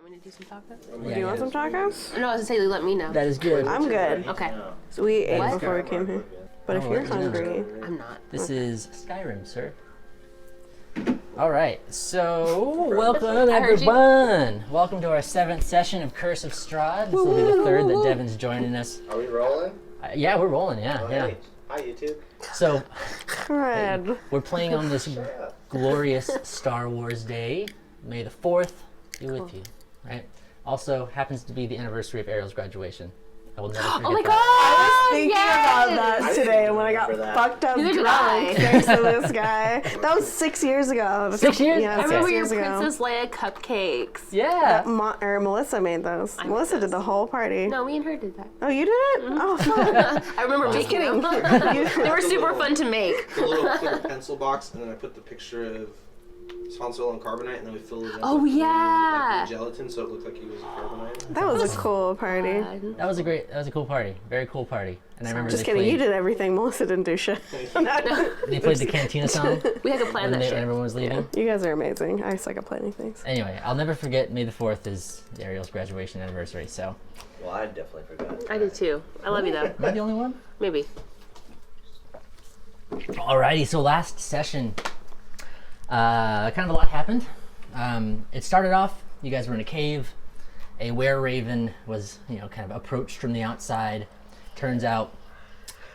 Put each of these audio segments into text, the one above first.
Want me to do some tacos? Do you want some tacos? No, I was gonna say let me know. That is good. I'm good. Okay. So we ate What? before we came here. But if Oh, you're let me know. hungry, I'm not. This is Skyrim, sir. All right, so welcome everyone. Welcome to our 7th session of Curse of Strahd. This will be the 3rd that Devin's joining us. Are we rolling? Yeah, we're rolling. Yeah, Oh, yeah. hey. Hi, YouTube. So Fred. we're playing on this glorious Star Wars day. May the 4th be with you. Right. Also happens to be the anniversary of Ariel's graduation. I will never forget Oh my that. god! I was thinking about that I today didn't when I got remember that. fucked up Neither did drunk I. next to this guy. That was 6 years ago. 6 years? Yeah, I remember 6 your years ago. Princess Leia cupcakes. Yeah. Melissa made those. I made Melissa did those. the whole party. No, me and her did that. Oh, you did it? Oh, fuck. I remember Just making kidding. them. You- They were super fun to make. The little clear pencil box, and then I put the picture of Sponsorol and Carbonite, and then we filled it up Oh, with yeah. like, gelatin, so it looked like he was a Carbonite. that was a cool party. That was a cool party. Very cool party. And I remember Just they kidding. You played, did everything. Melissa didn't do shit. they played the Cantina song We had to plan when that shit. everyone was leaving. You guys are amazing. I suck at planning things. Anyway, I'll never forget May the 4th is Ariel's graduation anniversary, so. Well, I definitely forgot. I did too. I love you though. Am I the only one? Maybe. Alrighty, so last session, kind of a lot happened. It started off, you guys were in a cave. A were-raven was, kind of approached from the outside. Turns out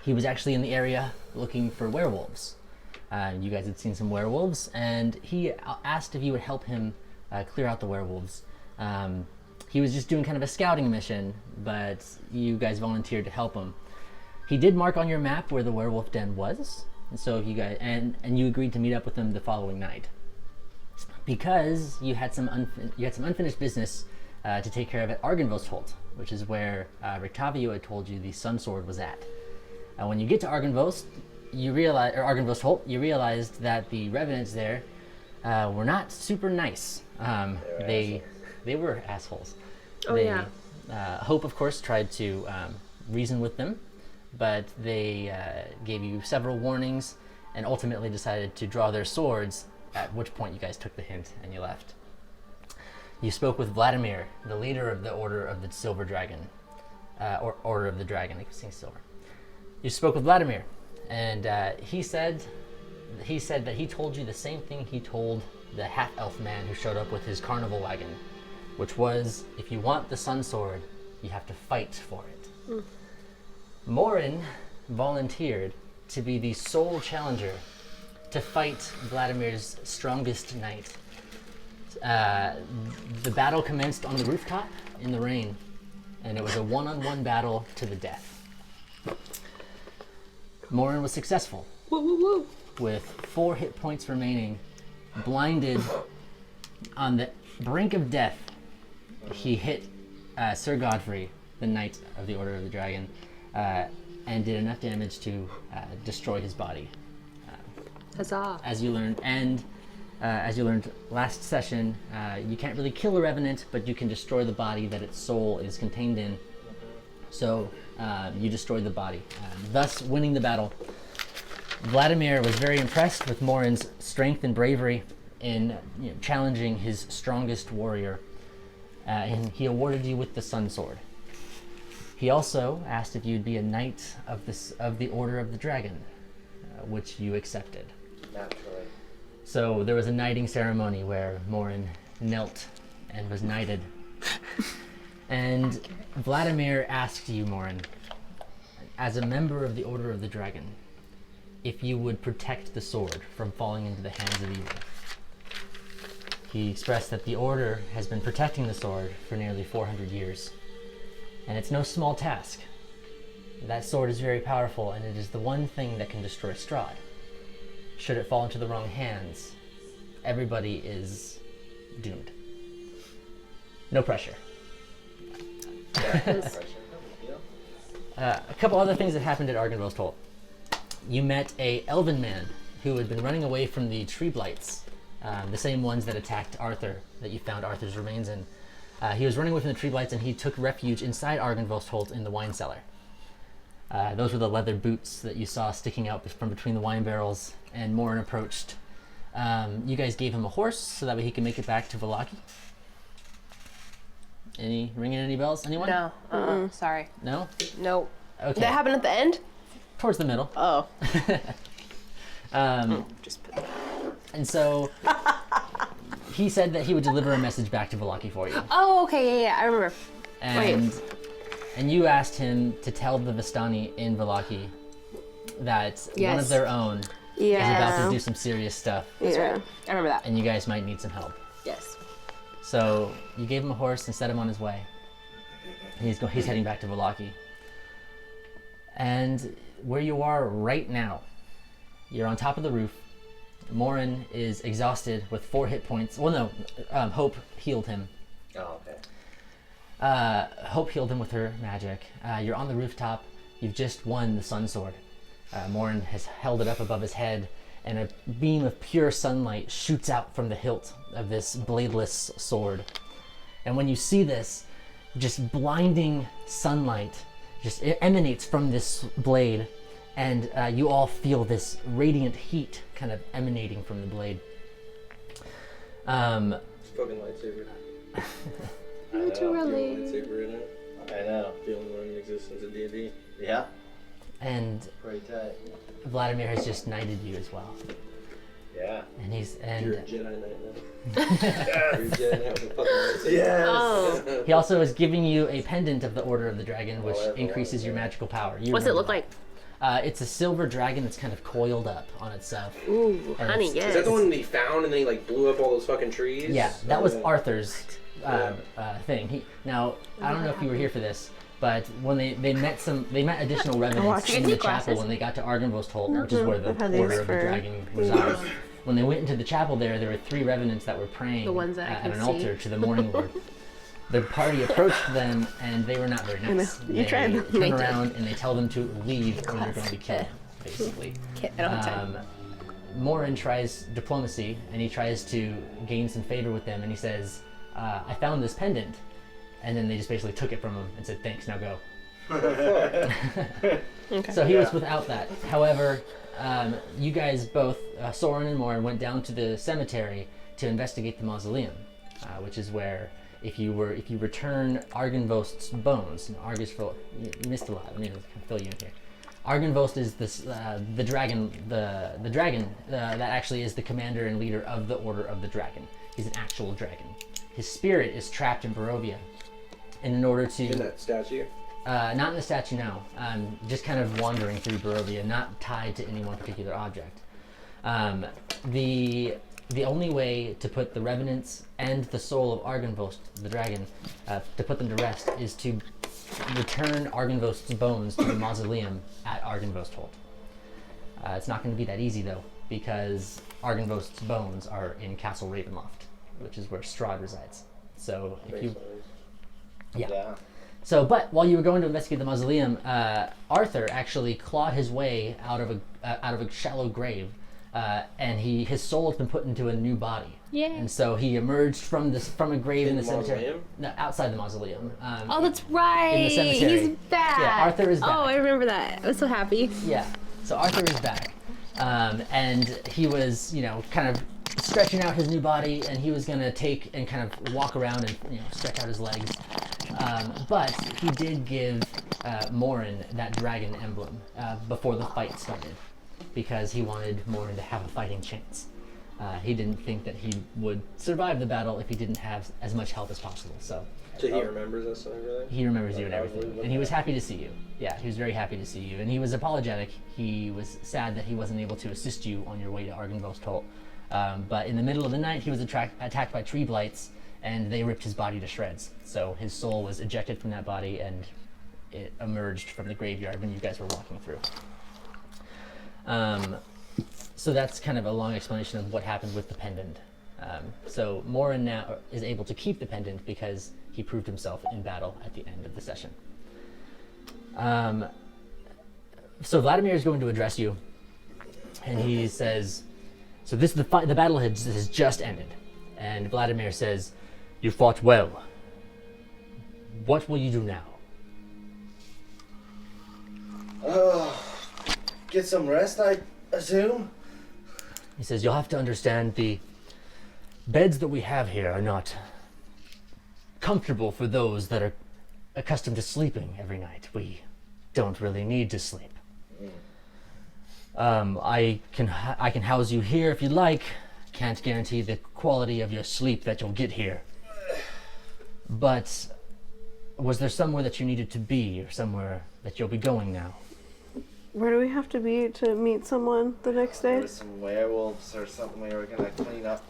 he was actually in the area looking for werewolves. You guys had seen some werewolves, and he asked if you would help him clear out the werewolves. He was just doing kind of a scouting mission, but you guys volunteered to help him. He did mark on your map where the werewolf den was, and so if you guys and you agreed to meet up with him the following night because you had some unfinished business to take care of at Argynvost, which is where Rictavio had told you the Sun Sword was at. When you get to Argynvost, you realized that the revenants there were not super nice. They were assholes. Oh, yeah. Hope, of course, tried to reason with them, but they gave you several warnings and ultimately decided to draw their swords, at which point you guys took the hint and you left. You spoke with Vladimir, the leader of the Order of the Silver Dragon, or Order of the Dragon, I keep saying silver. You spoke with Vladimir, and he said that he told you the same thing he told the half-elf man who showed up with his carnival wagon, which was, if you want the Sun Sword, you have to fight for it. Morin volunteered to be the sole challenger to fight Vladimir's strongest knight. The battle commenced on the rooftop in the rain, and it was a one-on-one battle to the death. Morin was successful. Woo woo woo. With 4 hit points remaining, blinded on the brink of death, he hit Sir Godfrey, the Knight of the Order of the Dragon, and did enough damage to destroy his body. Huzzah. As you learned, and as you learned last session, you can't really kill a revenant, but you can destroy the body that its soul is contained in. So you destroyed the body, thus winning the battle. Vladimir was very impressed with Morin's strength and bravery in challenging his strongest warrior, and he awarded you with the Sun Sword. He also asked if you'd be a knight of the Order of the Dragon, which you accepted. Naturally. So there was a knighting ceremony where Morin knelt and was knighted. And Vladimir asked you, Morin, as a member of the Order of the Dragon, if you would protect the sword from falling into the hands of evil. He expressed that the Order has been protecting the sword for nearly 400 years. And it's no small task. That sword is very powerful, and it is the one thing that can destroy Strahd. Should it fall into the wrong hands, everybody is doomed. No pressure. A couple other things that happened at Argynvost. You met a elven man who had been running away from the tree blights, the same ones that attacked Arthur, that you found Arthur's remains in. He was running away from the tree blights, and he took refuge inside Argynvost in the wine cellar. Those were the leather boots that you saw sticking out from between the wine barrels, and Morin approached. You guys gave him a horse so that way he could make it back to Vallaki. Ringing any bells? Anyone? No. Sorry. No? Nope. Okay. That happened at the end? Towards the middle. Oh. Just put And so he said that he would deliver a message back to Vallaki for you. Oh, okay, yeah, I remember. And you asked him to tell the Vistani in Vallaki that one of Yes. their own is about to do some serious stuff, Yeah. I remember that. and you guys might need some help. Yes. So you gave him a horse and set him on his way. He's heading back to Vallaki. And where you are right now, you're on top of the roof. Morin is exhausted with 4 hit points. Well, no, Hope healed him. Oh, okay. Hope healed him with her magic. You're on the rooftop. You've just won the Sun Sword. Morin has held it up above his head, and a beam of pure sunlight shoots out from the hilt of this bladeless sword. And when you see this, just blinding sunlight just emanates from this blade, and you all feel this radiant heat kind of emanating from the blade. It's fucking lightsaber. Literally. Lightsaber in it. I know. The only one in existence in D&D. Yeah. And Pretty tight. Vladimir has just knighted you as well. Yeah. And he's You're a and Jedi Knight now. You're a Jedi Knight with a fucking lightsaber. Yes. Oh. he also is giving you a pendant of the Order of the Dragon, which Oh, increases your magical power. You What's it remember look like? that. It's a silver dragon that's kind of coiled up on itself. Ooh, And honey, it's- yes. Is that the one he found and then he like blew up all those fucking trees? Yeah, that was Oh. Arthur's thing. Now, I don't know if you were here for this, but when they met additional revenants watched in it. the Glasses. chapel when they got to Argynvost's Holt, which is where the I've had these Order of the for- Dragon resides. When they went into the chapel there were 3 revenants that were praying The ones that I at can an see. altar to the Morning Lord. The party approached them, and they were not very nice. You tried. They They turn did. around and they tell them to leave, or they're going to be killed, basically. Okay, I don't have time. Morin tries diplomacy, and he tries to gain some favor with them, and he says, I found this pendant. And then they just basically took it from him and said, thanks, now go. So he was without that. However, you guys both, Soren and Morin, went down to the cemetery to investigate the mausoleum, which is where, if you return Argynvost's bones, you missed a lot. Let me fill you in here. Argynvost is the dragon that actually is the commander and leader of the Order of the Dragon. He's an actual dragon. His spirit is trapped in Barovia, and in order to In that statue? not in the statue, no. Just kind of wandering through Barovia, not tied to any one particular object. The only way to put the revenants and the soul of Argynvost, the dragon, to put them to rest, is to return Argynvost's bones to the mausoleum at Argynvost Holt. It's not going to be that easy, though, because Argynvost's bones are in Castle Ravenloft, which is where Strahd resides. So if you... Yeah. So, but while you were going to investigate the mausoleum, Arthur actually clawed his way out of a shallow grave, and his soul has been put into a new body. Yeah. And so he emerged from a grave in the cemetery. mausoleum? No, outside the mausoleum. Oh, that's right. in the cemetery. He's back. Yeah, Arthur is back. Oh, I remember that. I was so happy. Yeah. So Arthur is back, and he was, kind of stretching out his new body, and he was gonna take and kind of walk around and stretch out his legs. But he did give Morin that dragon emblem before the fight started, because he wanted Morin to have a fighting chance. He didn't think that he would survive the battle if he didn't have as much help as possible. So So he remembers us and everything? he remembers you and everything, and he was happy to see you. Yeah, he was very happy to see you, and he was apologetic. He was sad that he wasn't able to assist you on your way to Argynvost Holt. But in the middle of the night, he was attacked by tree blights, and they ripped his body to shreds. So his soul was ejected from that body, and it emerged from the graveyard when you guys were walking through. So that's kind of a long explanation of what happened with the pendant. So Morin now is able to keep the pendant because he proved himself in battle at the end of the session. So Vladimir is going to address you, and he says, so this is the battle has just ended. And Vladimir says, you fought well. What will you do now? Get some rest, I assume. He says, you'll have to understand the beds that we have here are not comfortable for those that are accustomed to sleeping every night. We don't really need to sleep. I can house you here if you like. Can't guarantee the quality of your sleep that you'll get here. But was there somewhere that you needed to be, or somewhere that you'll be going now? Where do we have to be to meet someone the next There day? was some werewolves or something we were gonna clean up.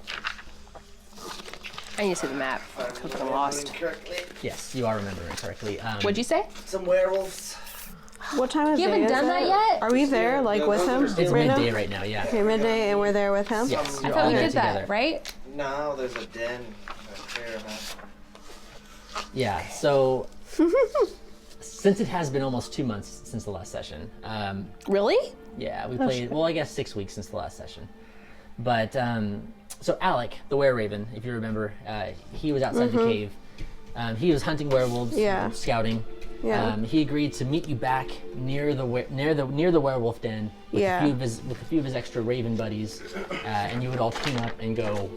I need to see the map. If I'm Because I'm lost. remembering correctly. Yes, you are remembering correctly. What'd you say? Some werewolves. What time of You day haven't is done it? that yet? Are we there, like, with him It's right midday now? right now, yeah. Okay, midday, and we're there with him? Yes, I you're thought all we there did together. that, right? No, there's a den. Clear about. Yeah, so since it has been almost 2 months since the last session, Really? yeah, we played, well, I guess 6 weeks since the last session. But, so Alec, the were-raven, if you remember, he was outside the cave. He was hunting werewolves, Yeah. scouting. Yeah. He agreed to meet you back near the werewolf den with, Yeah. with a few of his extra raven buddies, and you would all team up and go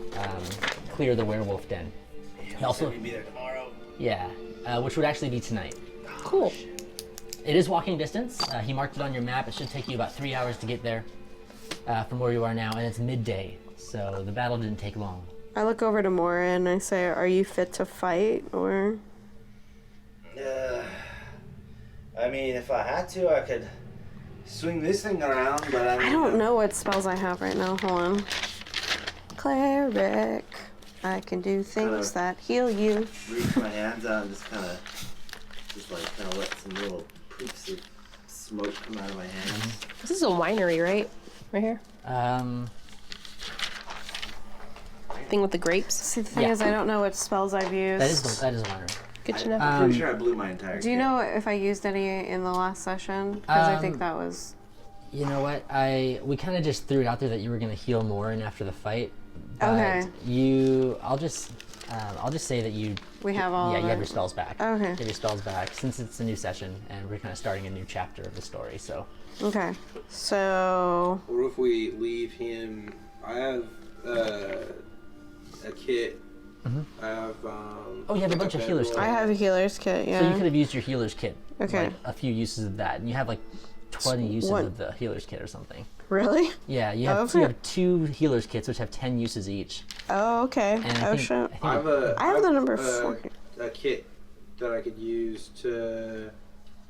clear the werewolf den. He also, We'll be there tomorrow. yeah, which would actually be tonight. Cool. It is walking distance. He marked it on your map. It should take you about 3 hours to get there from where you are now, and it's midday, so the battle didn't take long. I look over to Mora and I say, are you fit to fight, or? I mean, if I had to, I could swing this thing around, but I mean, I don't know what spells I have right now. Hold on. Cleric. I can do things that heal you. reach my hands out and just kind of let some little poofs of smoke come out of my hands. This is a winery, right? Right here? Thing with the grapes. See, the thing Yeah. is, I don't know what spells I've used. That is a winery. Good to know. I'm pretty sure I blew my entire Do you kit. know if I used any in the last session? Because I think Um, that was. You know what? We kind of just threw it out there that you were going to heal Morin after the fight. But Okay. I'll just say that you. We have all Yeah, of you have it. your spells back. Okay. You have your spells back since it's a new session and we're kind of starting a new chapter of the story. So. Okay. So. What if we leave him? I have a kit. I have. Oh, you have a bunch of healer's I have a healer's kit, yeah. So you could have used your healer's kit. Okay. Like, a few uses of that, and you have like 20 uses what- of the healer's kit or something. Really? Yeah, you Oh, have, okay. you have 2 healer's kits, which have 10 uses each. Oh, okay. And I Oh, think, shit. I think I have a. I have the number a 4. kit that I could use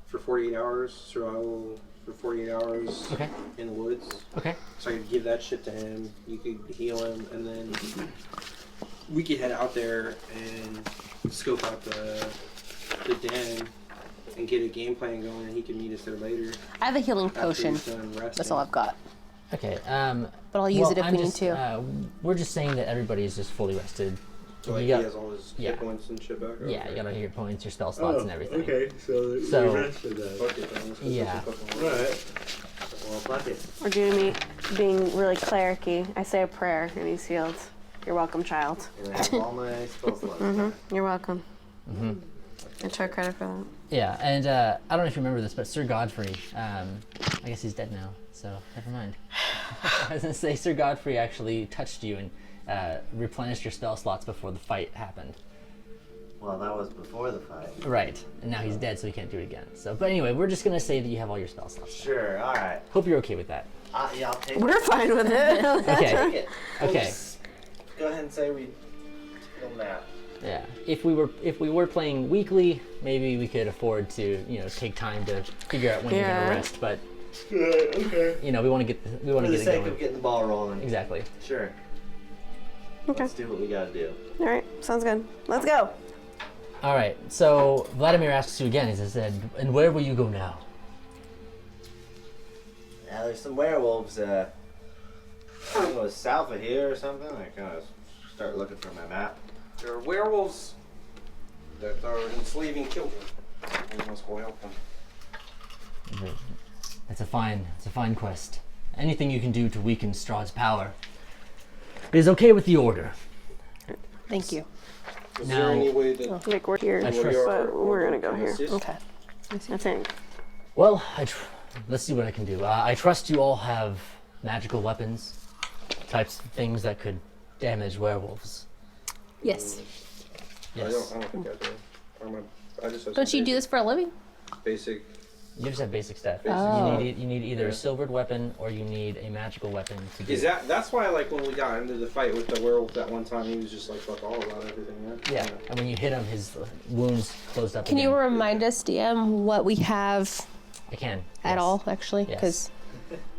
for 48 hours survival for 48 hours Okay. in the woods. Okay. So I could give that shit to him. You could heal him, and then we could head out there and scope out the den and get a game plan going, and he can meet us there later. I have a healing after potion. he's done resting. That's all I've got. Okay. But I'll use it if I'm we need just, to. We're just saying that everybody is just fully rested. So like You got- he has all his yeah. hit points and shit back. Yeah, you got all your points, your spell slots, and everything. Okay, so, So- we rested that. Fuck it, then. Let's go Yeah. fucking- Alright. Well, fuck it. Or due to me being really clericy, I say a prayer and he's healed. You're welcome, child. And I have all my spell slots. You're welcome. I took credit for that. Yeah, and I don't know if you remember this, but Sir Godfrey, I guess he's dead now, so never mind. I was going to say, Sir Godfrey actually touched you and replenished your spell slots before the fight happened. Well, that was before the fight. Right, and now he's dead, so he can't do it again. So, but anyway, we're just going to say that you have all your spell slots. Sure, alright. Hope you're okay with that. Yeah, I'll take it. We're fine with it. Okay, Take it. We'll okay. just go ahead and say we take a nap. Yeah, if we were playing weekly, maybe we could afford to, take time to figure out when you're Yeah. gonna rest. But Okay. we want to get For it the sake going. of getting the ball rolling. Exactly. Sure. Okay. Let's do what we gotta do. All right. Sounds good. Let's go. All right. So Vladimir asks you again. He said, "And where will you go now?" Yeah, there's some werewolves, I think it was south of here or something. I kind of start looking for my map. There are werewolves that are enslaving children. We must go help them. It's a fine quest. Anything you can do to weaken Strahd's power is okay with the Order. Thank you. Is Now- there any way that Like we're here, I trust- but we're gonna go here. assist? Okay. I think. Well, let's see what I can do. I trust you all have magical weapons, types of things that could damage werewolves. Yes. Yes. I don't think I do. Or I just have Don't some you do this for a living? basic. You just have basic stuff. Oh. You need either Yeah. a silvered weapon or you need a magical weapon to do. Is that's why like when we got into the fight with the werewolf that one time, he was just like fuck all about everything. Yeah, and when you hit him, his wounds closed up. Can you again. remind us, DM, what we have I can. at yes. all, actually? Yes. Because,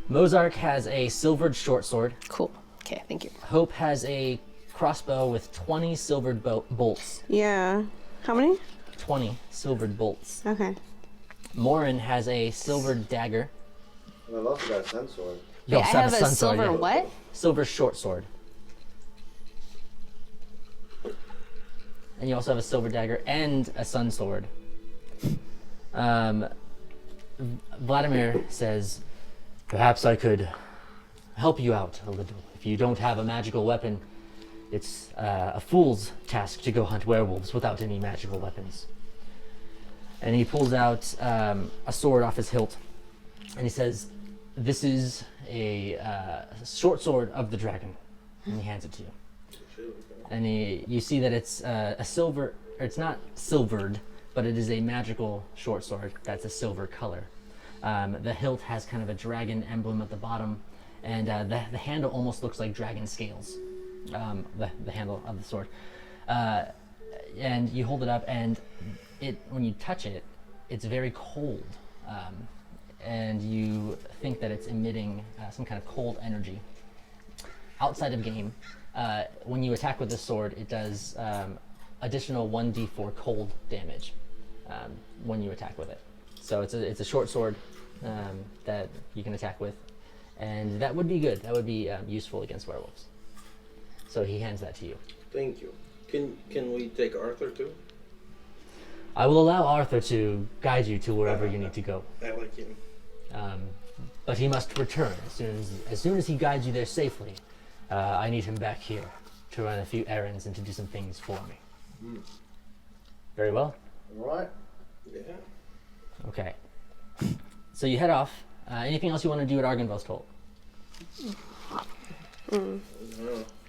Mozark has a silvered short sword. cool. Okay, thank you. Hope has a crossbow with 20 silvered bolts. Yeah. How many? 20 silvered bolts. Okay. Morin has a silvered dagger. And I've also got a sun sword. You Wait, I also have a sun sword, silver yeah. what? Silver short sword. And you also have a silver dagger and a sun sword. Vladimir says, perhaps I could help you out a little. If you don't have a magical weapon, it's a fool's task to go hunt werewolves without any magical weapons. And he pulls out a sword off his hilt, and he says, this is a short sword of the dragon. And he hands it to you. And you see that it's a silver, or it's not silvered, but it is a magical short sword that's a silver color. The hilt has kind of a dragon emblem at the bottom, and the handle almost looks like dragon scales, the handle of the sword. And you hold it up, and when you touch it, it's very cold. And you think that it's emitting some kind of cold energy. Outside of game, when you attack with this sword, it does additional 1d4 cold damage when you attack with it. So it's a short sword that you can attack with, and that would be good. That would be useful against werewolves. So he hands that to you. Thank you. Can we take Arthur too? I will allow Arthur to guide you to wherever you need to go. I like him. But he must return as soon as he guides you there safely. I need him back here to run a few errands and to do some things for me. Very well. Right. Yeah. Okay. So you head off. Anything else you want to do at Argynvostholt? No,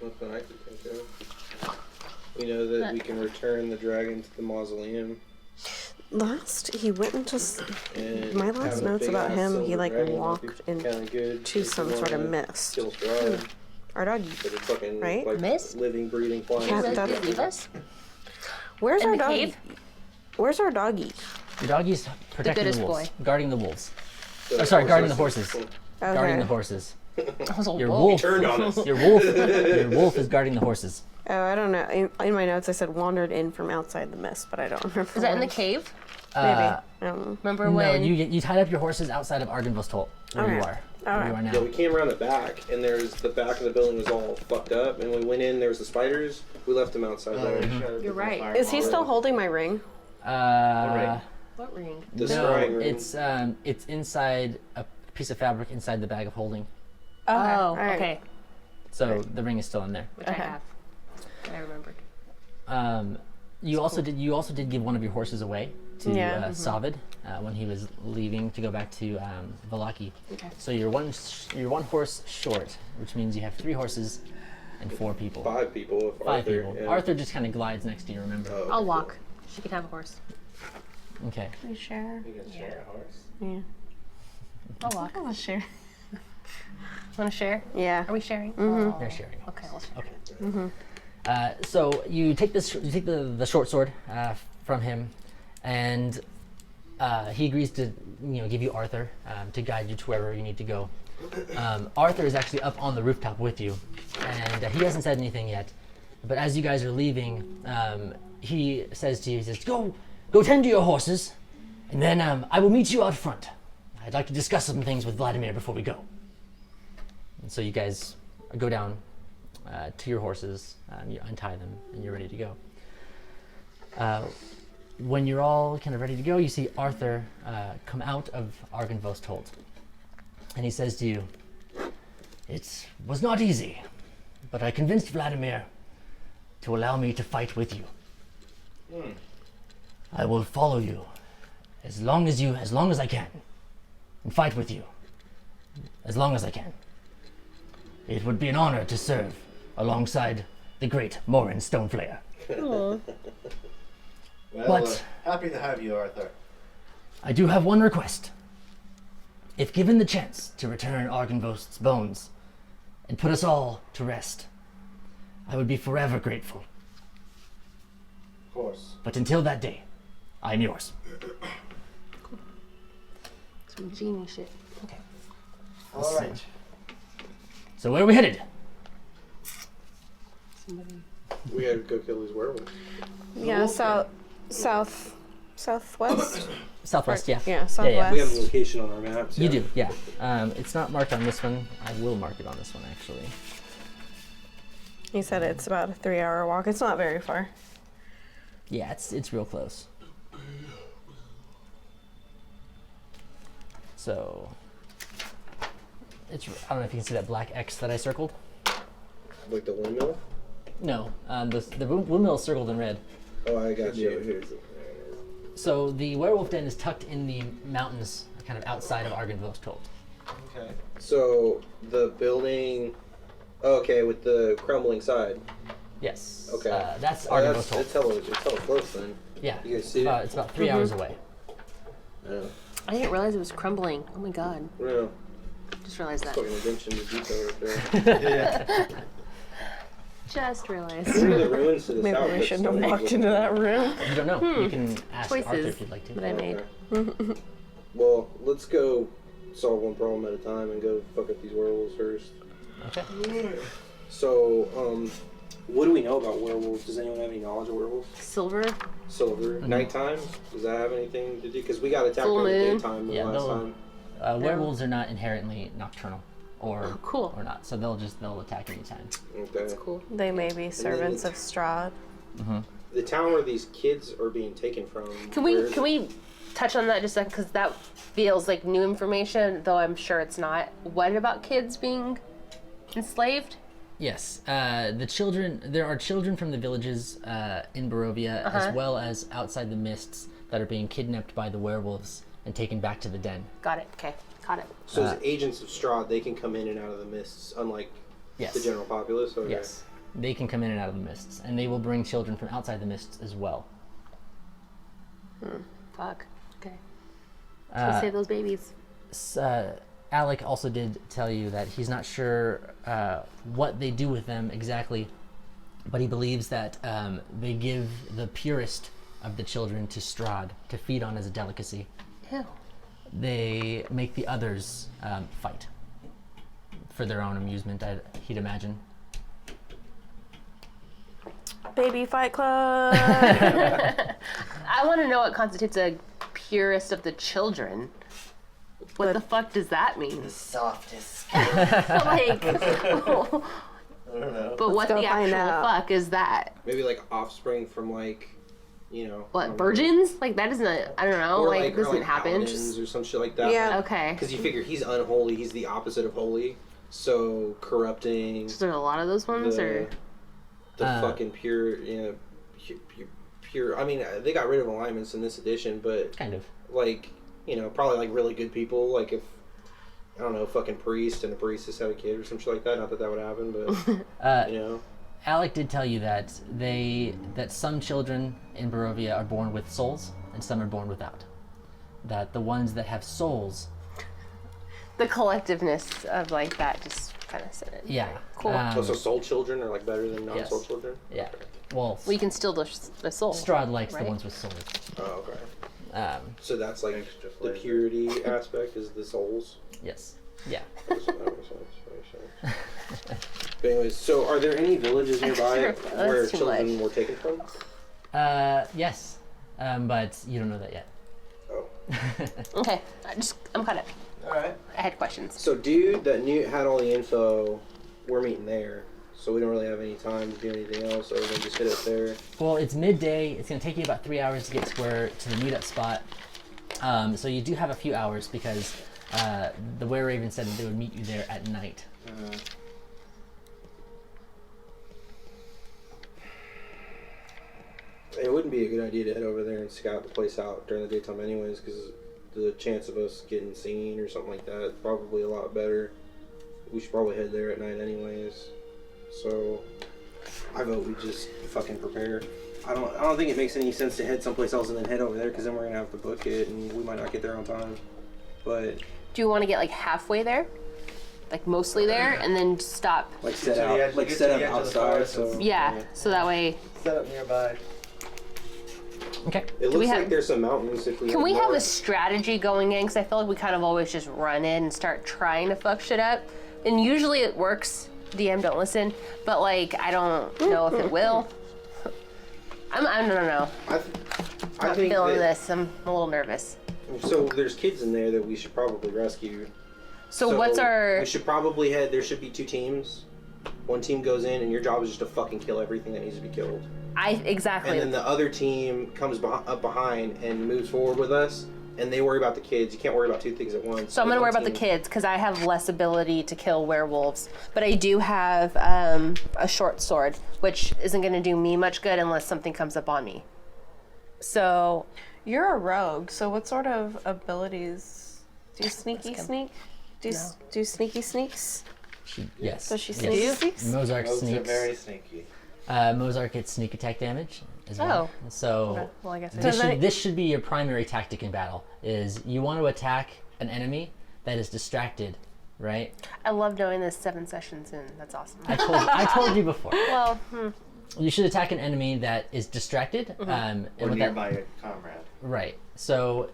nothing I could think of. We know that we can return the dragon to the mausoleum. He went into. And My last have a notes big about ass him, he silver like dragon walked would be in kinda good to if some you sort of wanna mist. kill Strahd, Our doggy. but it's fucking Right? like Mist? living, breathing, flying. Yeah, thing. that's- Leave us? Where's In our the doggy? cave? Where's our doggy? Your doggy's protecting goodest the wolves. boy. Guarding the wolves. So Oh, sorry, guarding the horses. horses. Okay. Guarding the horses. I was a Your wolf. wolf. Turned on us. Your wolf is guarding the horses. Oh, I don't know. In my notes, I said wandered in from outside the mist, but I don't remember. Is that in the cave? Maybe. Uh, Remember No, when? you tied up your horses outside of Argynvostholt, where you Okay. are. All Where you right. are now. Yeah, we came around the back, and the back of the building was all fucked up. And we went in, there was the spiders. We left them outside there. You're right. Is he still holding my ring? What ring? The No, scrying room. it's inside a piece of fabric inside the bag of holding. Oh, all right. okay. So the ring is still in there. Which I have. I remembered. You also did give one of your horses away to Yeah. Savid when he was leaving to go back to Valaki. Okay. So you're one horse short, which means you have 3 horses and 4 people. 5 people. If 5 Arthur, people. yeah. Arthur just kind of glides next to you. Remember? Oh, I'll okay, walk. She can have a horse. Okay. We share. You can share a horse. Yeah. I'll walk. Let's share. Want to share? Yeah. Are we sharing? They're sharing. Okay, we'll share. Okay. So you take the short sword from him, and he agrees to give you Arthur to guide you to wherever you need to go. Arthur is actually up on the rooftop with you, and he hasn't said anything yet. But as you guys are leaving, he says to you, he says, "Go tend to your horses, and then I will meet you out front. I'd like to discuss some things with Vladimir before we go." And so you guys go down to your horses, you untie them, and you're ready to go. When you're all kind of ready to go, you see Arthur come out of Argynvostholt, and he says to you, "It was not easy, but I convinced Vladimir to allow me to fight with you. I will follow you as long as I can, and fight with you as long as I can. It would be an honor to serve alongside the great Morin Stoneflayer." Aw. Well, But- happy to have you, Arthur. I do have one request. If given the chance to return Argynvost's bones and put us all to rest, I would be forever grateful. Of course. But until that day, I am yours. Some genie shit. Okay. All right. So where are we headed? Somebody. We had to go kill these werewolves. Yeah, southwest. Southwest, yeah. Yeah, southwest. We have a location on our maps. You yeah. do, yeah. It's not marked on this one. I will mark it on this one, actually. He said it's about a 3-hour walk. It's not very far. Yeah, it's real close. So, I don't know if you can see that black X that I circled. Like the windmill? No, the windmill is circled in red. Oh, I got you. Here's it. So the werewolf den is tucked in the mountains, kind of outside of Argynvost. Okay. So the building. Oh, okay, with the crumbling side. Yes. Okay. That's Oh, Argynvost. it's hella close then. Yeah. You guys see it? It's about 3 hours away. Yeah. I didn't realize it was crumbling. Oh my god. Yeah. Just realized that. Fucking attention to detail right there. Yeah. Just realized. The ruins to the Maybe south. we look shouldn't have stunning. walked into that room. You don't know. You can ask Arthur Choices if you'd like to. that I made. Okay. Well, let's go solve one problem at a time and go fuck up these werewolves first. Okay. So, what do we know about werewolves? Does anyone have any knowledge of werewolves? Silver. Silver. Nighttime? Does that have anything to do? Because we got attacked Full during the moon. daytime the Yeah, last they'll- time. Werewolves are not inherently nocturnal, or Oh, cool. or not. So they'll attack anytime. Okay. That's cool. They may be servants of Strahd. The town where these kids are being taken from. Can where we is can it? we touch on that just a second? Because that feels like new information, though I'm sure it's not. What about kids being enslaved? Yes, the children. There are children from the villages in Barovia, as well as outside the mists, that are being kidnapped by the werewolves and taken back to the den. Got it. Okay. Got it. So as agents of Strahd, they can come in and out of the mists, unlike Yes. the general populace? Okay. Yes, they can come in and out of the mists, and they will bring children from outside the mists as well. Fuck. Okay. Uh, Save those babies. Alec also did tell you that he's not sure what they do with them exactly, but he believes that they give the purest of the children to Strahd to feed on as a delicacy. Ew. They make the others fight for their own amusement, he'd imagine. Baby Fight Club. I want to know what constitutes a purest of the children. What the fuck does that mean? Softest. Like, I don't know. but what go the find actual out. fuck is that? Maybe like offspring from like, you know. What, virgins? Like, that isn't, I don't know, Or like, this or doesn't happen. paladins or some shit like that. Yeah. Okay. Because you figure he's unholy, he's the opposite of holy. So corrupting Is there a lot of those ones, or? the fucking pure, you know, pure. I mean, they got rid of alignments in this edition, but Kind of. like, you know, probably like really good people. Like if I don't know, fucking priest and a priestess had a kid or some shit like that. Not that that would happen, but you know. Alec did tell you that some children in Barovia are born with souls and some are born without. That the ones that have souls, The collectiveness of, like, that just kind of said it. yeah, Cool. So soul children are like better than non-soul yes. children. yeah. Well, Well, you can steal the soul. Strahd likes right? the ones with souls. Oh, okay. So that's like Extra the flavor. purity aspect is the souls. yes, yeah. That makes sense. But anyways, so are there any villages nearby Extra- where that's too children much. were taken from? Yes, but you don't know that yet. Oh. Okay. I'm caught up. Alright. I had questions. So dude that had all the info, we're meeting there. So we don't really have any time to do anything else other than just hit it there. Well, it's midday. It's going to take you about 3 hours to get to the meetup spot. So you do have a few hours because the Wereraven said that they would meet you there at night. It wouldn't be a good idea to head over there and scout the place out during the daytime anyways, because the chance of us getting seen or something like that is probably a lot better. We should probably head there at night anyways. So I vote we just fucking prepare. I don't think it makes any sense to head someplace else and then head over there because then we're gonna have to book it and we might not get there on time. But Do you want to get like halfway there, like mostly there, and then stop? like set So out, you like get set to up the edge of the outside. forest So and- Yeah. So that way, Set up nearby. Okay. It we looks have- like there's some mountains. If we can head we have a north. strategy going in? Because I feel like we kind of always just run in and start trying to fuck shit up, and usually it works. DM, don't listen. But like, I don't know if it will. I don't know. I I'm not think feeling that, this. I'm a little nervous. So there's kids in there that we should probably rescue. So what's our? We should probably head. There should be 2 teams. One team goes in, and your job is just to fucking kill everything that needs to be killed. Exactly. And then the other team comes up behind and moves forward with us, and they worry about the kids. You can't worry about 2 things at once. So I'm gonna One worry about the team- kids because I have less ability to kill werewolves, but I do have a short sword, which isn't gonna do me much good unless something comes up on me. So You're a rogue, so what sort of abilities? Do you sneaky sneak? Do sneaky sneaks? Yes. Does she yes. sneaky sneaks? Mozark Rogues are sneaks. very sneaky. Mozark gets sneak attack damage as well. So okay. Well, I guess I this should be your primary tactic in battle. Is you want to attack an enemy that is distracted, right? I love knowing this 7 sessions in. That's awesome. I told you before. Well, You should attack an enemy that is distracted. And Or with that- nearby your comrade. Right. So,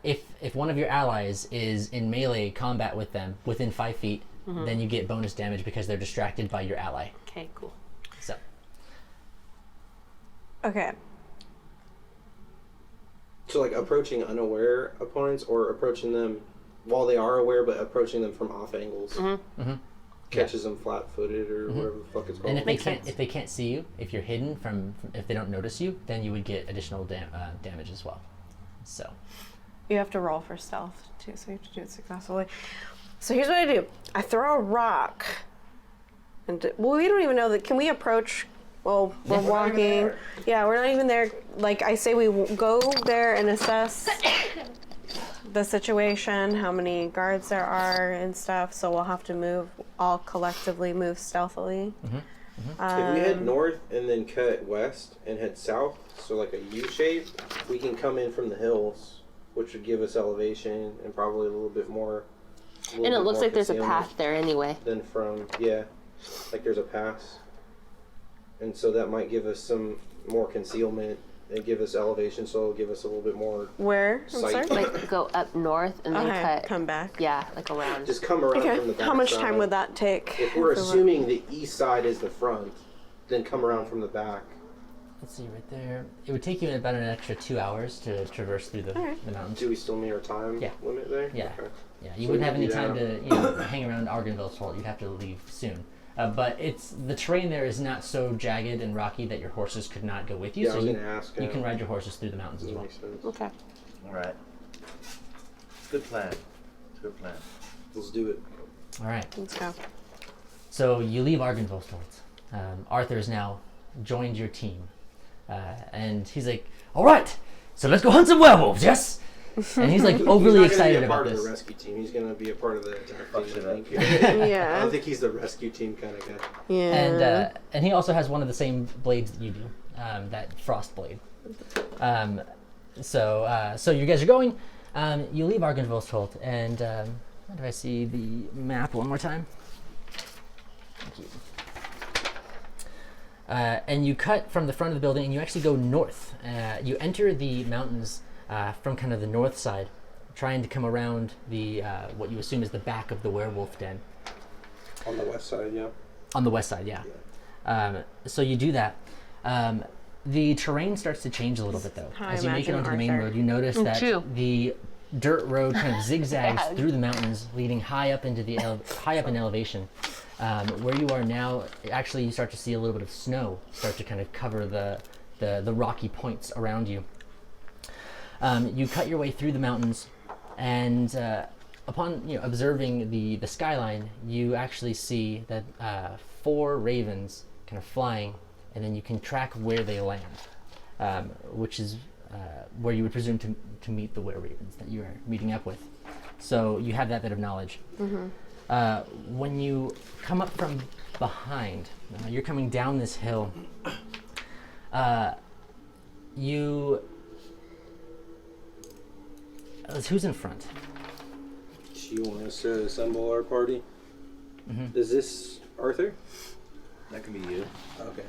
if one of your allies is in melee combat with them within 5 feet, then you get bonus damage because they're distracted by your ally. okay, cool. So, Okay. So like approaching unaware opponents, or approaching them while they are aware, but approaching them from off angles. Catches them flat-footed or whatever the fuck it's called. and if they can't see you, if you're hidden from if they don't notice you, then you would get additional damage as well. So, You have to roll for stealth too, so you have to do it successfully. So here's what I do. I throw a rock. And well, we don't even know that. Can we approach? Well, we're walking. Yeah, we're not even there. Like I say, we go there and assess the situation, how many guards there are and stuff. So we'll have to all collectively move stealthily. If we head north and then cut west and head south, so like a U shape, we can come in from the hills, which would give us elevation and probably a little bit more. And it looks like there's a path there anyway. Then like there's a pass, and so that might give us some more concealment and give us elevation, so it'll give us a little bit more. Where? I'm Sight. sorry. Like go up north and then Okay, cut. come back. Yeah, like around. Just come around from the Okay. back How much side. time would that take? If we're assuming the east side is the front, then come around from the back. let's see right there. It would take you about an extra 2 hours to traverse through the mountains. Do we still meet our time Yeah. limit there? Yeah. Okay. Yeah, you So wouldn't have we any can time do to hang around Arganville's Hold. You'd have to leave soon. But the terrain there is not so jagged and rocky that your horses could not go with you. Yeah, I so was you, gonna ask. you can ride your horses through the mountains as That well. makes sense. Okay. Alright. Good plan. Good plan. Let's do it. All right. Let's go. So you leave Arganville's Hold. Arthur's now joined your team, and he's like, "All right, so let's go hunt some werewolves, yes?" And he's like overly He's not gonna excited be a about part of this. the rescue team. He's gonna be a part of the attack Fuck team. shit I up. think. I Yeah. don't think he's the rescue team kind of guy. Yeah. And he also has one of the same blades that you do, that frost blade. So you guys are going. You leave Arganville's Hold, and where do I see the map one more time? Thank you. And you cut from the front of the building, and you actually go north. You enter the mountains from kind of the north side, trying to come around the what you assume is the back of the werewolf den. On the west side, yeah. On the west side, yeah. So you do that. The terrain starts to change a little bit, though. How I As you make it imagine onto the main Arthur. road, you notice that True. the dirt road kind of zigzags Yeah. through the mountains, leading high up into the high up in elevation. Where you are now, actually, you start to see a little bit of snow start to kind of cover the rocky points around you. You cut your way through the mountains, and upon observing the skyline, you actually see that 4 ravens kind of flying, and then you can track where they land, which is where you would presume to meet the were ravens that you are meeting up with. So you have that bit of knowledge. When you come up from behind, you're coming down this hill. Who's in front? Do you want us to assemble our party? Is this Arthur? That can be you. Okay.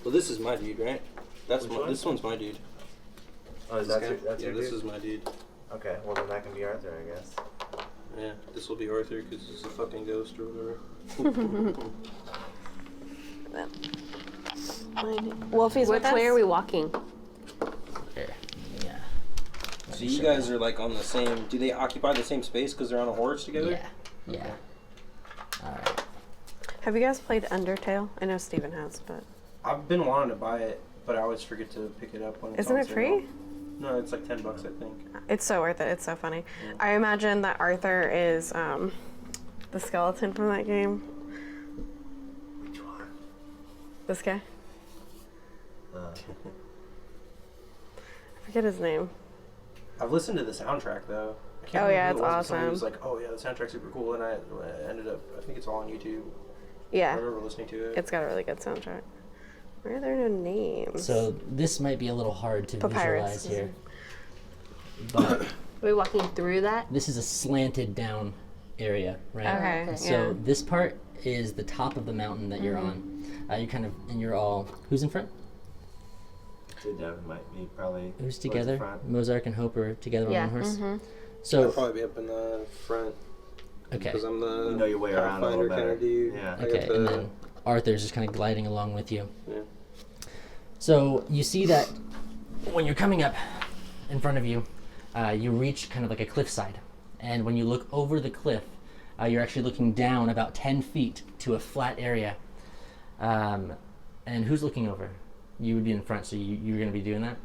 Well, this is my dude, right? This one's my dude. Oh, This guy? that's yeah, your this dude? is my dude. Okay, well then that can be Arthur, I guess. Yeah, this will be Arthur because it's a fucking ghost or whatever. Wolfie's with Which way us? are we walking? Here. Yeah. So you guys are like on the same. Do they occupy the same space because they're on a horse together? Yeah. Yeah. All right. Have you guys played Undertale? I know Steven has, but I've been wanting to buy it, but I always forget to pick it up when it's isn't on it sale. free? No, it's like $10, I think. It's so worth it. It's so funny. I imagine that Arthur is the skeleton from that game. Which one? This guy. Uh, I forget his name. I've listened to the soundtrack though. I can't Oh, remember yeah, who it's it was, but somebody awesome. was like, "Oh yeah, the soundtrack's super cool," and I ended up. I think it's all on YouTube. I Yeah, remember listening to it. it's got a really good soundtrack. Why are there no names? So this might be a little hard to Papyrus. visualize here, but Are we walking through that? this is a slanted down area, right? Okay. So Yeah. this part is the top of the mountain that you're on. You're all. Who's in front? Dude, that might be probably. Who's towards the together? front. Mozark and Hope are together Yeah. on one horse. I'll So probably be up in the front okay, because I'm the You know your way around a little pathfinder kind better. of dude. Yeah. I got okay, the, and then Arthur's just kind of gliding along with you. Yeah. So you see that when you're coming up in front of you, you reach kind of like a cliffside, and when you look over the cliff, you're actually looking down about 10 feet to a flat area. And who's looking over? You would be in front, so you're going to be doing that.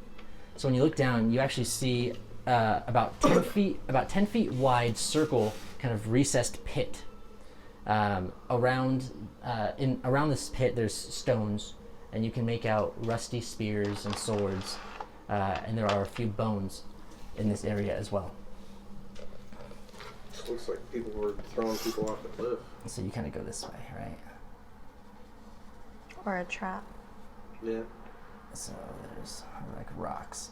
So when you look down, you actually see about 10 feet wide circle, kind of recessed pit. Around this pit, there's stones, and you can make out rusty spears and swords, and there are a few bones in this area as well. Looks like people were throwing people off the cliff. So you kind of go this way, right? Or a trap. Yeah. So there's like rocks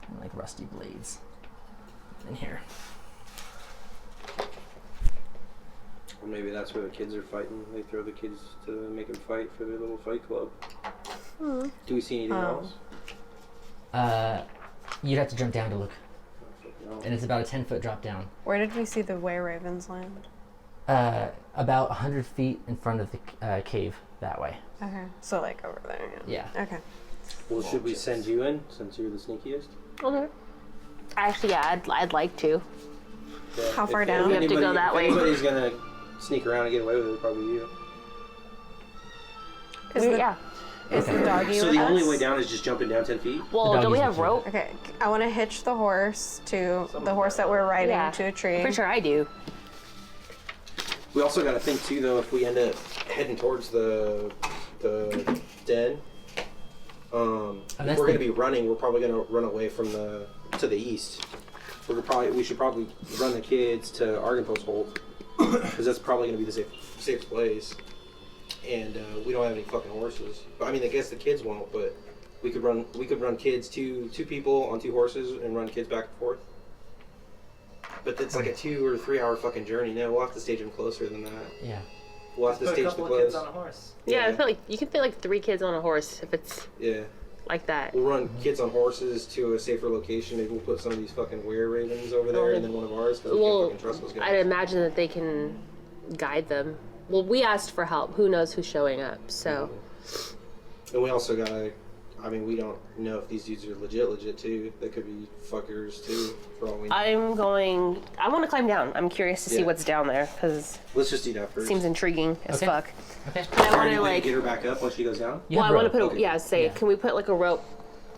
and like rusty blades in here. Or maybe that's where the kids are fighting. They throw the kids to make them fight for their little fight club. Do we see anything else? You'd have to jump down to look, No. and it's about a 10-foot drop down. Where did we see the Ravens land? About 100 feet in front of the cave that way. Okay. So like over there. Yeah. Okay. Well, should we send you in since you're the sneakiest? Okay. Actually, yeah, I'd like to. Yeah, How far if down? We have to go that way. If anybody's gonna sneak around and get away with it, probably you. Is the, Yeah. is the doggy So with the only us? way down is just jumping down 10 feet? Well, The don't we doggies have with you. rope? Okay. I want to hitch the horse to the horse that we're riding Yeah. to a tree. Pretty sure I do. We also got to think too, though, if we end up heading towards the den, if that's we're going the- to be running, we're probably going to run away from to the east. We should probably run the kids to Argenpost Holt because that's probably going to be the safest place. And we don't have any fucking horses. But I mean, I guess the kids won't. But we could run kids two people on 2 horses and run kids back and forth. But it's like a 2 or 3 hour fucking journey. No, we'll have to stage them closer than that. Yeah. We'll have to Put a stage the couple of clothes. kids on a horse. Yeah, I feel like you can fit like 3 kids on a horse if it's Yeah. like that. We'll run kids on horses to a safer location. Maybe we'll put some of these fucking were-ravens over there and then one of ours because we Well, can't fucking trust those I'd guys. imagine that they can guide them. Well, we asked for help. Who knows who's showing up? So And we also gotta, I mean, we don't know if these dudes are legit too. They could be fuckers too, for all we know. I want to climb down. I'm curious to see Yeah. what's down there because Let's just do that it first. seems intriguing as Okay. fuck. Okay. I Is there want any to way like. get her back up once she goes down? You Well, have I want to rope. put a Okay. say. Yeah. Can we put like a rope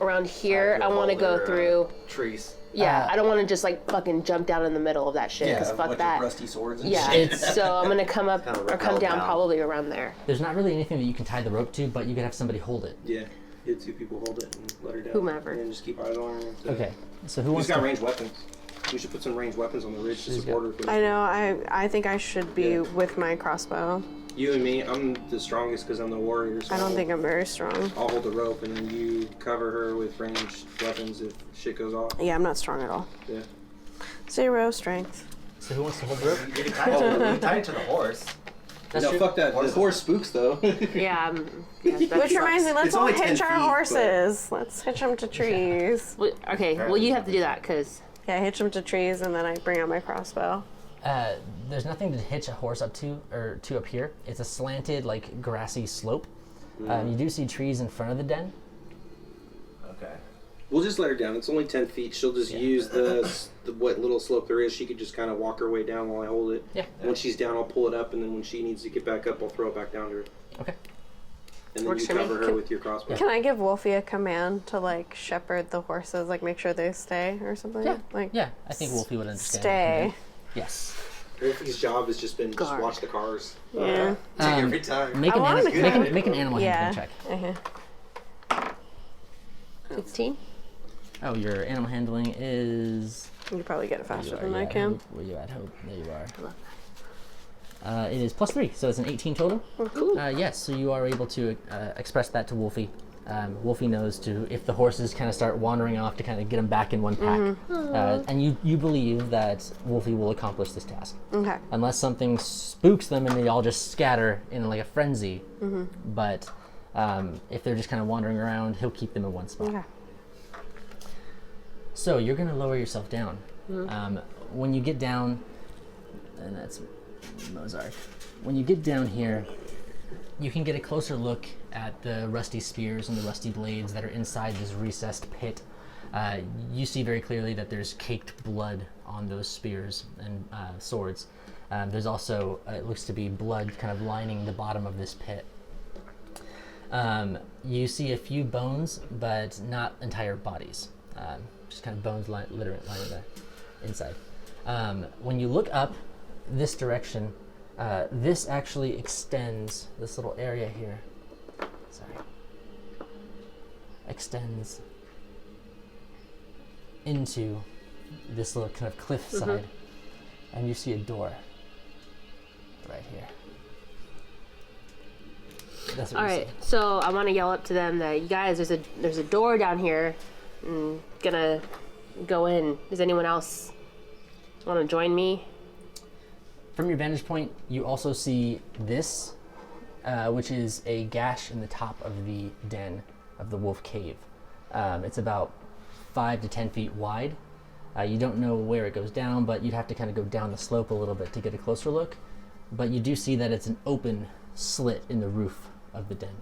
around here? I want to go through. Trees. Yeah, Uh, I don't want to just like fucking jump down in the middle of that shit because fuck that. rusty swords and Yeah, shit. so I'm gonna come up Kinda or come rappel down down. probably around there. There's not really anything that you can tie the rope to, but you could have somebody hold it. Yeah. Get 2 people hold it and let her down. Whomever. And then just keep eyes on her. Okay. So who Who's wants got to? ranged weapons? We should put some ranged weapons on the ridge to support her. I know. I think I should be Yeah. with my crossbow. You and me, I'm the strongest because I'm the warrior. So I don't think I'm very strong. I'll hold the rope and then you cover her with ranged weapons if shit goes off. Yeah, I'm not strong at all. Yeah. 0 strength. So who wants to hold the rope? You can tie it to the horse. That's no, true. fuck that. The horse spooks though. Yeah. Which reminds me, let's It's all only 10 hitch our feet, but- horses. Let's hitch them to trees. Okay, well, you have to do that because. Yeah, hitch them to trees, and then I bring out my crossbow. There's nothing to hitch a horse up to up here. It's a slanted, like grassy slope. You do see trees in front of the den. Okay. We'll just let her down. It's only 10 feet. She'll just use the what little slope there is. She could just kind of walk her way down while I hold it. Yeah. When she's down, I'll pull it up, and then when she needs to get back up, I'll throw it back down to her. Okay. And then Works you for me. cover her with your crossbow. Can I give Wolfie a command to like shepherd the horses, like make sure they stay or something? Yeah. Like Yeah, I think Wolfie would understand. stay. Yes. Wolfie's job has just been just Guard. watch the cars. Yeah. Every time. Make I an, wanted anim- to make, go- an, make an animal Yeah. handling check. 16? Oh, your animal handling is. You could probably get it faster You are, than I yeah, can. Hope. Where you at? Hope. There you are. It is +3, so it's an 18 total. Cool. Yes, so you are able to express that to Wolfie. Wolfie knows to, if the horses kind of start wandering off, to kind of get them back in one pack. And you believe that Wolfie will accomplish this task. Okay. Unless something spooks them and they all just scatter in like a frenzy. But if they're just kind of wandering around, he'll keep them in one spot. Okay. So you're going to lower yourself down. When you get down, and that's Mozart. When you get down here, you can get a closer look at the rusty spears and the rusty blades that are inside this recessed pit. You see very clearly that there's caked blood on those spears and swords. There's also, it looks to be blood kind of lining the bottom of this pit. You see a few bones, but not entire bodies. Just kind of bones lining the inside. When you look up this direction, this actually extends, this little area here, extends into this little kind of cliff side, and you see a door right here. That's what All you right, see. so I want to yell up to them that you guys, there's a door down here. I'm gonna go in. Does anyone else want to join me? From your vantage point, you also see this, which is a gash in the top of the den of the wolf cave. It's about 5 to 10 feet wide. You don't know where it goes down, but you'd have to kind of go down the slope a little bit to get a closer look. But you do see that it's an open slit in the roof of the den.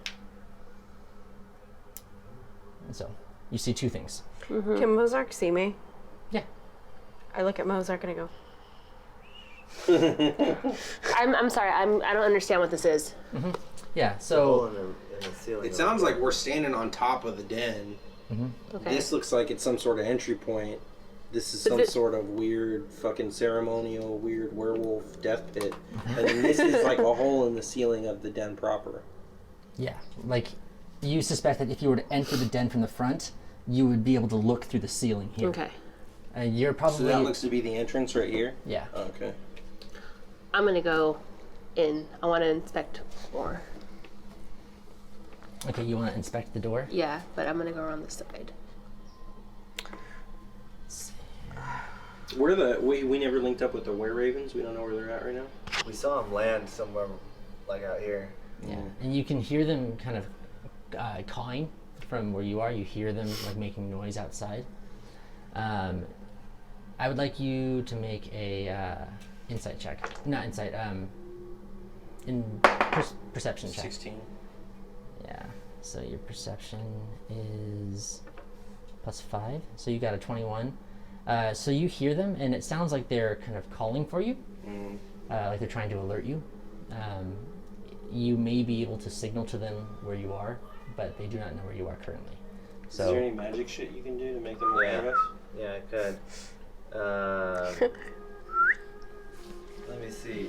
And so, you see two things. Can Mozart see me? Yeah. I look at Mozart and I go, I'm sorry. I don't understand what this is. Yeah, Hole so in the ceiling. It sounds like we're standing on top of the den. Okay. This looks like it's some sort of entry point. This is But some the- sort of weird fucking ceremonial weird werewolf death pit. And then this is like a hole in the ceiling of the den proper. yeah, like you suspect that if you were to enter the den from the front, you would be able to look through the ceiling here. Okay. You're So probably that looks to be the entrance right here? yeah. Okay. I'm gonna go in. I want to inspect more. Okay, you want to inspect the door? Yeah, but I'm gonna go around the side. Where we never linked up with the were-ravens. We don't know where they're at right now. We saw him land somewhere like out here. Yeah, and you can hear them kind of cawing from where you are. You hear them like making noise outside. I would like you to make a insight check. Not insight. Perception check. 16. Yeah. So your perception is +5. So you got a 21. So you hear them, and it sounds like they're kind of calling for you, like they're trying to alert you. You may be able to signal to them where you are, but they do not know where you are currently. Is there So any magic shit you can do to make them aware of us? Yeah, I could. Let me see.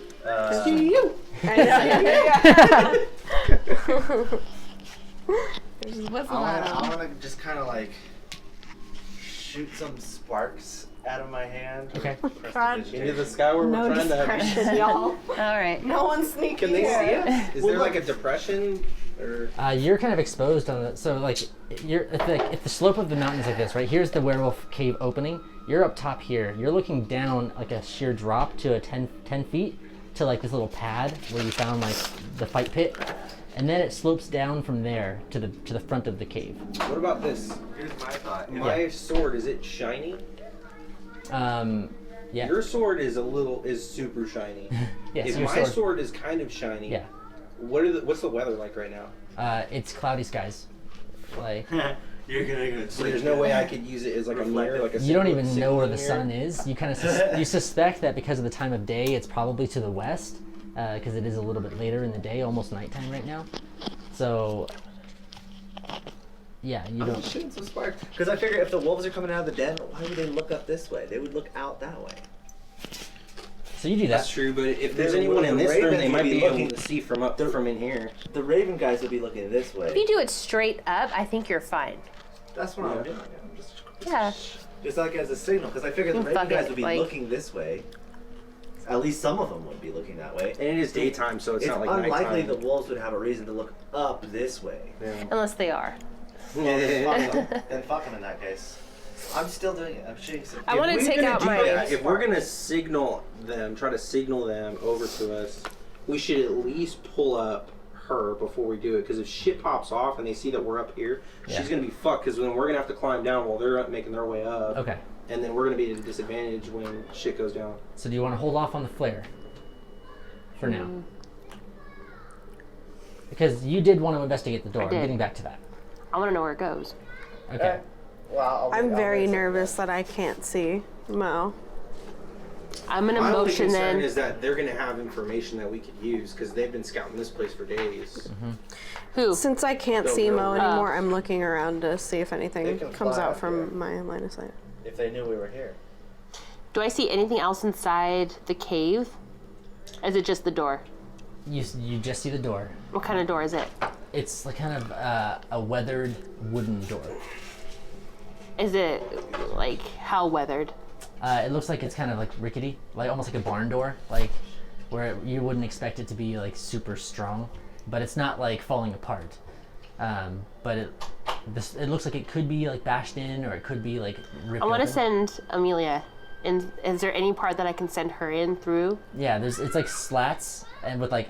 what's I want to just kind of like shoot some sparks out of my hand. Okay. God. Into the sky where No we're trying to. discretion, y'all. All right. No one's sneaking Can they see here. us? Is there like a depression? Or You're kind of exposed on the so like you're if the slope of the mountain is like this, right? Here's the werewolf cave opening. You're up top here. You're looking down like a sheer drop to a 10 feet to like this little pad where you found like the fight pit, and then it slopes down from there to the front of the cave. what about this? Here's my thought. My sword, is it shiny? Yeah. Your sword is super shiny. Yes, if your my sword is kind of shiny, Yeah. what's the weather like right now? It's cloudy skies. Like You're gonna go. So there's no way I could use it as like a mirror, like a you don't even know where the signaling sun is. You kind of you suspect that because of the time of day, it's probably to the west, because it is a little bit later in the day, almost nighttime right now. So yeah, you I'm don't. shooting some sparks. Because I figure if the wolves are coming out of the den, why would they look up this way? They would look out that way. So you do That's that. true, but if there's The- anyone the in this room, ravens they would might be be looking- able to see from in here. The Raven guys would be looking this way. If you do it straight up, I think you're fine. That's what I'm doing. I'm Yeah. just like as a signal, because I figure the Mm, Raven fuck guys it, would be like- looking this way. At least some of them would be looking that way. And it is daytime, so it's not like unlikely nighttime. the wolves would have a reason to look up this way. Unless they are. Then fuck them in that case. I'm still doing it. I'm shooting some. I want to take out my. If we're gonna signal them, try to signal them over to us, we should at least pull up her before we do it. Because if shit pops off and they see that we're up here, Yeah. she's gonna be fucked. Because then we're gonna have to climb down while they're up making their way up. Okay. And then we're gonna be at a disadvantage when shit goes down. So do you want to hold off on the flare for now? Because you did want to investigate the door. I'm did. getting back to that. I want to know where it goes. Okay. Well, I'm very nervous that I can't see Mo. I'm gonna My only motion concern then. is that they're gonna have information that we could use because they've been scouting this place for days. Who? Since I can't Go, see go, Mo go. anymore, I'm looking around to see if They anything can comes fly out up from here. my line of sight. If they knew we were here. Do I see anything else inside the cave? Is it just the door? You just see the door. What kind of door is it? It's like kind of a weathered wooden door. Is it like how weathered? It looks like it's kind of like rickety, like almost like a barn door, like where you wouldn't expect it to be like super strong, but it's not like falling apart. But it looks like it could be like bashed in, or it could be like ripped I want to open. send Amelia. And is there any part that I can send her in through? Yeah, it's like slats and with like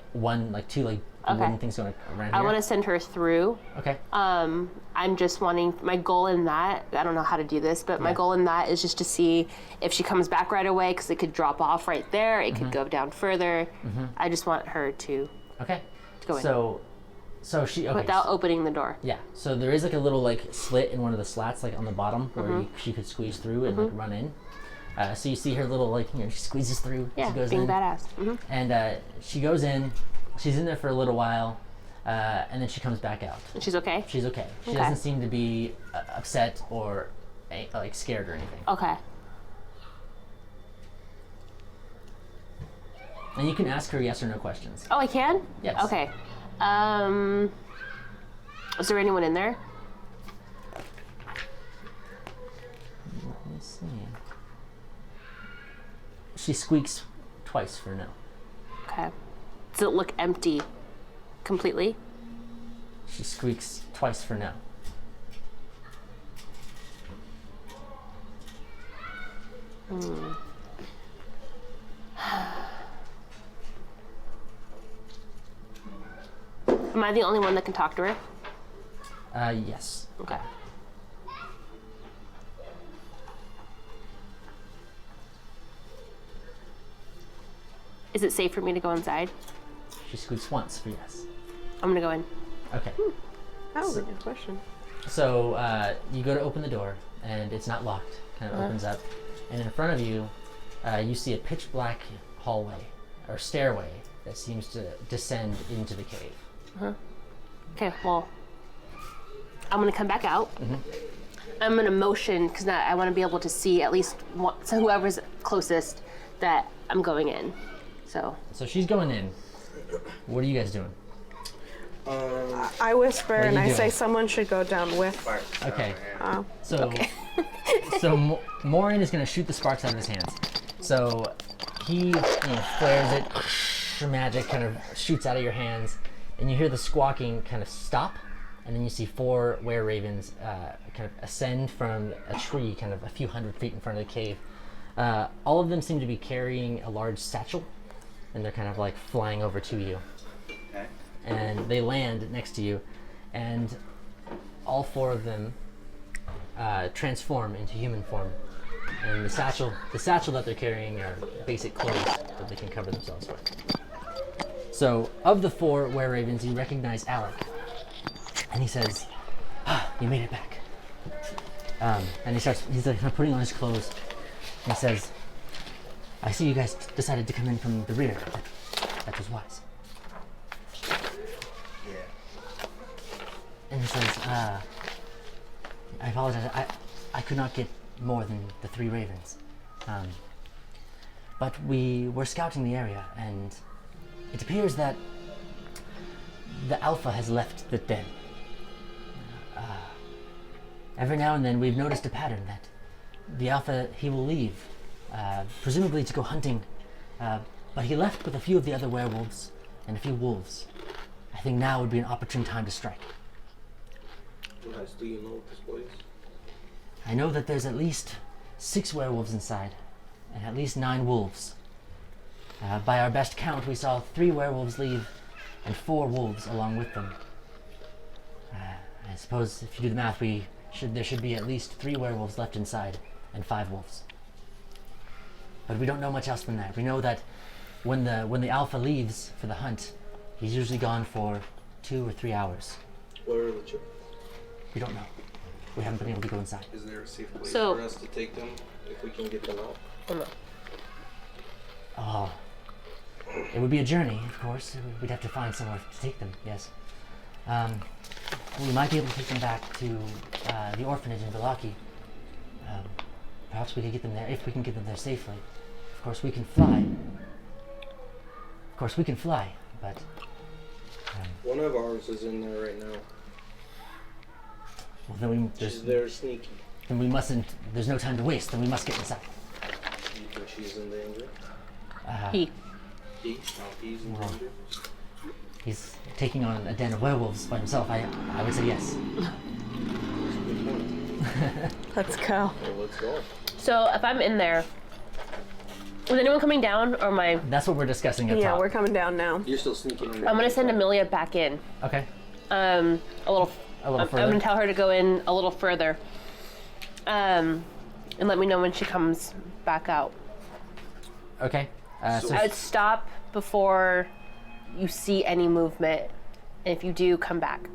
two like Okay. wooden things going around I here. want to send her through. Okay. I'm just wanting, my goal in that, I don't know how to do this, but my Yeah. goal in that is just to see if she comes back right away, because it could drop off right there. It Mm-hmm. could go down further. I just want her to Okay. go in So she okay. without opening the door. Yeah, so there is like a little like slit in one of the slats, like on the bottom, where she could squeeze through and like run in. So you see her little like she squeezes through. Yeah, she goes being in, badass. and she goes in. She's in there for a little while, and then she comes back out. And she's okay? She's okay. She Okay. doesn't seem to be upset or like scared or anything. Okay. And you can ask her yes or no questions. Oh, I can? Yes. Okay. Is there anyone in there? Let me see. She squeaks twice for no. Okay. Does it look empty completely? She squeaks twice for no. Am I the only one that can talk to her? Yes. Okay. Is it safe for me to go inside? She squeaks once for yes. I'm gonna go in. Okay. That was a good question. So you go to open the door, and it's not locked. Kind of opens up, and in front of you, you see a pitch black hallway or stairway that seems to descend into the cave. Okay, well, I'm gonna come back out. I'm gonna motion, because I want to be able to see at least one, so whoever's closest that I'm going in. So, So she's going in. What are you guys doing? I whisper are and you I say doing? someone should go down with. Okay. Oh. So, so Morin is going to shoot the sparks out of his hands. So he flares it, magic kind of shoots out of your hands, and you hear the squawking kind of stop, and then you see 4 were-ravens kind of ascend from a tree kind of a few hundred feet in front of the cave. All of them seem to be carrying a large satchel, and they're kind of like flying over to you. Okay. And they land next to you, and all 4 of them transform into human form. And the satchel that they're carrying are basic clothes that they can cover themselves with. So, of the 4 were-ravens, you recognize Alec, and he says, "You made it back." And he's like putting on his clothes, and he says, "I see you guys decided to come in from the rear. That was wise." Yeah. And he says, "I apologize. I could not get more than the 3 ravens. But we were scouting the area, and it appears that the Alpha has left the den. Every now and then we've noticed a pattern that the Alpha, he will leave, presumably to go hunting, but he left with a few of the other werewolves and a few wolves. I think now would be an opportune time to strike. What else do you know of this place? I know that there's at least 6 werewolves inside, and at least 9 wolves. By our best count, we saw 3 werewolves leave, and 4 wolves along with them. I suppose if you do the math, there should be at least 3 werewolves left inside, and 5 wolves. But we don't know much else than that. We know that when the Alpha leaves for the hunt, he's usually gone for 2 or 3 hours. Where are the children? We don't know. We haven't been able to go inside. Is there a safe place So- for us to take them if we can get them out? Oh, it would be a journey, of course. We'd have to find somewhere to take them, yes. We might be able to take them back to the orphanage in Vallaki. Perhaps we could get them there, if we can get them there safely. Of course, we can fly. But... One of ours is in there right now. well, then She's there sneaky. we mustn't... There's no time to waste, then we must get inside. You think she's in danger? He. He? Oh, he's in danger? He's taking on a den of werewolves by himself. I would say yes. Good point. Let's go. Well, let's go. So if I'm in there, was anyone coming down or am I? That's what we're discussing up Yeah, top. we're coming down now. You're still sneaking in. I'm gonna send Amelia back in. Okay. A little. A little I'm further. gonna tell her to go in a little further. And let me know when she comes back out. Okay. So I would stop before you see any movement, and if you do, come back.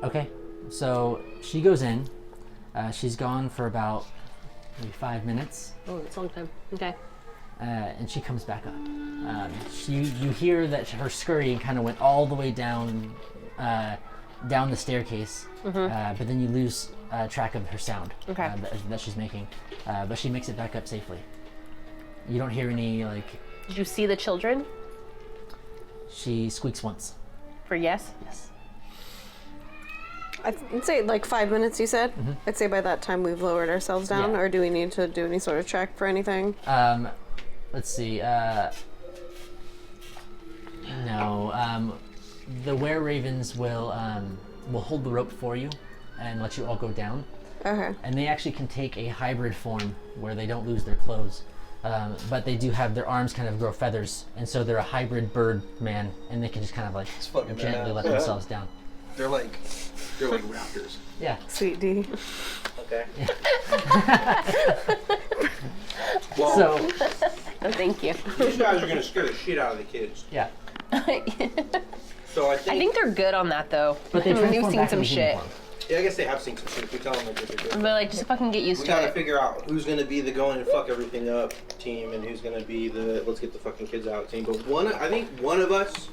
okay. So she goes in. She's gone for about maybe 5 minutes, Oh, it's a long time. Okay. and she comes back up. You hear that her scurrying kind of went all the way down the staircase, but then you lose track of her sound Okay. that she's making. But she makes it back up safely. You don't hear any Did you see the children? She squeaks once. For yes. Yes. I'd say like 5 minutes, you said? I'd say by that time we've lowered ourselves down, Yeah. or do we need to do any sort of check for anything? Let's see. No. The were-ravens will hold the rope for you and let you all go down. Okay. And they actually can take a hybrid form where they don't lose their clothes. But they do have their arms kind of grow feathers, and so they're a hybrid bird man, and they can just kind of like fucking gently badass. let themselves down. They're like raptors. Yeah. Sweet D. Okay. Well, So Oh, thank you. these guys are gonna scare the shit out of the kids. yeah, So I I think think they're good on that though. but they I mean, transform we've seen back some into human shit. form. yeah, I guess they have seen some shit. If we tell them like what they're But doing. like, just fucking get used We to gotta it. figure out who's gonna be the go in and fuck everything up team, and who's gonna be the let's get the fucking kids out team. But I think one of us,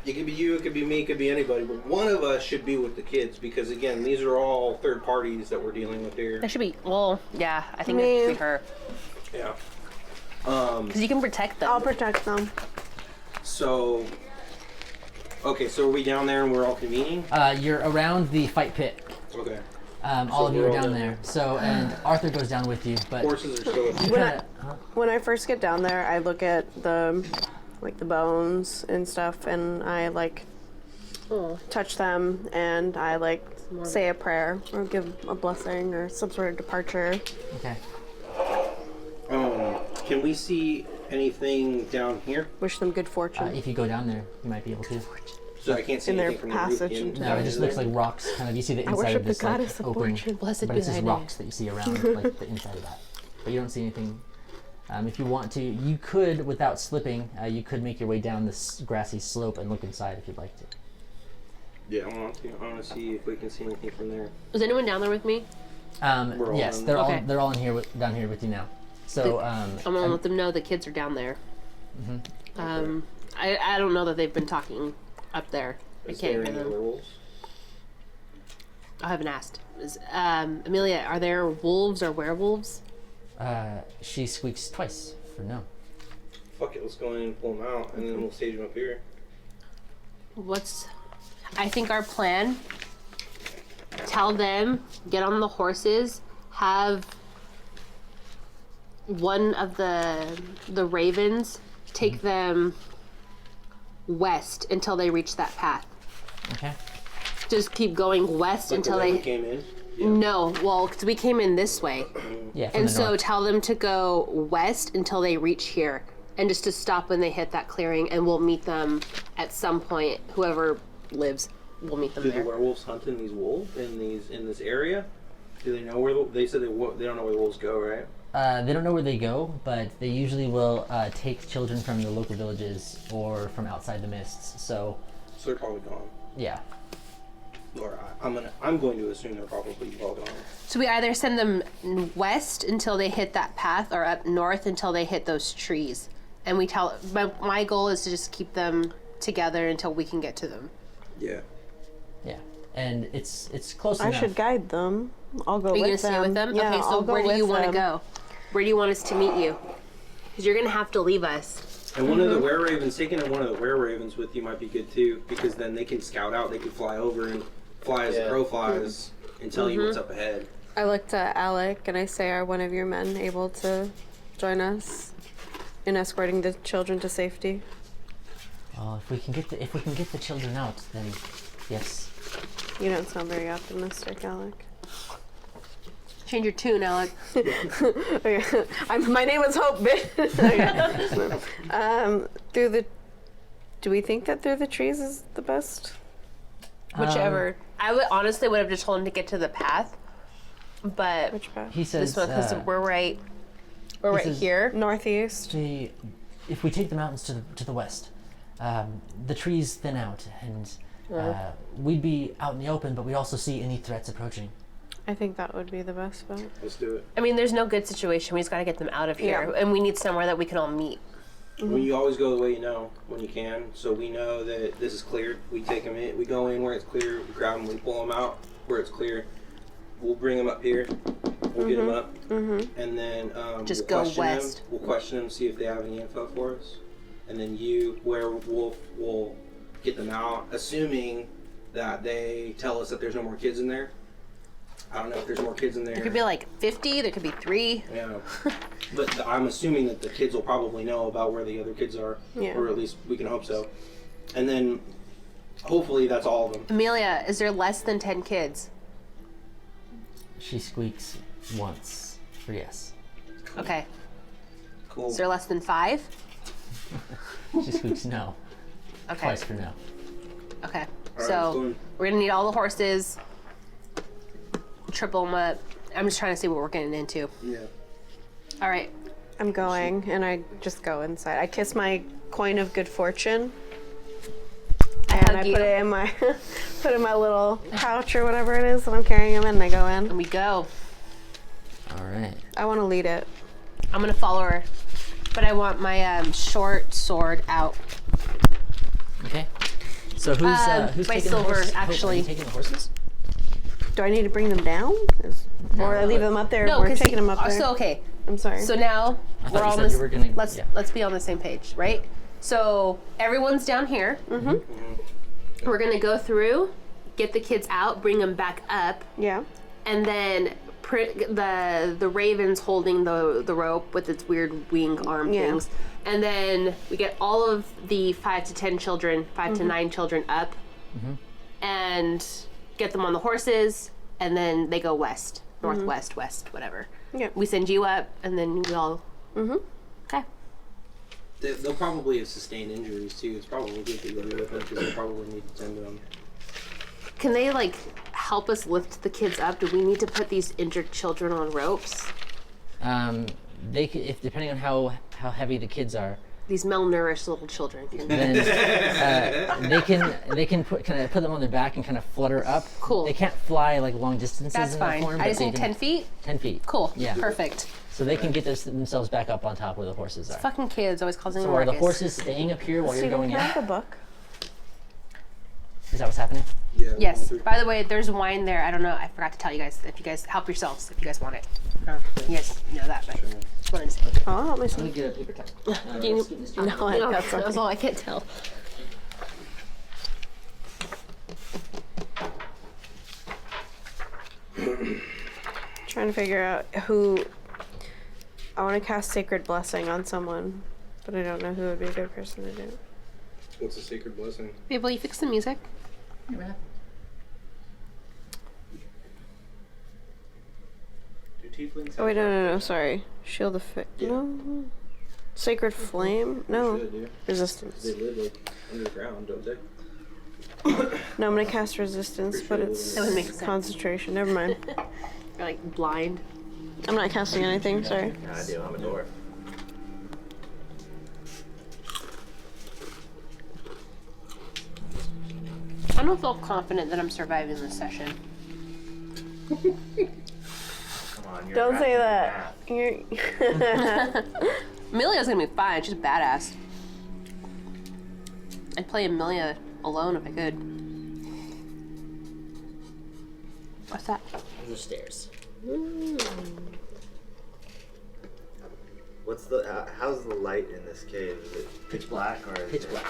it could be you, it could be me, it could be anybody, but one of us should be with the kids because again, these are all third parties that we're dealing with here. That should be. Well, yeah. I think Me. that should be her Yeah. because you can protect them. I'll protect them. So, Okay, so are we down there and we're all convening? You're around the fight pit. Okay. All of you we're are all down down there. So, and Arthur goes down with you, but Horses are still. When I first get down there, I look at the bones and stuff, and I touch them, and I say a prayer or give a blessing or some sort of departure. Okay. Can we see anything down here? Wish them good fortune. If you go down there, you might be able to. So I can't see In their anything from passage the roof into No, it just looks like rocks. Kind of, you see the inside worship of this the goddess of open, fortune. Blessed but be it's just thy name. rocks that you see around like the inside of that. But you don't see anything. If you want to, you could, without slipping, you could make your way down this grassy slope and look inside if you'd like to. Yeah, I want to see if we can see anything from there. Is anyone down there with me? We're all Yes, down they're there. all down here with you now. So I'm gonna let them know the kids are down there. I don't know that they've been talking up there. Is I can't there hear any them. werewolves? I haven't asked. Amelia, are there wolves or werewolves? she squeaks twice for no. Fuck it, let's go in and pull them out, and then we'll stage them up here. I think our plan, tell them, get on the horses, have one of the ravens take them west until they reach that path. Okay. Just keep going west Like until the way they... we came in? Yeah. No, well, because we came in this way. Yeah. From And the so north. tell them to go west until they reach here. And just to stop when they hit that clearing, and we'll meet them at some point. Whoever lives, we'll meet them Do there. the werewolves hunt in these wolves in this area? Do they know where they said they don't know where the wolves go, right? They don't know where they go, but they usually will take children from the local villages or from outside the mists. So, So they're probably gone. yeah. Or I'm going to assume they're probably all gone. So we either send them west until they hit that path, or up north until they hit those trees. And we tell my goal is to just keep them together until we can get to them. Yeah. Yeah. And it's close I enough. should guide them. I'll go Are you with gonna them. stay with them? Yeah, Okay, so I'll go where do you with want to them. go? Where do you want us to meet you? Because you're gonna have to leave us. And one of the were-ravens, taking one of the were-ravens with you might be good too, because then they can scout out, they can fly over and fly as the crow flies and tell you what's up ahead. I look to Alec and I say, "Are one of your men able to join us in escorting the children to safety?" Well, if we can get the children out, then yes. You don't sound very optimistic, Alec. Change your tune, Alec. Okay. My name is Hope, bitch. Okay. Do we think that through the trees is the best? Whichever. I would honestly would have just told him to get to the path, but Which path? He says this one because we're right says- here. Northeast. if we take the mountains to the west, the trees thin out, and we'd be out in the open, but we also see any threats approaching. I think that would be the best bet. Let's do it. I mean, there's no good situation. We just got to get them out of here, and we need somewhere that we can all meet. When you always go the way you know when you can, so we know that this is cleared. We take them in. We go in where it's clear. We grab them. We pull them out where it's clear. We'll bring them up here. We'll get them up, and then Just we'll go question west. them. We'll question them, see if they have any info for us, and then you, Werewolf, will get them out, assuming that they tell us that there's no more kids in there. I don't know if there's more kids in there. There could be like 50. There could be 3. Yeah, but I'm assuming that the kids will probably know about where the other kids are, Yeah. or at least we can hope so. And then, hopefully, that's all of them. Amelia, is there less than 10 kids? She squeaks once for yes. Okay. Cool. Is there less than 5? She squeaks no. Okay. Twice for no. Okay. All right, let's So go in. we're gonna need all the horses. Triple them up. I'm just trying to see what we're getting into. Yeah. All right. I'm going, and I just go inside. I kiss my coin of good fortune, and hug I you. put it in my little pouch or whatever it is that I'm carrying them in, and I go in. And we go. All right. I want to lead it. I'm gonna follow her, but I want my short sword out. Okay. So who's my taking silver, the horses? actually. Are you taking the horses? Do I need to bring them down? Or I leave them up there? No, We're because taking them up there. So okay. I'm sorry. So now I thought we're you all said on this. you were gonna- Let's yeah. let's be on the same page, right? So everyone's down here. We're gonna go through, get the kids out, bring them back up, Yeah. and then the raven's holding the rope with its weird wing arm Yeah. things, and then we get all of the 5 to 10 children, 5 to 9 children up, and get them on the horses, and then they go west, northwest, west, whatever. Yeah. We send you up, and then we all. Okay. They'll probably have sustained injuries too. It's probably good to go with them because they'll probably need to tend to them. Can they like help us lift the kids up? Do we need to put these injured children on ropes? They can, if depending on how heavy the kids are, These malnourished little children can. then they can put them on their back and kind of flutter up. Cool. They can't fly like long distances. That's in fine. That form, I but just they need can- 10 feet. 10 feet. Cool. Yeah. Perfect. So they can get themselves back up on top where the horses are. Fucking kids always causing So are the ruckus. horses staying up here while you're Steven, going can I in? have the book? Is that what's happening? Yeah. Yes. By the way, there's wine there. I don't know. I forgot to tell you guys. If you guys help yourselves, if you guys want it. You guys know that, but just wanted to say. Oh, I'll help Let myself. me get a paper towel. Do you- Scoop this down. No, I got That was something. all I can't tell. Trying to figure out who. I want to cast Sacred Blessing on someone, but I don't know who would be a good person to do it. What's a sacred blessing? Babe, will you fix the music? Do tieflings Oh, wait, no, sorry. Shield of Fit. No. Sacred Flame? No. Should, yeah. Resistance. They live like underground, don't they? No, I'm going to cast Resistance, but it's That would make sense. concentration. Never mind. You're like blind. I'm not casting anything, sorry. Yeah, I do. I'm a dwarf. I don't feel confident that I'm surviving this session. Come on, you're Don't say back that. in You're... Amelia's gonna be fine. She's badass. I'd play Amelia alone if I could. What's that? The stairs. What's the? How's the light in this cave? Is it pitch black or? Is Pitch it- black.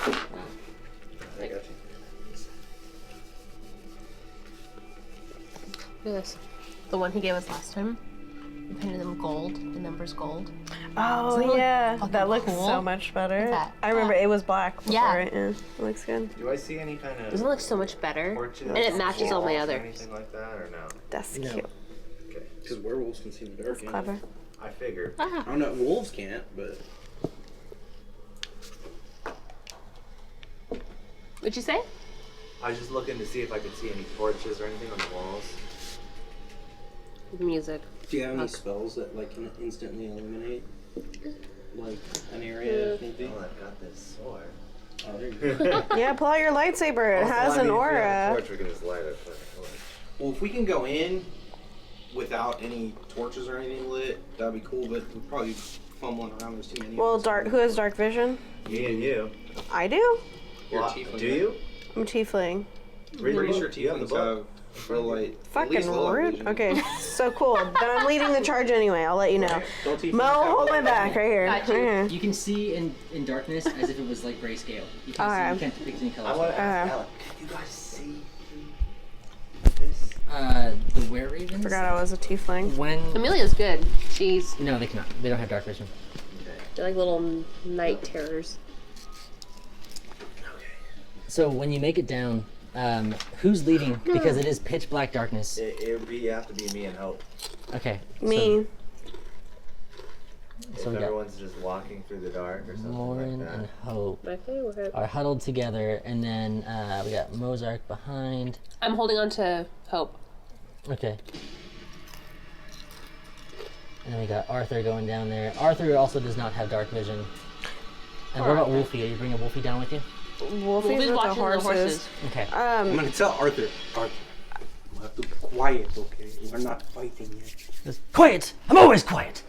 I got you. Look at this. The one he gave us last time. We painted them gold. The number's gold. Oh, Doesn't it look yeah. fucking That looks cool? so much better. that. I remember it was black before, Yeah. right? Yeah. It looks good. Do I see any kind of Doesn't it look so much better? torches? And it matches all my walls or others. Anything like that or no? That's No. cute. Okay. Because werewolves can see in the dark. That's clever. I figured. I don't know. Wolves can't, but What'd you say? I was just looking to see if I could see any torches or anything on the walls. Music. do you have any Okay. spells that like can instantly illuminate like an area? If need be? Oh, I've got this sword. Oh, there you go. Yeah, pull out your lightsaber. It Also, has I an mean, if we have a aura. torch, we can just light it. But, Well, if we can go in without any torches or anything lit, that'd be cool. But we're probably fumbling around. There's too many. of Well, us. dark. Who has dark vision? me and you. I do. You're a Well, tiefling, do right? you? I'm a tiefling. Read the Pretty book. sure You have the tieflings book. have real light. at Fucking least low light rude. vision. Okay, so cool. Then I'm leading the charge anyway. I'll let you know. Don't tieflings Mo, have hold low my light back vision? right here. Got you. Right here. You can see in darkness as if it was like grayscale. You can't, Alright. you can't depict any colors. I want to ask Uh, Alec, can you guys see this? The were-ravens? Forgot I was a tiefling. When... Amelia's good. She's No, they cannot. They don't have dark vision. they're like little night terrors. So when you make it down, who's leading? Because it is pitch black darkness. It would have to be me and Hope. Okay. Me. So If we got everyone's just walking through the dark or something Lauren like that. and Hope My favorite. are huddled together, and then we got Mozart behind. I'm holding on to Hope. Okay. And then we got Arthur going down there. Arthur also does not have dark vision. And what about Wolfie? Are you bringing Wolfie down with you? Wolfie's Wolfie's with the watching the horses. horses. Okay. I'm gonna tell Arthur. Arthur, you have to be quiet, okay? We're not fighting yet. Just, quiet! I'm always quiet!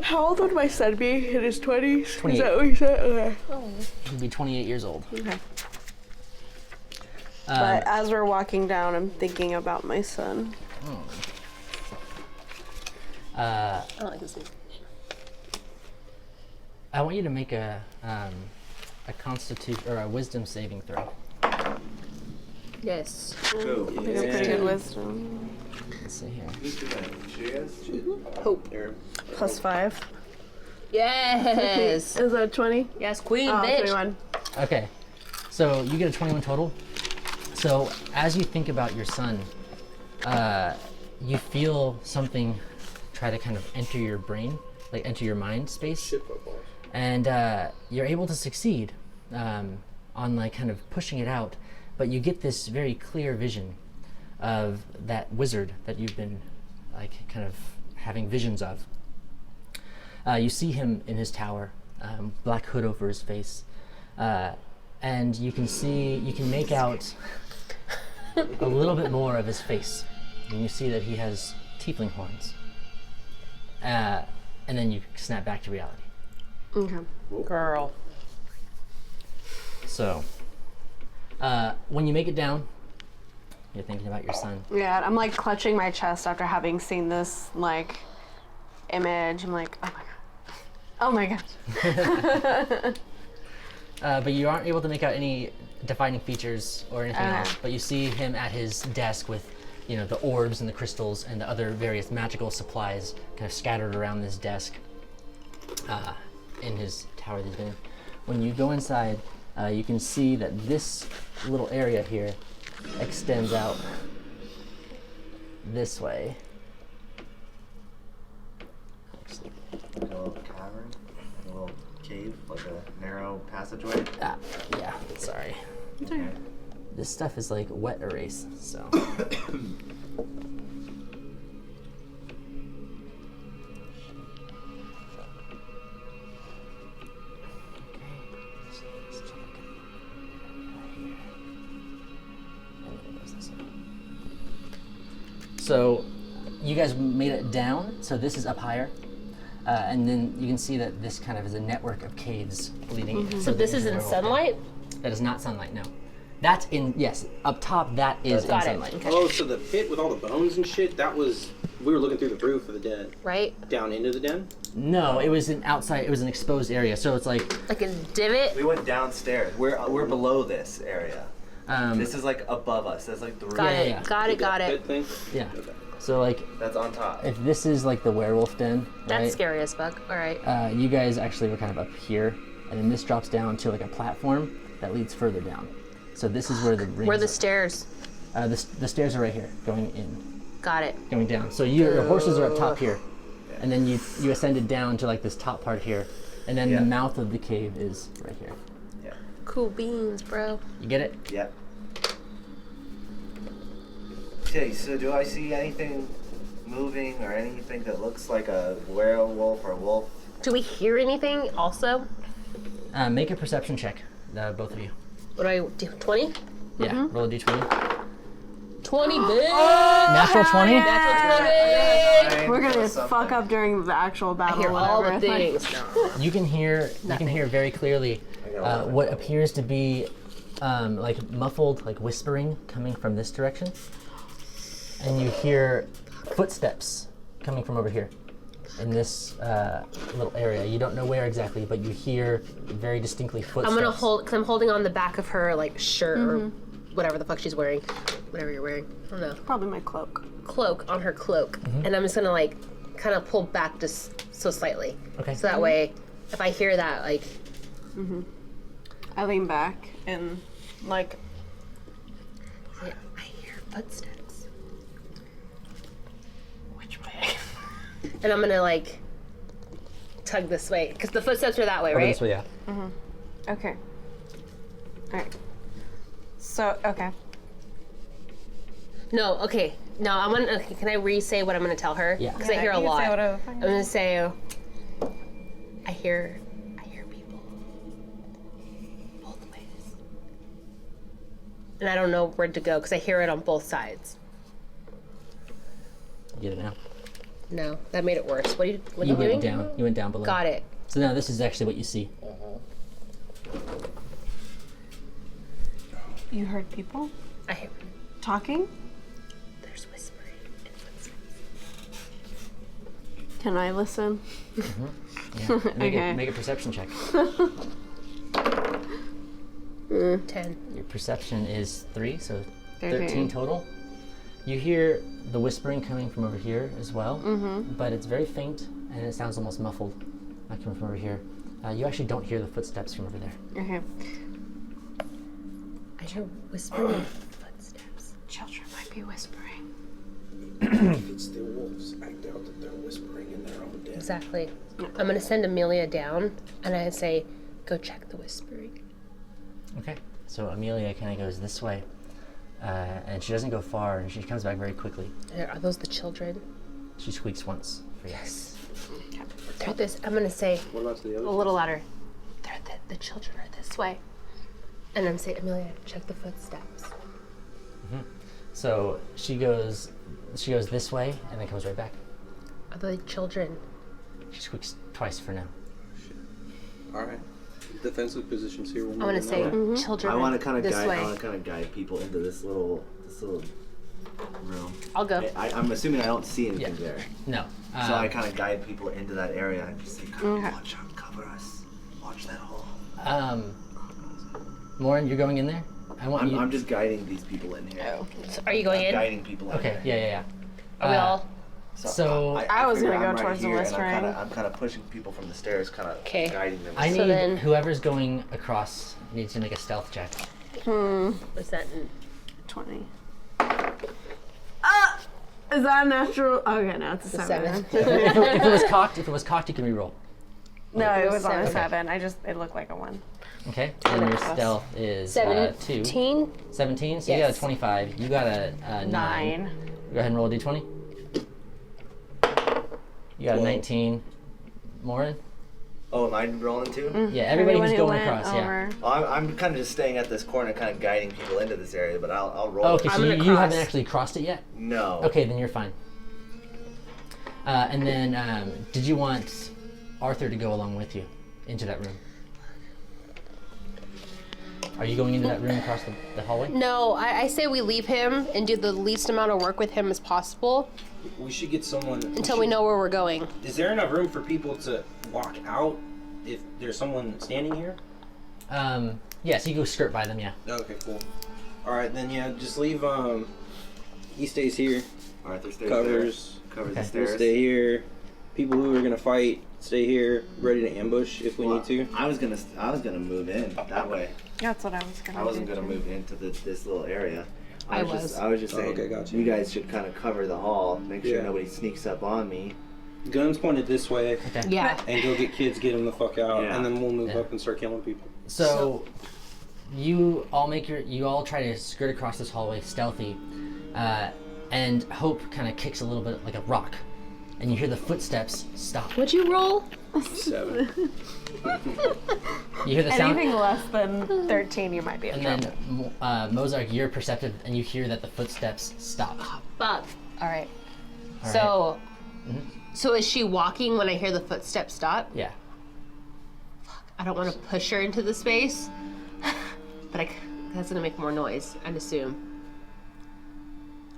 How old would my son be in his 20s? 28. Is that what you said? Okay. He'll be 28 years old. Okay. But as we're walking down, I'm thinking about my son. I don't like this. I want you to make a constitute or a wisdom saving throw. Yes. Cool. I think it's pretty good wisdom. Let's see here. Who's doing it? She is? Hope. +5. Yes. Is that 20? Yes, queen, Oh, bitch. 21. Okay, so you get a 21 total. So as you think about your son, you feel something try to kind of enter your brain, like enter your mind space, and you're able to succeed on like kind of pushing it out, but you get this very clear vision of that wizard that you've been like kind of having visions of. You see him in his tower, black hood over his face, and you can make out a little bit more of his face, and you see that he has tiefling horns. And then you snap back to reality. Okay. Girl. So, when you make it down, you're thinking about your son. Yeah, I'm like clutching my chest after having seen this like image. I'm like, oh my god. Oh my god. But you aren't able to make out any defining features or anything else. But you see him at his desk with, you know, the orbs and the crystals and the other various magical supplies kind of scattered around this desk in his tower that he's been in. When you go inside, you can see that this little area here extends out this way. Actually, Like a little cavern, like a little cave, like a narrow passageway. yeah, sorry. This stuff is like wet erase, so. So, you guys made it down, so this is up higher. And then you can see that this kind of is a network of caves leading. So this is in sunlight? That is not sunlight, no. That's in, yes, up top, that is in Got it. sunlight. Okay. Oh, so the pit with all the bones and shit, that was, we were looking through the roof of the den. Right? Down into the den? No, it was an outside, it was an exposed area, so it's like, Like a divot? We went downstairs. We're below this area. um, This is like above us. That's like the roof. Got it. yeah. Got it. Got Pit it. thing? yeah. Okay. So like, That's on top. if this is like the werewolf den, That's right? scary as fuck. All right. You guys actually were kind of up here, and then this drops down to like a platform that leads further down. So this is where the rings Where the are. stairs? The stairs are right here, going in, Got it. going down. So your horses are up top here, and then you ascended down to like this top part here, and then Yeah. the mouth of the cave is right here. Yeah. Cool beans, bro. You get it? Yep. Okay, so do I see anything moving or anything that looks like a werewolf or wolf? Do we hear anything also? Make a perception check, both of you. What do I do? 20? Yeah, roll a d20. 20, bitch! Natural 20? Natural 20! We're gonna just fuck up during the actual battle. I hear or all whatever. the Like, things. You can hear very clearly what appears to be like muffled, like whispering coming from this direction, and you hear footsteps coming from over here in this little area. You don't know where exactly, but you hear very distinctly footsteps. I'm gonna hold, because I'm holding on the back of her, like, shirt or whatever the fuck she's wearing. Whatever you're wearing. I don't know. Probably my cloak. Cloak on her cloak. And I'm just gonna, like, kind of pull back just so slightly. Okay. So that way, if I hear that, like, I lean back and like I hear footsteps. which way? And I'm gonna, like, tug this way. Because the footsteps are that way, Over right? this way, yeah. Okay. Alright. So okay. No, okay. No, I'm gonna. Okay, can I re-say what I'm gonna tell her? Yeah. Because I hear a you can lot. say whatever. I'm gonna say, I hear people both ways, and I don't know where to go because I hear it on both sides. You get it now. No, that made it worse. What are you You doing? went down. You went down below. Got it. So now this is actually what you see. You heard people I hear. talking? There's whispering and footsteps. Can I listen? Yeah. Okay. Make a perception check. 10. Your perception is 3, so 13 total. You hear the whispering coming from over here as well, but it's very faint and it sounds almost muffled, not coming from over here. You actually don't hear the footsteps from over there. Okay. I hear whispering footsteps. Children might be whispering. If it's the wolves, I doubt that they're whispering in their own den. Exactly. I'm gonna send Amelia down, and I say, go check the whispering. Okay, so Amelia kind of goes this way, and she doesn't go far, and she comes back very quickly. Are those the children? She squeaks once for yes. They're this. I'm gonna say What about to the a other? little louder. They're the children are this way. And I'm saying, Amelia, check the footsteps. So she goes this way, and then comes right back. Are they children? She squeaks twice for now. All right. Defensive positions here. I want to say, children. I want to kind of this guide. way. I want to kind of guide people into this little room. I'll go. I'm assuming I don't see anything there, No. so I kind of guide people into that area and just say, "Come, watch out, cover us, watch that hole." Morin, you're going in there? I'm just guiding these people in here. So are you going in? Guiding people in Okay, here. yeah. Are we all? So I was figure gonna I'm go towards the here, and whispering. I'm kind of pushing people from the stairs, kind of 'Kay. guiding them. I So need then- whoever's going across needs to make a stealth check. What's that? 20. Is that a natural? Okay, no, it's a 7. if it was cocked, you can reroll. No, it was on a Seven. 7. It looked like a 1. Okay, and your stealth is 2. 17. 17, so you got a Yes. 25. You got a 9. Go ahead and roll a d20. You got a 19. Morin? Oh, am I rolling too? Yeah, everybody who's Everyone who going went across, yeah. over. Well, I'm kind of just staying at this corner, kind of guiding people into this area, but I'll roll. Okay, it. so I'm gonna you cross. haven't actually crossed it yet? No. Okay, then you're fine. And then, did you want Arthur to go along with you into that room? Are you going into that room across the hallway? No, I say we leave him and do the least amount of work with him as possible We should get someone. until we know where we're going. Is there enough room for people to walk out if there's someone standing here? Yeah, so you go skirt by them, yeah. Okay, cool. All right, then yeah, just leave. He stays here. Arthur stays Covers. there. Covers the Okay. We'll stairs. stay here. People who are gonna fight stay here, ready to ambush if we Well, need to. I was gonna move in that way. That's what I was gonna I wasn't do. gonna move into this little area. I was just saying. okay, gotcha. You guys should kind of cover the hall. Make sure Yeah. nobody sneaks up on me. Guns pointed this way, Okay. Yeah. and go get kids, get them the fuck out, Yeah. and then we'll move Yeah. up and start killing people. So you all try to skirt across this hallway stealthy, and Hope kind of kicks a little bit like a rock, and you hear the footsteps stop. What'd you roll? 7. You hear the sound, Anything less than 13, you might be in and trouble. then Mozart, you're perceptive, and you hear that the footsteps stop. Fuck. All right. All So, so is she walking when I hear the footsteps stop? Yeah. I don't want to push her into the space, but that's gonna make more noise, I'd assume.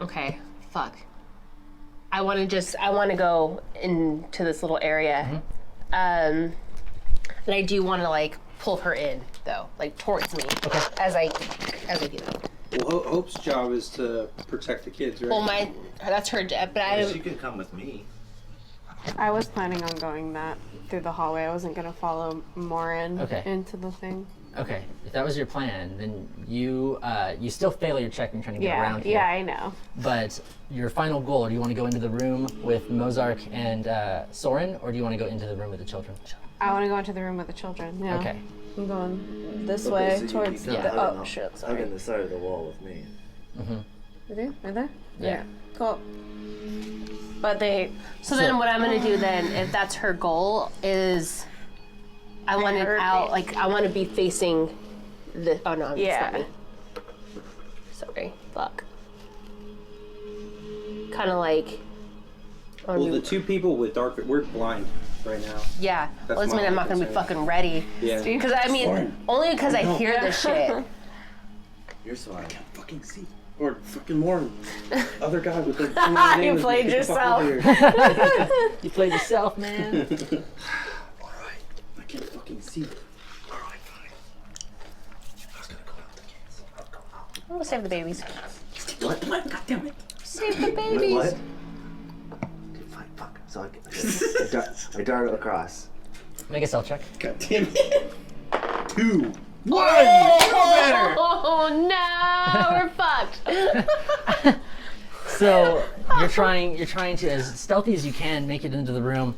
Okay, fuck. I want to go into this little area, and I do want to like pull her in though, like towards me, as I do that. Well, Hope's job is to protect the kids, right? Well, that's her job, but She could come with me. I was planning on going through the hallway. I wasn't gonna follow Morin Okay. into the thing. Okay. If that was your plan, then you still fail your check in trying to get around here. Yeah, I know. But your final goal, do you want to go into the room with Mozark and Soren, or do you want to go into the room with the children? I want to go into the room with the children. Yeah. Okay. I'm going this Okay, way so you towards can the. hug Oh on- shit! Hug Sorry. in the side of the wall with me. Right there? Right there? Yeah. Cool. But they. So then what I'm gonna do then, if that's her goal, is I want it Her out, face. like I want to be facing the, oh no, Yeah. it's not me. Sorry, fuck. Kind of like, Well, the two people with dark, we're blind right now. yeah, That's well, this means my I'm not gonna be concern. fucking ready. Yeah. Because I mean, only because I hear this shit. You're smart. Fucking see. Or fucking more. Other guy with the. You played yourself. You played yourself, man. Alright. I can't fucking see. Alright, fine. I was gonna go out the kids. I'll go out. We'll save the babies. What? God damn it. Save the babies. What? Okay, fine, fuck. So I dart across. Make a stealth check. God damn it. 2. Oh no, we're fucked. So you're trying to, as stealthy as you can, make it into the room,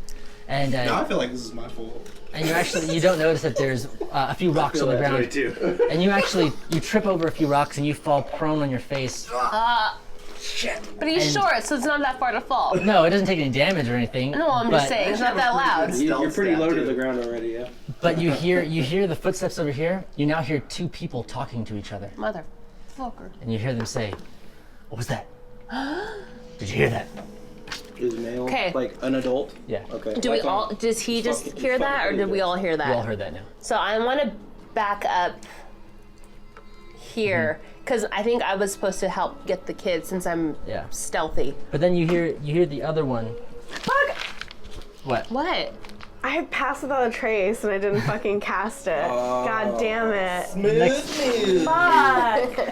and Now I feel like this is my fault. and you don't notice that there's a few rocks on the ground, too. and you trip over a few rocks and you fall prone on your face. But he's short, so it's not that far to fall. No, it doesn't take any damage or anything. No, I'm just saying, it's not that loud. You're pretty low to too. the ground already, yeah. But you hear the footsteps over here. You now hear two people talking to each other, Motherfucker. and you hear them say, "What was that? Did you hear that?" Is male 'Kay. like an adult? Yeah. Okay. Do we Like, all? Does he just fucking- hear that, or fucking did we all hear that? We all heard that now. So I want to back up here because I think I was supposed to help get the kids since I'm Yeah. stealthy. But then you hear the other one. Fuck! What? What? I passed without a trace and I didn't fucking cast it. God damn it. Fuck!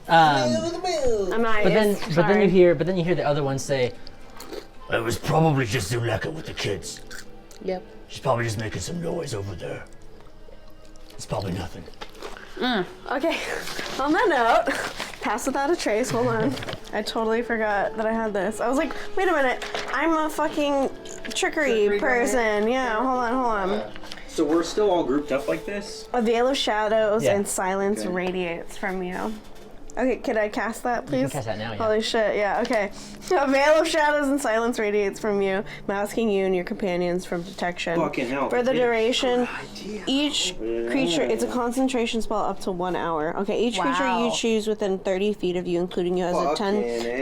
I'm not. But then you hear the other one say, "It was probably just Zuleka with the kids. Yep. She's probably just making some noise over there. It's probably nothing." Okay, on that note, pass without a trace, hold on. I totally forgot that I had this. I was like, wait a minute, I'm a fucking trickery person. Yeah, hold on. So we're still all grouped up like this? A veil of shadows Yeah. and silence Okay. radiates from you. Okay, could I cast that, please? You can cast that now, yeah. Holy shit, yeah, okay. A veil of shadows and silence radiates from you, masking you and your companions from detection. Fucking hell. For the Yeah. duration, each creature, it's a concentration spell up to 1 hour. Okay, each creature you Wow. choose within 30 feet of you, including you, has a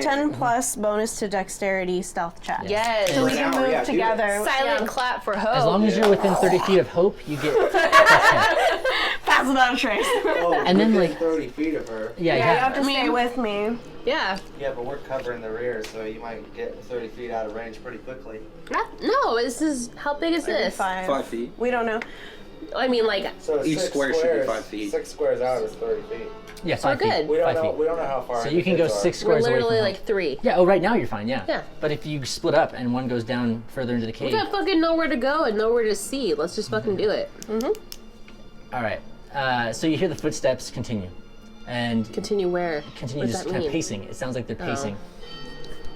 10 plus bonus to dexterity stealth check. Yes. So we can Now, move yeah, do together. Silent Yeah. clap for hope. As long as you're within 30 feet of Hope, you get +10. Pass without a trace. Oh, And then, within like- 30 feet of her. Yeah, Yeah, you have to I stay mean- with me. Yeah. Yeah, but we're covering the rear, so you might get 30 feet out of range pretty quickly. No, this is how big is this? 5 feet. We don't know. I mean, like, So Each 6 square should be squares, 5 feet. 6 squares out is 30 feet. Yeah, we're 5 feet. good. We don't 5 know. feet. We don't know how far. So the you can go kids are. 6 we're squares away from literally Hope. like 3. Yeah, oh, right now you're fine, yeah. Yeah. But if you split up and one goes down further into the We cave. got fucking nowhere to go and nowhere to see. Let's just fucking do it. All right. So you hear the footsteps continue. And Continue where? continue What does just that kind mean? of pacing. It sounds like they're pacing.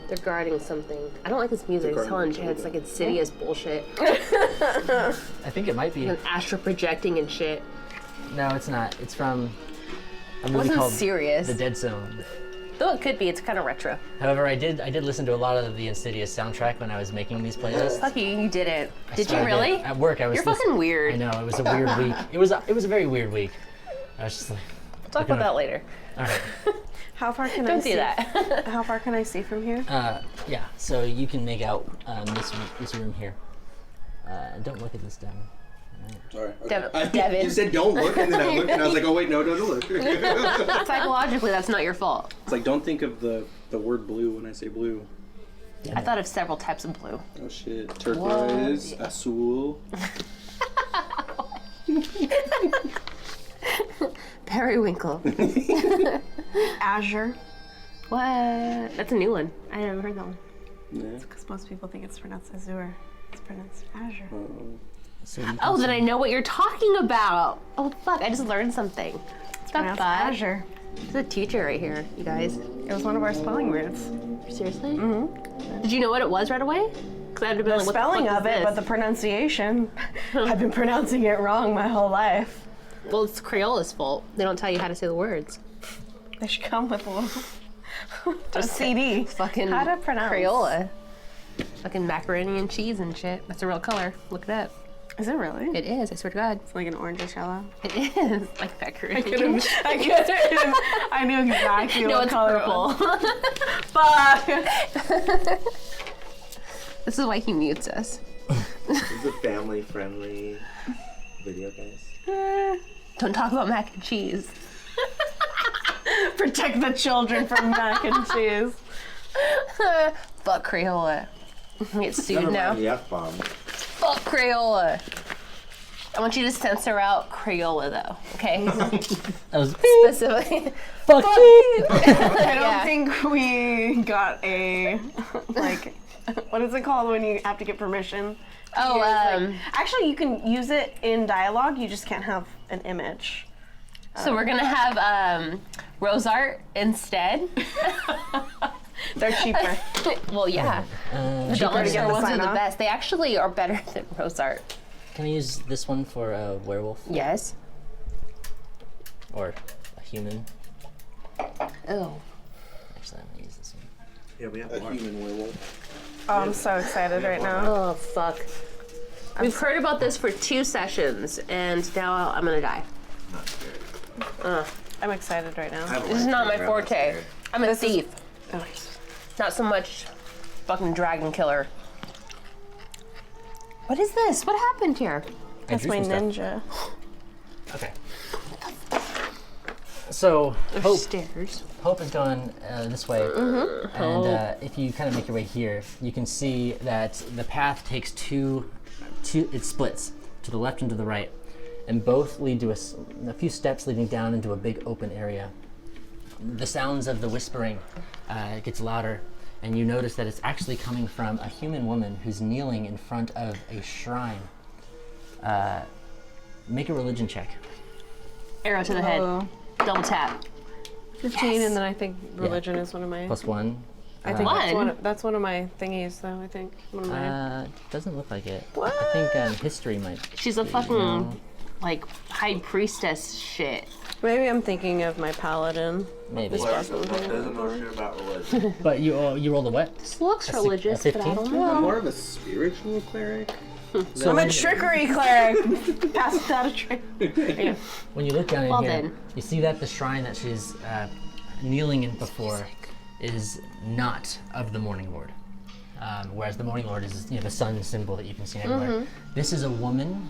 They're guarding something. I don't like this music. It's telling Chad it's like insidious bullshit. I think it might be. And astral projecting and shit. No, it's not. It's from a movie Wasn't called serious. The Dead Zone. Though it could be. It's kind of retro. However, I did listen to a lot of the Insidious soundtrack when I was making these playlists. Fuck you, you didn't. I Did you swear I really? At work, I was. You're fucking weird. I know it was a weird week. It was a very weird week. I was just like, We'll talk about that later. all right. How far can I Don't see? do that. How far can I see from here? Yeah. So you can make out this room here. Don't look at this down. Sorry. Devin. You said don't look, and then I looked, and I was like, oh wait, no, don't look. It's Psychologically, that's not your fault. like, don't think of the word blue when I say blue. I thought of several types of blue. Oh shit. Turquoise, azul. Periwinkle. Azure. What? That's a new one. I never heard that one. Yeah. Because most people think it's pronounced Azure. It's pronounced Azure. So you can Oh, then see- I know what you're talking about. Oh, fuck. I just learned something. It's pronounced Azure. There's a teacher right here, you guys. It was one of our spelling words. Seriously? Mm-hmm. Did you know what it was right away? Because I'd have been The like, what spelling the fuck of is it, this? but the pronunciation, I've been pronouncing it wrong my whole life. Well, it's Crayola's fault. They don't tell you how to say the words. They should come with a little a CD. Fucking How to pronounce Crayola. Fucking macaroni and cheese and shit. That's a real color. Look it up. Is it really? It is, I swear to God. It's like an orangish yellow. It is. Like macaroni. I knew exactly No, what it's color purple. Fuck. This is why he mutes us. This is a family-friendly video, guys. Don't talk about mac and cheese. Protect the children from mac and cheese. Fuck Crayola. I'm gonna get sued Never now. mind the F-bomb. Fuck Crayola. I want you to censor out Crayola though, okay? That was Specifically. fuck. I don't think we got a like. What is it called when you have to get permission? Oh, Actually, you can use it in dialogue. You just can't have an image. so we're gonna have rose art instead. They're cheaper. Well, yeah. The Cheaper to dollar get store the ones are sign the off. best. They actually are better than rose art. Can I use this one for a werewolf Yes. or a human? Oh. Actually, I'm gonna use this one. Yeah, we have A more. human werewolf. Oh, I'm so excited right now. Oh fuck. We've heard about this for 2 sessions, and now I'm gonna die. Not scared. I'm excited right now. I have a This is not my lightsaber, I'm forte. scared. I'm a thief, Oh, not so much fucking dragon killer. What is this? What happened here? that's drew my some stuff. ninja. Okay. So Hope Stairs. is going this way, and if you kind of make your way here, you can see that the path takes two. It splits to the left and to the right, and both lead to a few steps leading down into a big open area. The sounds of the whispering gets louder, and you notice that it's actually coming from a human woman who's kneeling in front of a shrine. Make a religion check. Arrow to the head. Oh. Double tap. 15, and then I think religion is one of my. +1. I think One? that's one of my thingies, though. I think one of my. Doesn't look like it. What? I think history might. She's a be, fucking no. like high priestess shit. Maybe I'm thinking of my paladin. Maybe. Doesn't know shit about religion. But you rolled a what? This looks A religious, but I 15? don't know. More of a spiritual cleric. So I'm when, a trickery cleric. Passed without a trick. Yeah. when you look down in Well here, then. you see that the shrine that she's kneeling in before is not of the Morning Lord. Whereas the Morning Lord is the sun symbol that you can see everywhere. This is a woman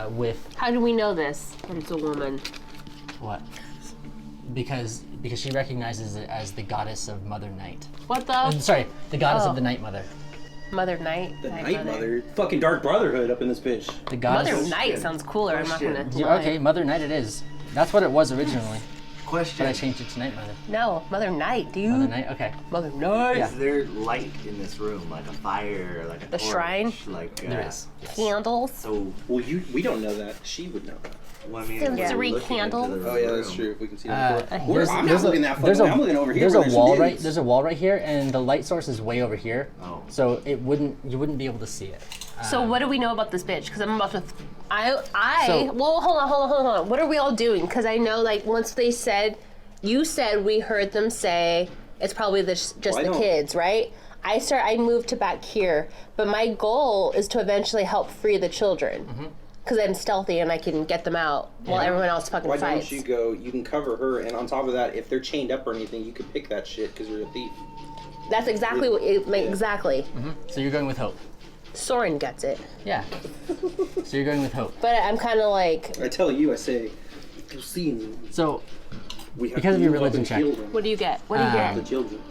with How do we know this? That it's a woman. what? Because she recognizes it as the goddess of Mother Night. What the? Sorry, the goddess Oh. of the Night Mother. Mother Night. The Night Mother. Fucking Dark Brotherhood up in this bitch. The goddess. Mother Night sounds cooler. I'm not gonna. Yeah, lie. okay, Mother Night it is. That's what it was originally, but Question. I changed it to Night Mother. No, Mother Night, dude. Mother Night, okay. Mother Night. Yeah. Is there light in this room, like a fire, like a The torch, shrine? Like There is. Yes. Candles. So, Well, we don't know that. She would know that. well, I mean, Sensory we're looking into candles? the Oh yeah, that's room. true. If we can see Uh, that. there's- I'm there's not looking that there's fucking. I'm looking over here. There's where a some wall dudes. right. There's a wall right here, and the light source is way over here. Oh. So you wouldn't be able to see it. So what do we know about this bitch? Because I'm about to. So- Well, hold on. What are we all doing? Because I know, like, once they said, you said we heard them say it's probably just Well, I the don't- kids, right? I moved to back here, but my goal is to eventually help free the children. Because I'm stealthy and I can get them out while everyone else fucking Why fights. don't you go? You can cover her, and on top of that, if they're chained up or anything, you could pick that shit because you're a thief. That's exactly what. Exactly. So you're going with Hope. Soren gets it, Yeah. So you're going with Hope. but I'm kind of like, I tell you, I say, you'll see me. So We have Because to of your move up religion and check. heal them. what do you get? What do you The get? children.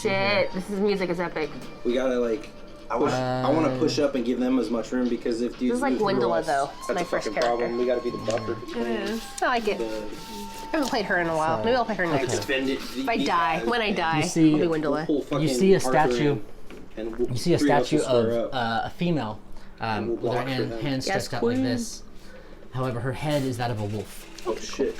Shit, this is music is epic. We gotta like. I want to push up and give them as much room because if dudes This is like move through Gwendola, us, though. It's that's my a first fucking character. problem. We gotta be the buffer between I like it. the I haven't played her in a while. Maybe I'll play her next. defend it. If I die, when I die, see- I'll be Gwendola. you see a statue. You see a three of us statue will square of up. a female we'll with her block for them. hands Yes, stretched out like queen. this. However, her head is that of a wolf. Oh shit!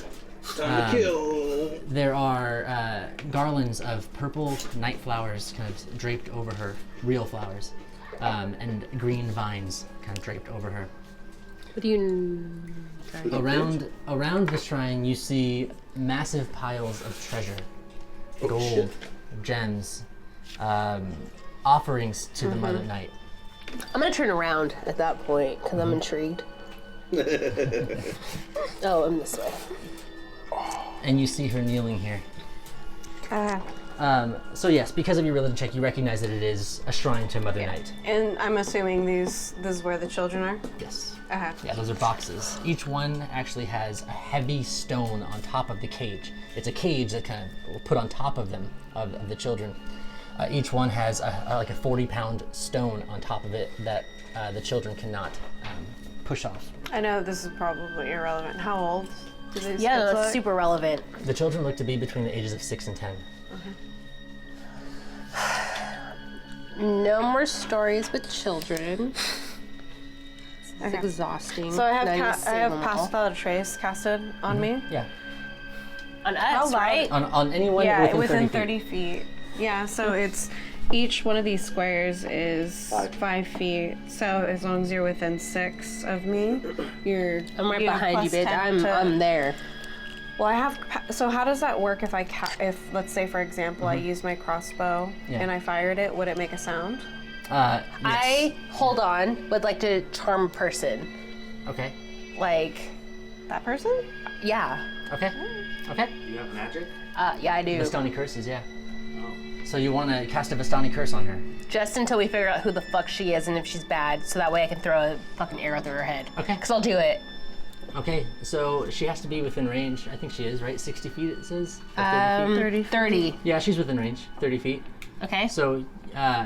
Time to kill. There are garlands of purple night flowers kind of draped over her, real flowers, and green vines kind of draped over her. What do you? Around the shrine, you see massive piles of treasure, gold, shit. gems, offerings to the Mother Night. I'm gonna turn around at that point because I'm intrigued. Oh, I'm this way. And you see her kneeling here. Ah. So yes, because of your religion check, you recognize that it is a shrine to Mother Night. And I'm assuming this is where the children are? Yes. Uh-huh. Yeah, those are boxes. Each one actually has a heavy stone on top of the cage. It's a cage that kind of put on top of them, of the children. Each one has like a 40-pound stone on top of it that the children cannot push off. I know this is probably irrelevant. How old do these Yeah, kids that's look? super relevant. The children look to be between the ages of 6 and 10. No more stories with children. It's Okay. exhausting. So I have Not even to save them all. Pass Without a Trace casted on me. Yeah. On How us, loud- right? On anyone Yeah, within, within 30 feet. Yeah, so it's each one of these squares is 5 feet. So as long as you're within 6 of me, you're. I'm right you have behind you, plus bitch. 10 I'm there. Well, I have. So how does that work if if let's say for example I used my crossbow Yeah. and I fired it? Would it make a sound? Yes. I hold on. Would like to charm a person. Okay. Like, That person? yeah. Okay. Okay. You have magic? Yeah, I do. Vistani curses, yeah. So you want to cast a Vistani curse on her? Just until we figure out who the fuck she is and if she's bad, so that way I can throw a fucking arrow through her head. Okay. Because I'll do it. Okay, so she has to be within range. I think she is, right? 60 feet, it says? Or 30 feet? 30. Yeah, she's within range, 30 feet. Okay. So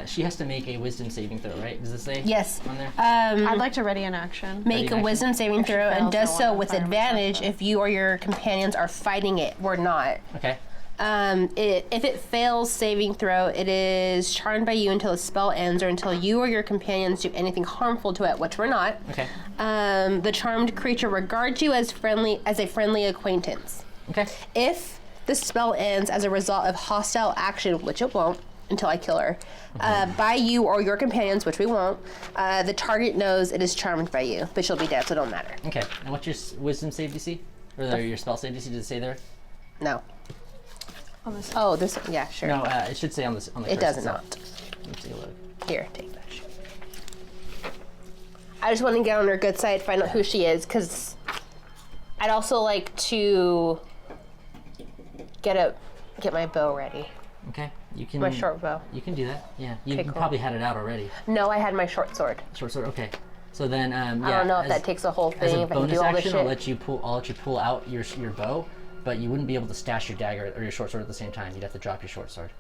she has to make a wisdom saving throw, right? Does it say Yes. on there? I'd like to ready an action. Make Ready a in wisdom saving she throw and fails, does I so wanna with fire myself advantage up. if you or your companions are fighting it. We're not. Okay. If it fails saving throw, it is charmed by you until the spell ends or until you or your companions do anything harmful to it, which we're not. Okay. The charmed creature regards you as a friendly acquaintance. Okay. If the spell ends as a result of hostile action, which it won't until I kill her, by you or your companions, which we won't, the target knows it is charmed by you, but she'll be dead, so it don't matter. Okay. And what's your wisdom save DC? Or your spell save DC? Does it say there? No. Oh, this, yeah, sure. No, it should say on the It curse does itself. not. Let me take a look. Here, take that shit. I just want to get on her good side, find out who she is, because I'd also like to get my bow ready. Okay. You can. My short bow. You can do that. Yeah. You, Okay, you cool. probably had it out already. No, I had my short sword. Short sword. Okay. So then, yeah. I don't know if as- that takes a whole As thing, a if I can bonus do all this action, shit. I'll let you pull out your bow, but you wouldn't be able to stash your dagger or your short sword at the same time. You'd have to drop your short sword,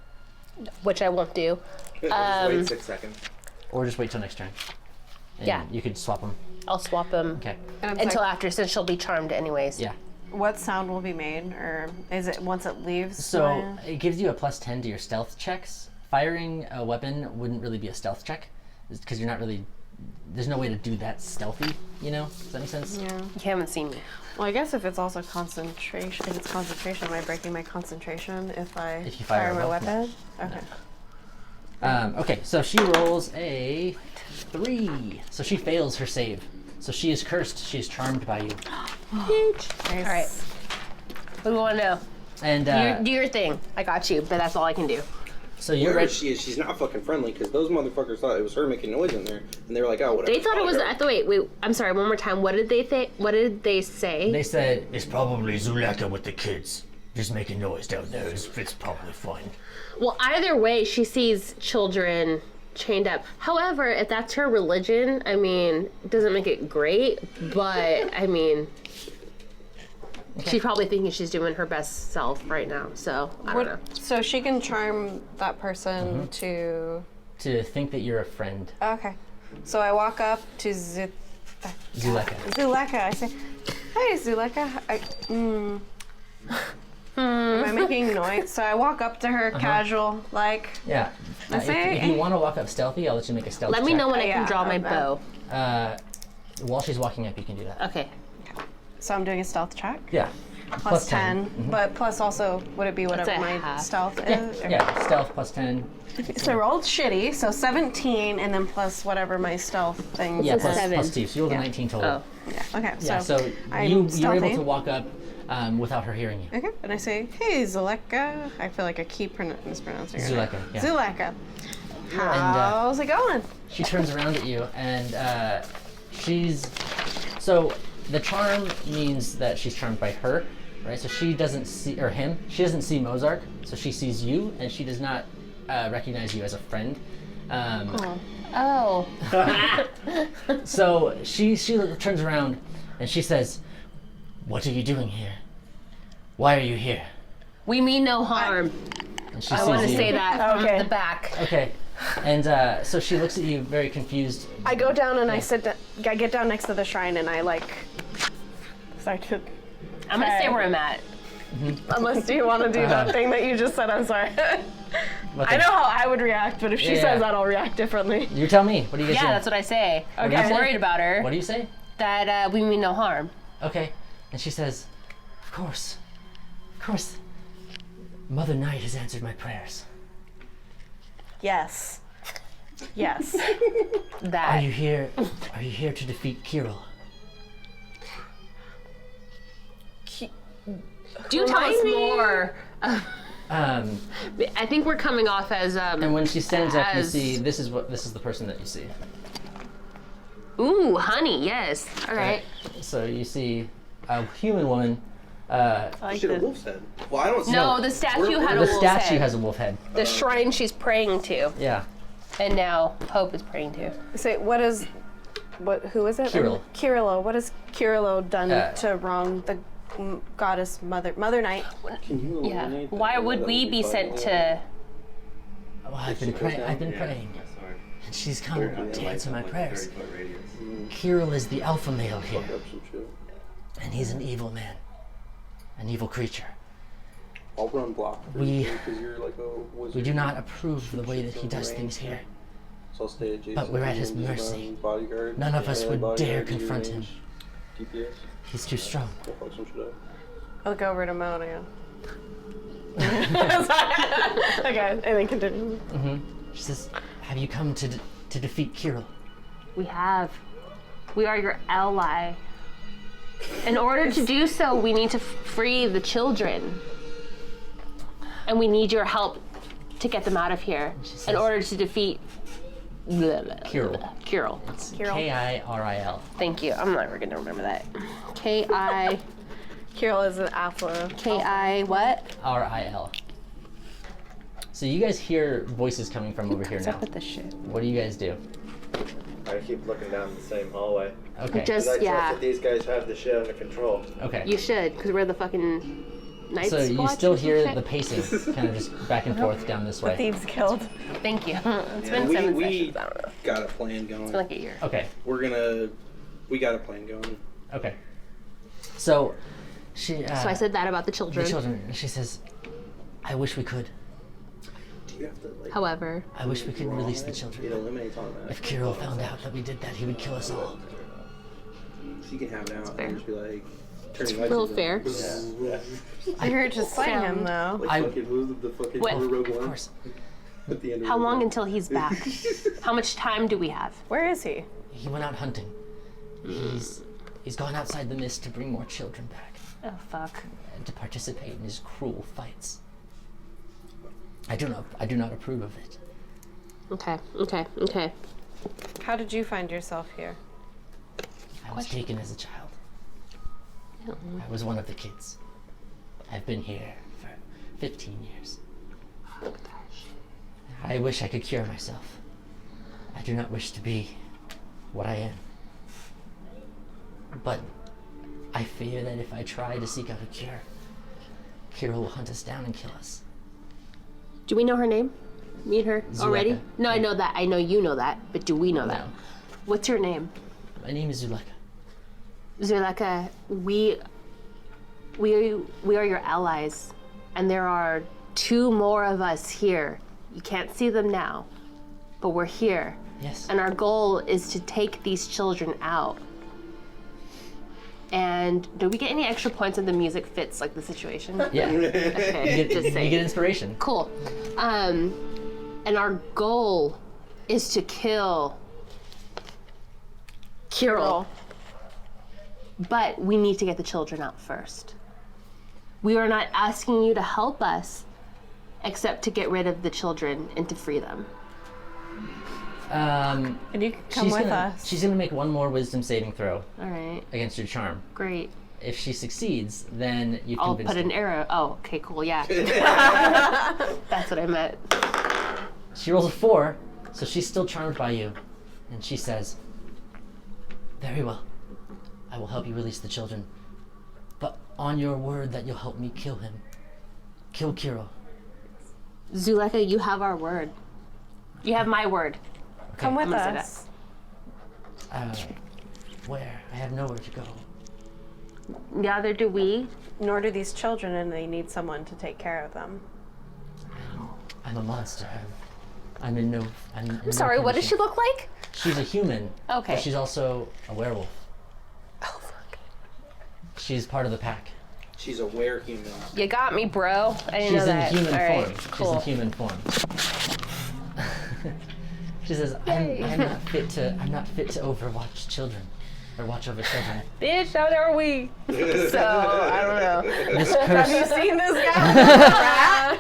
Which I won't do. Just wait 6 seconds. or just wait till next turn. And Yeah. You could swap them. I'll swap them Okay. And I'm until sorry, after, since she'll be charmed anyways. Yeah. what sound will be made, or is it once it leaves? So my- it gives you a +10 to your stealth checks. Firing a weapon wouldn't really be a stealth check, because you're not really. There's no way to do that stealthy. You know? Does that make sense? Yeah. You haven't seen me. Well, I guess if it's also concentration, if it's concentration, am I breaking my concentration if If you fire a my weapon? weapon? Okay. Okay, so she rolls a 3. So she fails her save. So she is cursed. She is charmed by you. Nice. All right. What do we want to know? And Do your thing. I got you, but that's all I can do. so you're Whoever ready. she is, she's not fucking friendly because those motherfuckers thought it was her making noise in there, and they were like, "Oh, whatever." They thought it was. Fuck her. Wait. I'm sorry. One more time. What did they think? What did they say? They said it's probably Zuleka with the kids, just making noise down there. It's probably fine. Well, either way, she sees children chained up. However, if that's her religion, I mean, it doesn't make it great, but I mean, she's probably thinking she's doing her best self right now. So I don't know. So she can charm that person to. To think that you're a friend, Okay. So I walk up to Zuleka. Zuleka. I say, "Hey, Zuleka." Am I making noise? So I walk up to her, casual, like. Yeah. I say- if you want to walk up stealthy, I'll let you make a stealth Let me check. know when I Yeah, can draw my okay. bow. While she's walking up, you can do that. Okay. So I'm doing a stealth check. Yeah. Plus 10. But plus also, would it be whatever a my half. stealth Yeah. is? Okay. Yeah. Stealth +10. So I rolled shitty, so 17, and then plus whatever my stealth thing Yeah. is. Plus, seven. +2. So you rolled a Yeah. 19 total. Oh. Yeah. Okay. Yeah. So I'm you're stealthy. able to walk up without her hearing you. Okay, and I say, "Hey, Zuleka." I feel like I keep mispronouncing her name. Zuleka, yeah. Zuleka. How's it going? She turns around at you, and she's so the charm means that she's charmed by her, right? So she doesn't see or him. She doesn't see Mozark, so she sees you, and she does not recognize you as a friend. Oh. So she turns around, and she says, "What are you doing here? Why are you here?" We mean no harm. And she I sees want to you. say that from Okay. the back. Okay. And so she looks at you very confused. I go down and I get down next to the shrine and I like start to. I'm gonna stay where I'm at. Unless do you want to do that thing that you just said? I'm sorry. I know how I would react, but if she says that, I'll react differently. You tell me. What do you guys do? Yeah, that's what I say. Okay. I'm worried about her. What do you say? That we mean no harm. Okay. And she says, of course. Mother Night has answered my prayers. Yes. Yes. That. Are you here to defeat Kirill? Do tell us more. Um, I think we're coming off as and when she stands up, you as- see this is the person that you see. Ooh, honey, yes. All right. So you see a human woman. She had a wolf's head. Well, I don't see. No, the statue had a The wolf's statue head. has a wolf head. The shrine she's praying to, Yeah. and now Hope is praying to. Say who is it? Kirill. Kirillo. What has Kirillo done Uh, to wrong the goddess Mother Night? Can you Yeah. eliminate Why that? would That we would be fun. sent to? Well, I've been praying. Sorry. And she's come to answer my prayers. 30-foot radius. Kirill is the alpha male here, Fuck up some shit. and he's an evil man, an evil creature. I'll run block. for We- you, 'cause you're like a wizard. We do not approve the way that he does things here. So I'll stay adjacent. But we're at his and just mercy. run Bodyguard. None of us Yeah, would bodyguard dare to your confront him. range. DPS. He's too strong. Go fuck some shit up. I'll look over to Mona. Okay, and then continue. She says, "Have you come to defeat Kirill?" We have. We are your ally. In order to do so, we need to free the children. And we need your help to get them out of here. says- In order to defeat Kirill. Kirill. K-I-R-I-L. Thank you. I'm never gonna remember that. K-I Kirill is an alpha. K-I what? R-I-L. So you guys hear voices coming from over here What's now. up with this shit? What do you guys do? I keep looking down the same hallway. Okay. 'Cause I Just trust yeah. that these guys have the shit under control. Okay. You should, because we're the fucking Night So you Squatch still or some hear shit. the pacing, kind of just back and forth down this way. Thieves killed. Thank you. It's Yeah, been we 7 we sessions. I don't know. got a plan It's going. been like a year. Okay. We got a plan going. Okay. So she. So I said that about the the children. children. She says, "I wish we could. Do you have to like? However, I wish we could draw release the it? It children. eliminates all that. If Kirill found out that we did that, he would kill us all." So you can have it out fair. and just be like, turning a lights little on. fair. Yeah. You're to slay him Sound. though. Like I- fucking who's the fucking What? Rogue Of One course. at the end of how Rogue long One. until he's back? How much time do we have? Where is he? He went out hunting. He's gone outside the mist to bring more children back Oh fuck. and to participate in his cruel fights. I do not approve of it. Okay. How did you find yourself here? I was taken as a child. I was one of the kids. I've been here for 15 years. I wish I could cure myself. I do not wish to be what I am. But I fear that if I try to seek out a cure, Kira will hunt us down and kill us. Do we know her name? Meet her already? Zuleka. No, I know that. I know you know that, but do we know that? No. What's your name? My name is Zuleka. Zuleka, we are your allies, and there are 2 more of us here. You can't see them now, but we're here. Yes. And our goal is to take these children out. And do we get any extra points if the music fits like the situation? Yeah. You Okay, get, just you saying. get inspiration. Cool. And our goal is to kill Kirill. But we need to get the children out first. We are not asking you to help us, except to get rid of the children and to free them. And you can come with us. She's gonna make one more wisdom saving throw All right, against your charm. great. If she succeeds, then you've I'll convinced put an her. arrow. Oh, okay, cool, yeah. That's what I meant. She rolls a 4, so she's still charmed by you. And she says, "Very well. I will help you release the children. But on your word that you'll help me kill him. Kill Kirill." Zuleka, you have our word. You have my word. Come with I'm gonna us. Where? I have nowhere to go. Neither do we. Nor do these children, and they need someone to take care of them. I'm a monster. I'm in no. I'm sorry, what does she look like? She's a human. Okay. But she's also a werewolf. Oh, fuck. She's part of the pack. She's a were-human. You got me, bro. I didn't know She's in that. human All right, form. cool. She's in human form. She says, I'm not fit to overwatch children. Or watch over children. Bitch, how are we? So, I don't know. This Have curse. you seen this guy?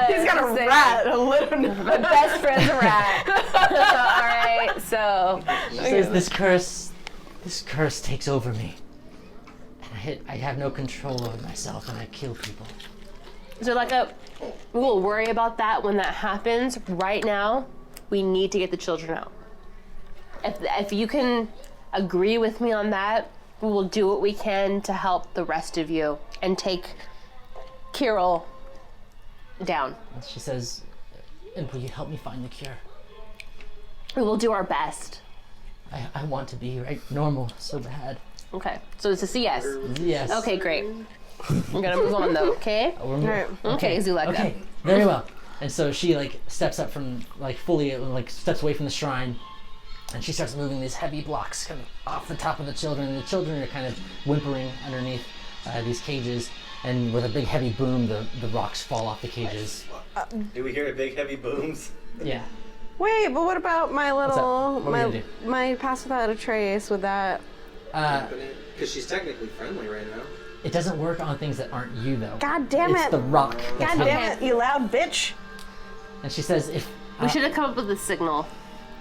He's got a rat. A little. My best friend's a rat. All right, so. She says this curse takes over me. And I have no control over myself and I kill people. So like we will worry about that when that happens. Right now, we need to get the children out. If you can agree with me on that, we will do what we can to help the rest of you and take Kirill down. And she says, and will you help me find the cure? We will do our best. I want to be normal so bad. Okay, so it's a yes. Yes. Okay, great. We're gonna move on though, okay? Okay, Zuleka. Okay, very well. And so she steps up from fully steps away from the shrine, and she starts moving these heavy blocks kind of off the top of the children. And the children are kind of whimpering underneath these cages, and with a big heavy boom, the rocks fall off the cages. Do we hear big heavy booms? Yeah. Wait, but what about my little What are we gonna do? my pass without a trace with that? Because she's technically friendly right now. It doesn't work on things that aren't you though. God damn It's it! the rock. That's God how- damn it! You loud bitch! And she says, if We should have come up with a signal.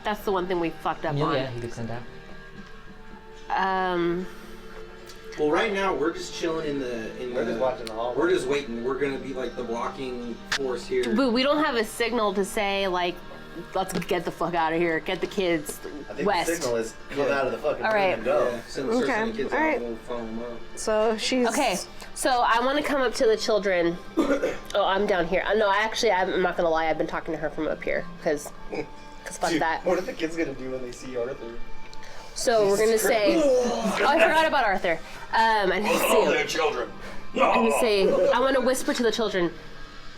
That's the one thing we fucked up Amelia, he could send out. on. Well, right now we're just chilling in the. We're just watching the hallway. We're just waiting. We're gonna be the blocking force here. But we don't have a signal to say let's get the fuck out of here. Get the kids I think west. the signal is come out of the fucking All room right. and go. Yeah, send the Okay, kids all out right. and we'll phone them up. So she's Okay, so I want to come up to the children. Oh, I'm down here. No, I'm not gonna lie. I've been talking to her from up here because fuck that. What are the kids gonna do when they see Arthur? So we're gonna say. Oh, I forgot about Arthur. I didn't see him. children. I'm gonna say. I want to whisper to the children.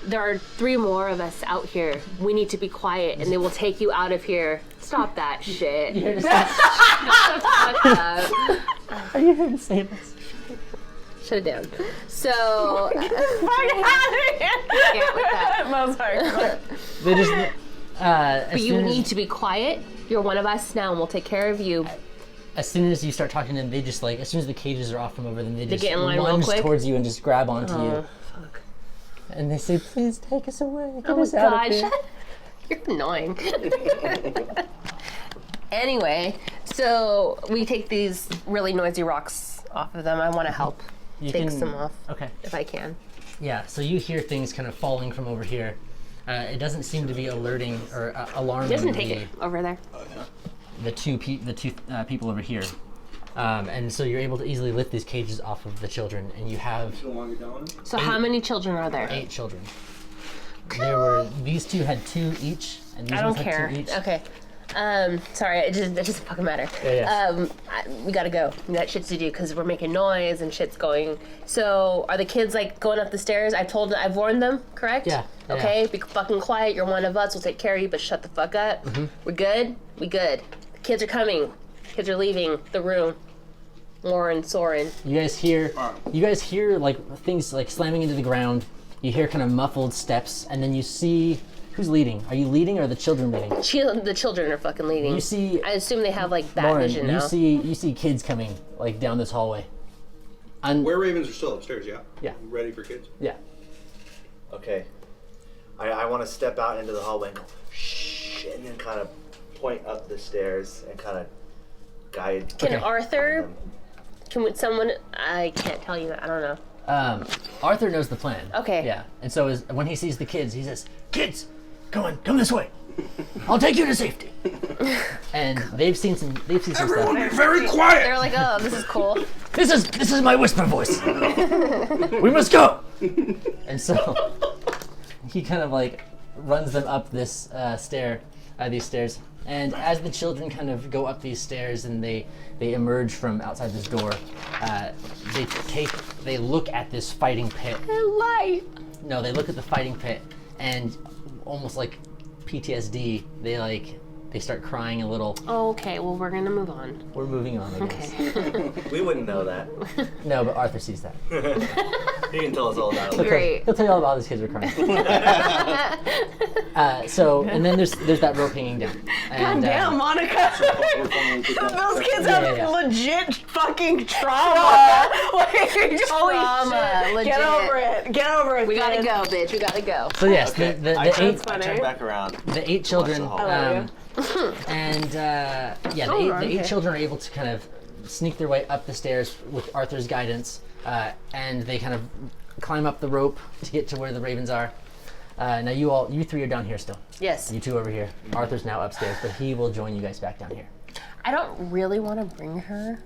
There are 3 more of us out here. We need to be quiet, and they will take you out of here. Stop that shit. You here to Fuck up. Are you here to save us? Shut it down. So. fuck out of here. Can't with that. Most hardcore. They just. As But you soon need as, to be quiet. You're one of us now, and we'll take care of you. as soon as you start talking to them, they just as soon as the cages are off from over them, they just get in line real lunge quick? towards you and just grab onto you. Fuck. And they say, "Please take us away. Get Oh us out God, of here." shut. You're annoying. Anyway, so we take these really noisy rocks off of them. I want to help You take can- some off Okay. if I can. Yeah. So you hear things kind of falling from over here. It doesn't seem to be alerting or alarming Doesn't take it over there. the two people over here. And so you're able to easily lift these cages off of the children, and you have So long as going. So how many children are there? 8 children. These 2 had 2 each, and these I don't ones had care. 2 each. Okay. Sorry, it doesn't fucking matter. Yeah. We gotta go. We got shit to do because we're making noise and shit's going. So, are the kids going up the stairs? I've warned them, correct? Yeah, yeah. Okay, be fucking quiet. You're one of us. We'll take care of you, but shut the fuck up. Mm-hmm. We're good. We good. The kids are coming. Kids are leaving the room. Lauren, Soren. You guys hear things slamming into the ground. You hear kind of muffled steps, and then you see who's leading. Are you leading or are the children leading? The children are fucking leading. You see, I assume they have bat Lauren, vision now. you see kids coming down this hallway. And Were ravens are still upstairs, yeah? Yeah. Ready for kids? yeah, Okay. I want to step out into the hallway and go, shh, and then kind of point up the stairs and kind of guide. Can Okay. Arthur? Someone? I can't tell you. I don't know. Arthur knows the plan. Okay. Yeah, and so when he sees the kids, he says, "Kids, come this way. I'll take you to safety." And they've seen some stuff. Everyone be very quiet! They're like, oh, this is cool. This is my whisper voice. We must go. And so he kind of runs them up this stair, these stairs. And as the children kind of go up these stairs and they emerge from outside this door, they look at this fighting pit. Light. No, they look at the fighting pit, and almost like PTSD, they start crying a little. Okay, well, we're gonna move on. We're moving on, I guess. Okay. We wouldn't know that. No, but Arthur sees that. He can tell us all about it. Great. He'll tell you all about how these kids are crying. And then there's that rope hanging down. And, Damn, Monica. Those kids have yeah. legit fucking trauma. Like, holy Trauma, shit. legit. Get over it. Get over it. We gotta kid. go, bitch. We gotta go. So yes, Okay. the I eight turn back around. the 8 children, Watch the the eight children are able to kind of sneak their way up the stairs with Arthur's guidance, and they kind of climb up the rope to get to where the ravens are. Now you 3 are down here still. Yes. You 2 over here. Arthur's now upstairs, but he will join you guys back down here. I don't really want to bring her.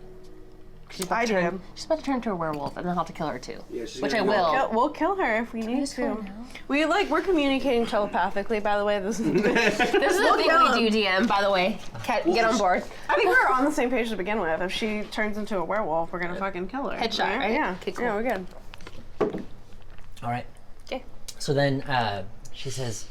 She's about, to turn, she's about to turn into a werewolf, and then I'll have to kill her too. Yeah, she's Which I gonna go- will. We'll kill her if we need just kill to. her now? We're communicating telepathically, by the way. This is This is the thing kill we do, DM, by the way. Get on board. I think we're on the same page to begin with. If she turns into a werewolf, we're gonna fucking kill her. Headshot, right? Yeah. Okay, cool. Yeah, we're good. All right. Okay. So then she says,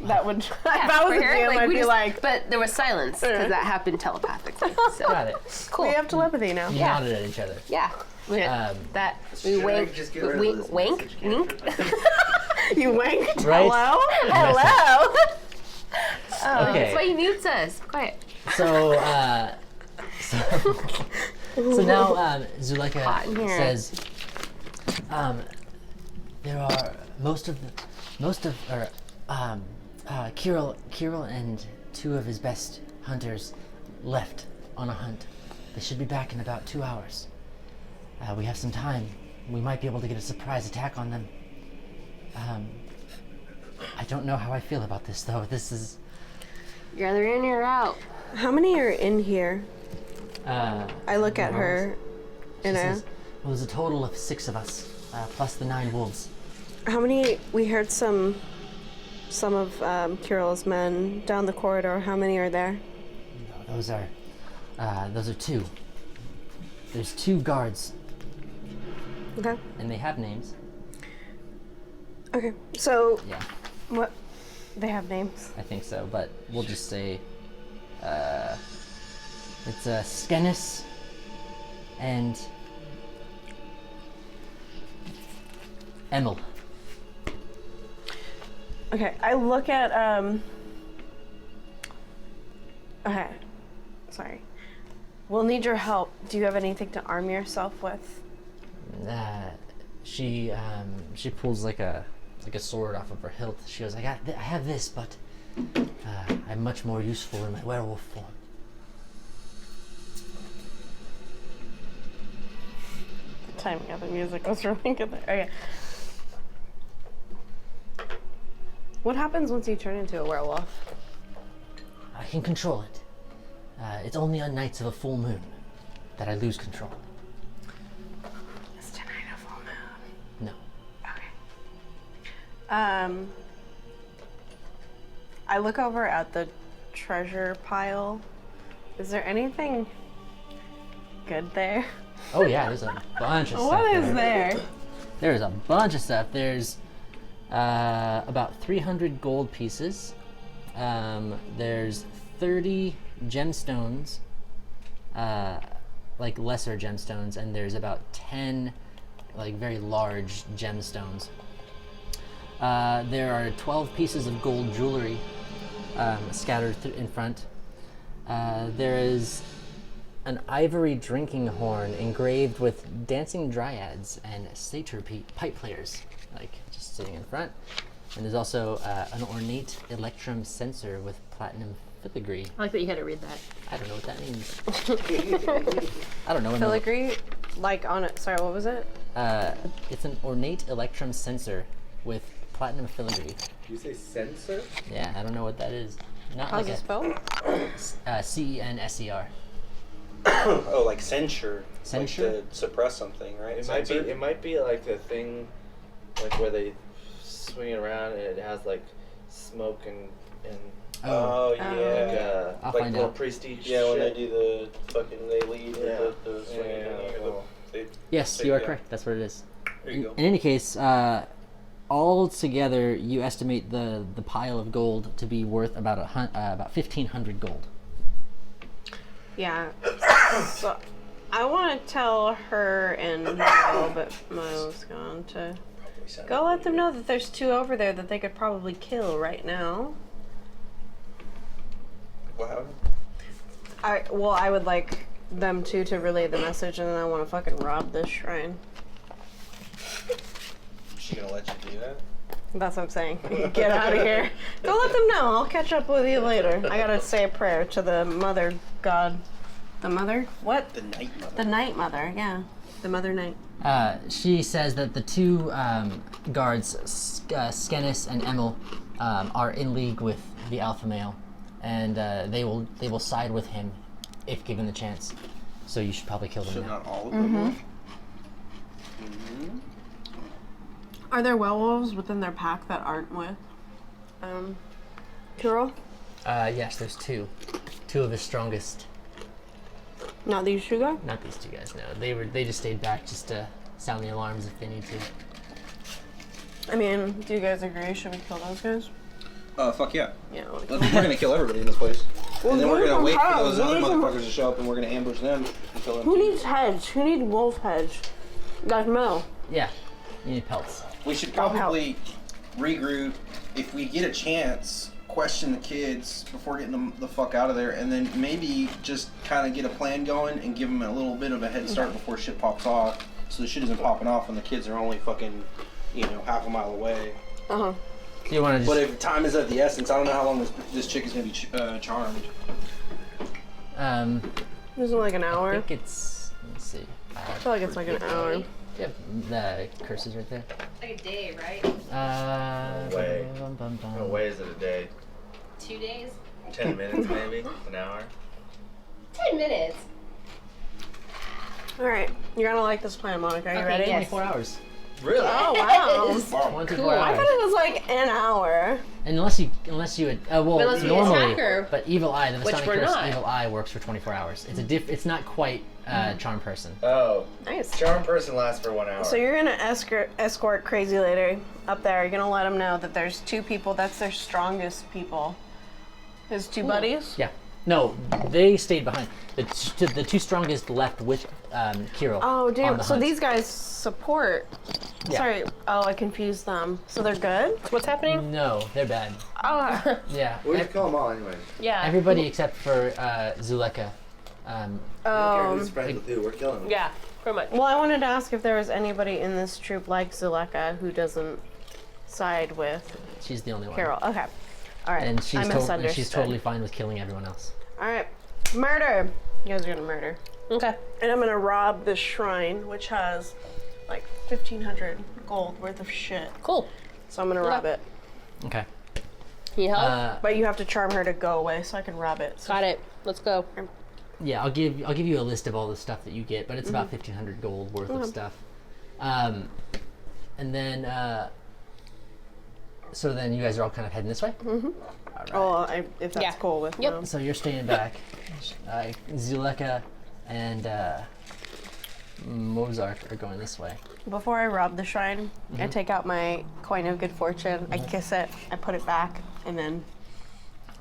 That would. if I was a GM, I'd be like, But there was silence because that happened telepathically. So "Got it." cool. we have telepathy now. You nodded at each other. Yeah. We Um, Should I just get rid of this wink, message wink. You winked. Right? Hello. Hello. Okay. That's why he mutes us. Quiet. So now Zuleika Hot in here. says, there are Kirill and 2 of his best hunters left on a hunt. They should be back in about 2 hours. We have some time. We might be able to get a surprise attack on them. I don't know how I feel about this though. This is You're either in or out. How many are in here? I I look at her. And says, well, there's a total of 6 of us, plus the 9 wolves. how many? We heard some of Kirill's men down the corridor. How many are there? No, those are 2. There's 2 guards, Okay. and they have names. Okay. So Yeah, what? They have names. I think so, but we'll just say it's Skenis and Emil. Okay. I look at Okay. Sorry. We'll need your help. Do you have anything to arm yourself with? She pulls like a sword off of her hilt. She goes, I have this, but I'm much more useful in my werewolf form. The timing of the music was really good there. Okay. What happens once you turn into a werewolf? I can control it. It's only on nights of a full moon that I lose control. Is tonight a full moon? No. Okay. I look over at the treasure pile. Is there anything good there? Oh yeah, there's a bunch of stuff. What is there? There's a bunch of stuff. There's about 300 gold pieces. There's 30 gemstones, like lesser gemstones, and there's about 10 like very large gemstones. There are 12 pieces of gold jewelry scattered in front. There is an ivory drinking horn engraved with dancing dryads and satyr pipe players, like just sitting in front. And there's also an ornate electrum censer with platinum filigree. I like that you had to read that. I don't know what that means. I don't know. Filigree? Like on it. Sorry, what was it? It's an ornate electrum censer with platinum filigree. You say censor? Yeah, I don't know what that is. Not How's like it spelled? CENSER. Oh, like censure. Censure? Like to suppress something, right? It might be like a thing, like where they swing it around and it has like smoke and Oh yeah, I'll like find little out. prestige. Yeah, when they shit. do the fucking, they lead in Yeah. the swing Yeah, or the, they, Yes, you are correct. That's what it is. there you go. In any case, all together, you estimate the pile of gold to be worth about about 1,500 gold. Yeah. So I want to tell her and Mo, but Mo's gone to go let them know that there's two over there that they could probably kill right now. What happened? I would like them two to relay the message, and then I want to fucking rob this shrine. She gonna let you do that? That's what I'm saying. Get out of here. Go let them know. I'll catch up with you later. I gotta say a prayer to the mother god. The mother? What? The night mother. The night mother, yeah. The mother night. She says that the two guards, Skenis and Emil, are in league with the alpha male, and they will side with him if given the chance. So you should probably kill them So now. not all of them. Are there werewolves within their pack that aren't with Kirill? Yes, there's two. Two of his strongest. Not these two guys? Not these two guys. No, they just stayed back just to sound the alarms if they need to. I mean, do you guys agree? Should we kill those guys? Fuck yeah. Yeah. I wanna We're kill them. gonna kill everybody in this place. And then we're where's gonna the wait for house? those other Where's the- motherfuckers to show up, and we're gonna ambush them and kill them. Who too. needs heads? Who needs wolf heads? Guys, Mo. Yeah, you need pelts. We should probably regroup if we get a chance. Question the kids before getting them the fuck out of there, and then maybe just kind of get a plan going and give them a little bit of a head start before shit pops off. So the shit isn't popping off when the kids are only fucking, half a mile away. Uh-huh. So you want to But just? if time is of the essence, I don't know how long this chick is gonna be charmed. Isn't it like an I hour? think it's. Let's see. I feel like it's like an hour. Yep, the curses right there. Like a day, right? No way. No way is it a day. 2 days? 10 minutes maybe? An hour? 10 minutes. All right. You're gonna like this plan, Monica. Are you Okay, ready? yes. 24 hours. Really? Oh, wow. Yes. 24 Cool. I hours. thought it was like an hour. Unless you would, well, Unless you normally, attack her, but Evil Eye, the which Vistani we're Curse not. Evil Eye works for 24 hours. It's it's not quite Charm Person. Oh. Nice. Charm person lasts for 1 hour. So you're gonna escort Crazy Lady up there. You're gonna let them know that there's two people. That's their strongest people. His two buddies. Yeah. No, they stayed behind. The two strongest left with Kirill. Oh, on damn. the So hunt. these guys support. Yeah. Sorry. Oh, I confused them. So they're good? What's happening? No, they're bad. Oh. Yeah. we just kill them all anyway. Yeah. Everybody except for Zuleka. I don't care who's friends with who, we're killing them. Yeah, pretty much. Well, I wanted to ask if there was anybody in this troop like Zuleka who doesn't side with She's the only one. Carol. Okay. All right. And I she's misunderstood. she's totally fine with killing everyone else. All right. Murder. You guys are gonna murder. Okay. And I'm gonna rob this shrine, which has like 1,500 gold worth of shit. Cool. So I'm gonna rob it. Okay. Can you help? But you have to charm her to go away so I can rob it. So Got it. Let's go. Yeah, I'll give you a list of all the stuff that you get, but it's about 1,500 gold worth of stuff. And then so then you guys are all kind of heading this way. All right. Oh, if that's Yeah. cool with Yep. them. So you're staying back. Zuleka and Mozart are going this way. Before I rob the shrine, I take out my coin of good fortune. I kiss it. I put it back, and then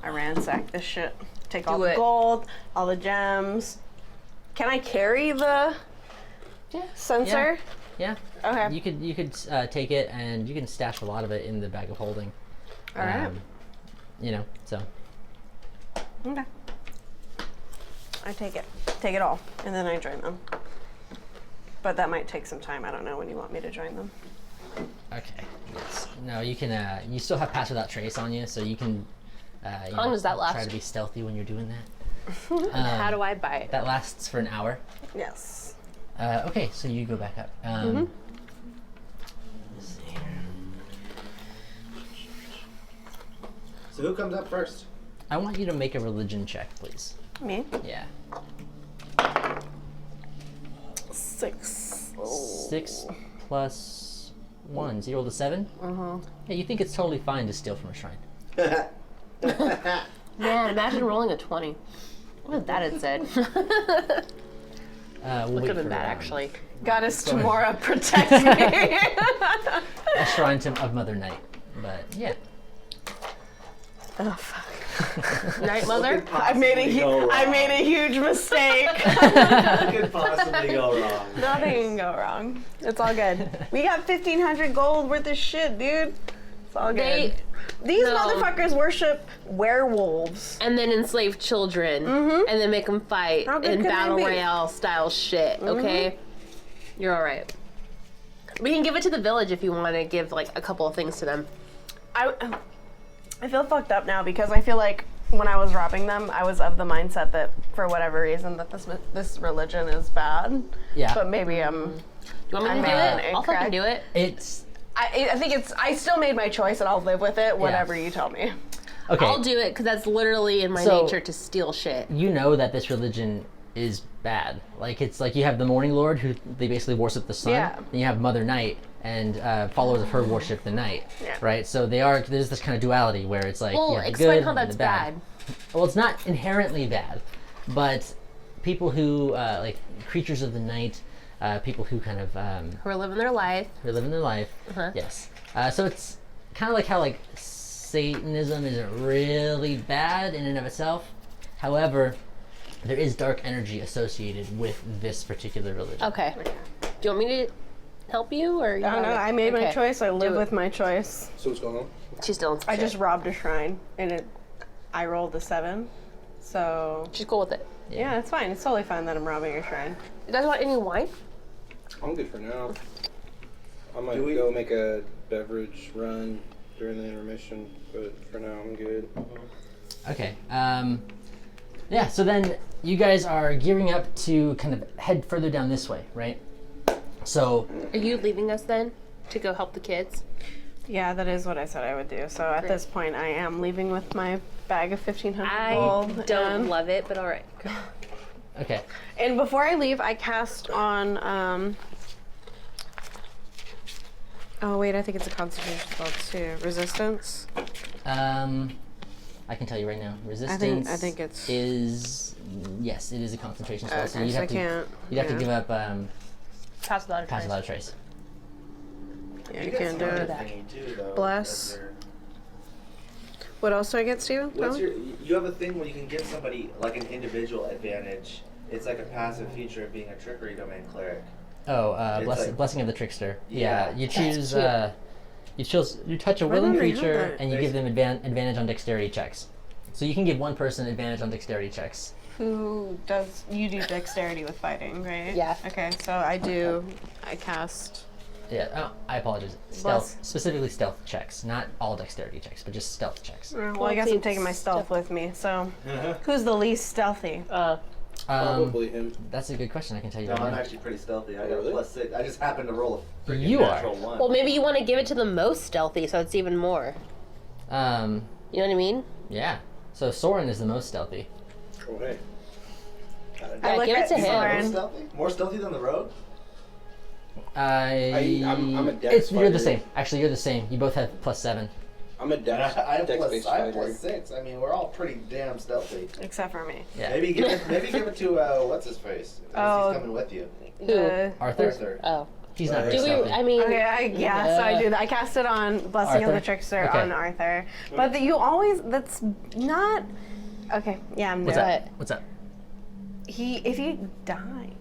I ransack this shit. Take all Do the it. gold, all the gems. Can I carry the sensor? Yeah. Okay. You could take it and you can stash a lot of it in the bag of holding. All right. So Okay. I take it all, and then I join them. But that might take some time. I don't know when you want me to join them. okay. Yes. No, you can. You still have pass without trace on you, so you can. How long does that last? Try to be stealthy when you're doing that. How do I buy it? That lasts for an hour. Yes. Okay, so you go back up. Let's see here. So who comes up first? I want you to make a religion check, please. Me? Yeah. 6. 6 plus 1. 0 to 7? Yeah, you think it's totally fine to steal from a shrine. Man, imagine rolling a 20. What if that had said? We'll Could wait have been for, bad, actually. Goddess Tamora, protect me. a shrine of Mother Night. But yeah. Oh fuck! Night, Mother? I made a huge mistake. What could possibly go wrong? Nothing can go wrong. It's all good. We got 1,500 gold worth of shit, dude. It's all good. These No. motherfuckers worship werewolves. And then enslave children. And then make them fight How good in could battle they be? royale style shit, okay? You're alright. We can give it to the village if you want to give, like, a couple of things to them. I feel fucked up now because I feel like when I was robbing them, I was of the mindset that for whatever reason that this religion is bad. Yeah. But maybe You want me to I'm do bad it? and I'll fucking crack. do it. It's I think I still made my choice and I'll live with it, whatever you tell me. okay. I'll do it because that's literally in my So- nature to steal shit. You know that this religion is bad. Like it's like you have the Morning Lord who they basically worship the sun. Yeah. And you have Mother Night and followers of her worship the night. Yeah. Right. So there's this kind of duality where it's like Well, you have the explain good how and that's the bad. Well, it's not inherently bad, but people who like creatures of the night, people who kind of Who are living their life. who are living their life. Uh-huh. Yes. So it's kind of like how like Satanism isn't really bad in and of itself. However, there is dark energy associated with this particular religion. Okay. Do you want me to help you or? I don't know. I made my Okay. choice. I live Do it. with my choice. So what's going on? She's still in some I shit. just robbed a shrine and I rolled a 7. So She's cool with it. yeah, it's fine. It's totally fine that I'm robbing a shrine. You guys want any wine? I'm good for now. I might Do we- go make a beverage run during the intermission, but for now I'm good. Okay. Yeah. So then you guys are gearing up to kind of head further down this way, right? So Are you leaving us then to go help the kids? Yeah, that is what I said I would do. So at this point, I am leaving with my bag of 1,500 I gold. don't and, love it, but all right. okay. and before I leave, I cast on. Oh wait, I think it's a concentration spell too. Resistance. I can tell you right now. Resistance. I think it's. is yes, it is a concentration spell. So Okay, you'd so I have to can't. you'd have to give up Pass without a pass trace. without a trace. Yeah, you can't do it. Thingy too, though. Bless. That's your- What else do I get, Steven? What's your? You have a thing where you can give somebody like an individual advantage. It's like a passive feature of being a trickery domain cleric. Oh, It's like- blessing of the trickster. Yeah. Yeah, you choose. cute. You touch a Why willing don't I have creature, that? and you give them advantage on dexterity checks. So you can give one person advantage on dexterity checks. Who does? You do dexterity with fighting, right? Yeah. Okay, so I do. I cast. Yeah. Oh, I apologize. Stealth, specifically stealth checks, not all dexterity checks, but just stealth checks. Well, I guess I'm taking my stealth with me. So, who's the least stealthy? Probably him. That's a good question. I can tell you No, right I'm now. actually pretty stealthy. I got Really? a +6. I just happened to roll a freaking You are. natural 1. Well, maybe you want to give it to the most stealthy, so it's even more. You know what I mean? Yeah. So Soren is the most stealthy. Oh hey. Yeah, look give it at to More him. stealthy? More stealthy than the rogue? I'm a dex You're the fighter. same. Actually, you're the same. You both have +7. I'm a dex. I have dex-based fighter. +6. I mean, we're all pretty damn stealthy. Except for me. Yeah. Maybe give it to what's his face? Oh. He's coming with you. The- Arthur. Arthur. Oh. He's not very Do we? stealthy. I mean, Okay, so I do that. I cast it on Blessing of the Arthur? Trickster Okay. on Arthur. But you always, that's not. Okay, yeah, I'm What's doing up? it. What's up? If you die.